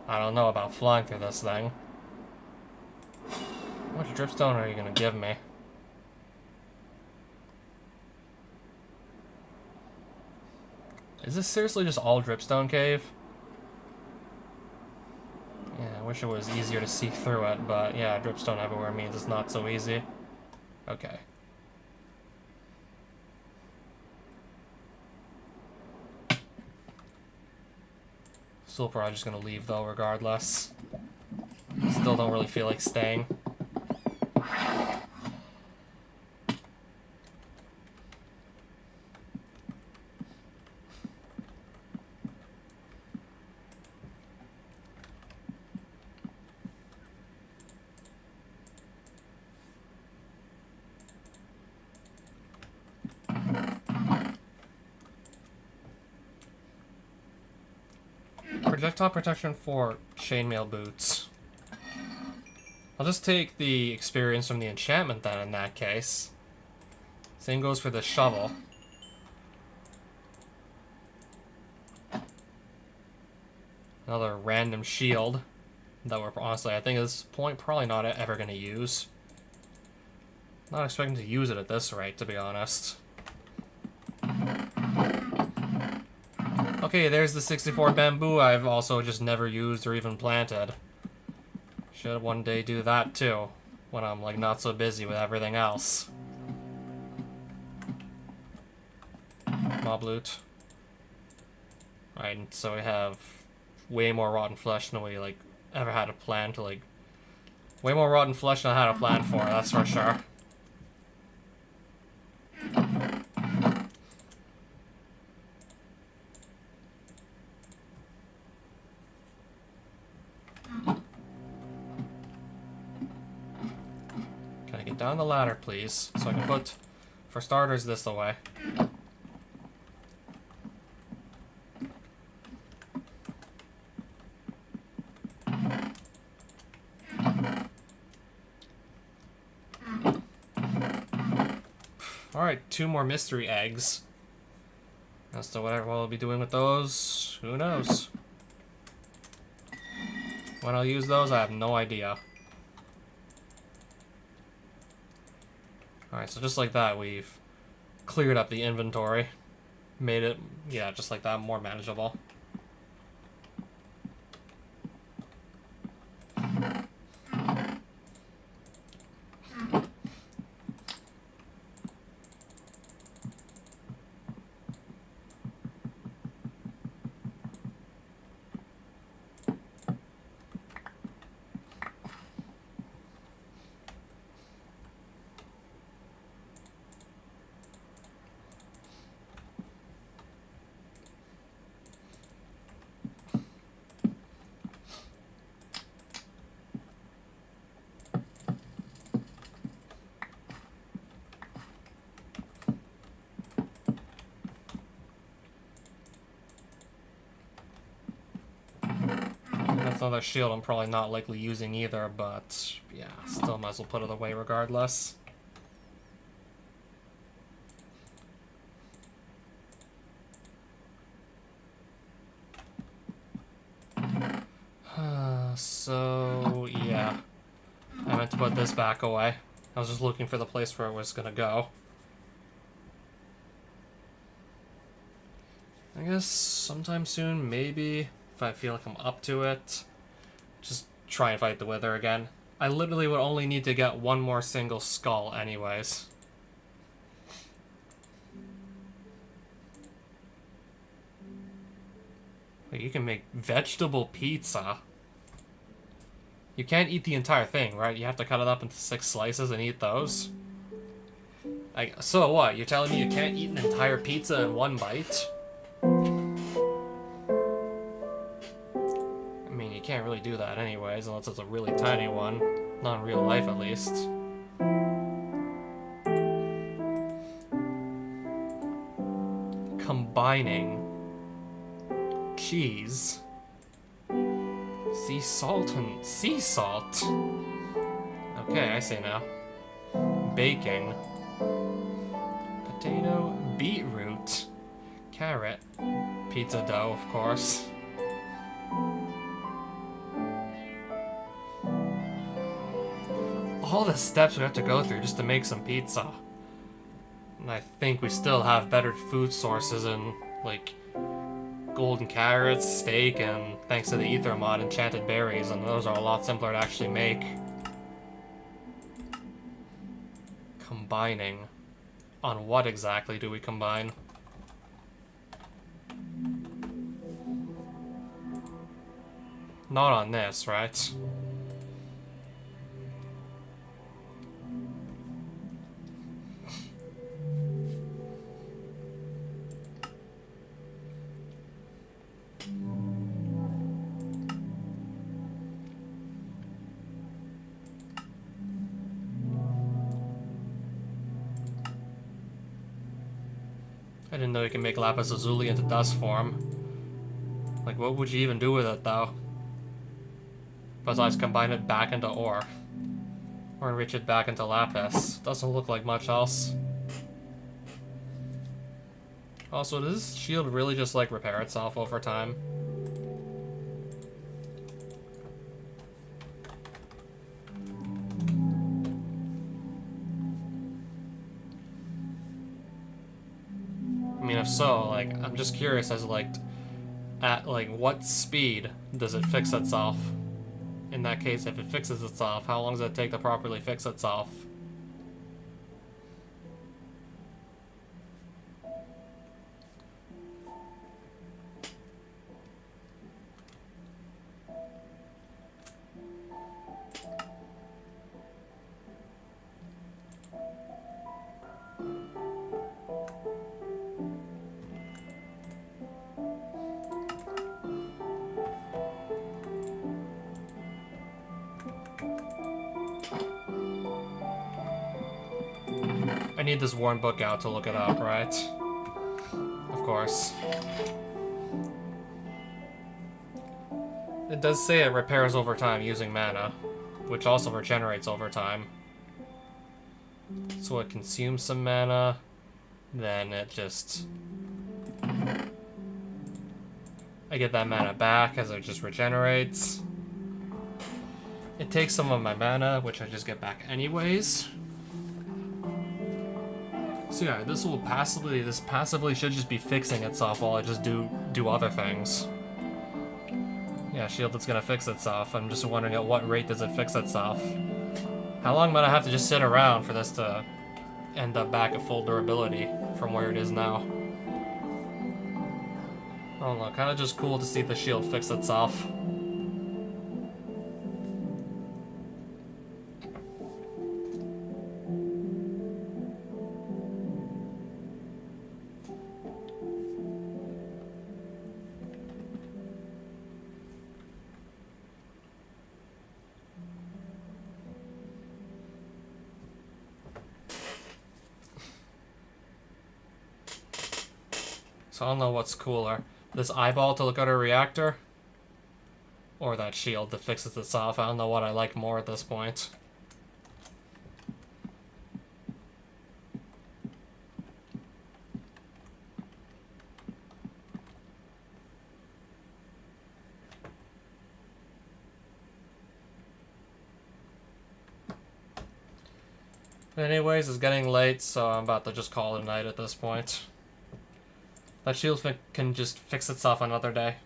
I don't know about flying through this thing. How much dripstone are you gonna give me? Is this seriously just all dripstone cave? Yeah, I wish it was easier to see through it, but yeah, dripstone everywhere means it's not so easy. Okay. Still probably just gonna leave though, regardless. Still don't really feel like staying. Projectile protection for chainmail boots. I'll just take the experience from the enchantment then in that case. Same goes for the shovel. Another random shield that we're honestly, I think at this point, probably not ever going to use. Not expecting to use it at this rate, to be honest. Okay, there's the 64 bamboo I've also just never used or even planted. Should one day do that too, when I'm like not so busy with everything else. Mob loot. Right, and so we have way more rotten flesh than we like ever had a plan to like. Way more rotten flesh than I had a plan for, that's for sure. Can I get down the ladder, please? So I can put, for starters, this away. Alright, 2 more mystery eggs. As to whatever we'll be doing with those, who knows? When I'll use those, I have no idea. Alright, so just like that, we've cleared up the inventory. Made it, yeah, just like that, more manageable. That's another shield I'm probably not likely using either, but yeah, still might as well put it away regardless. So, yeah. I meant to put this back away. I was just looking for the place where it was gonna go. I guess sometime soon, maybe, if I feel like I'm up to it, just try and fight the Wither again. I literally would only need to get one more single skull anyways. Like, you can make vegetable pizza. You can't eat the entire thing, right? You have to cut it up into 6 slices and eat those. So what? You're telling me you can't eat an entire pizza in one bite? I mean, you can't really do that anyways, unless it's a really tiny one. Not in real life, at least. Combining cheese, sea salt, and sea salt. Okay, I see now. Baking, potato, beetroot, carrot, pizza dough, of course. All the steps we have to go through just to make some pizza. And I think we still have better food sources in, like, golden carrots, steak, and thanks to the ether mod, enchanted berries, and those are a lot simpler to actually make. Combining. On what exactly do we combine? Not on this, right? I didn't know you can make lapis lazuli into dust form. Like, what would you even do with it, though? Besides combine it back into ore. Or enrich it back into lapis. Doesn't look like much else. Also, does this shield really just, like, repair itself over time? I mean, if so, like, I'm just curious as, like, at, like, what speed does it fix itself? In that case, if it fixes itself, how long does it take to properly fix itself? I need this worn book out to look it up, right? Of course. It does say it repairs over time using mana, which also regenerates over time. So it consumes some mana, then it just... I get that mana back as it just regenerates. It takes some of my mana, which I just get back anyways. So yeah, this passively should just be fixing itself while I just do other things. Yeah, shield that's gonna fix itself. I'm just wondering at what rate does it fix itself? How long might I have to just sit around for this to end up back at full durability from where it is now? I don't know, kinda just cool to see the shield fix itself. So I don't know what's cooler. This eyeball to look at a reactor? Or that shield that fixes itself. I don't know what I like more at this point. Anyways, it's getting late, so I'm about to just call it a night at this point. That shield can just fix itself another day.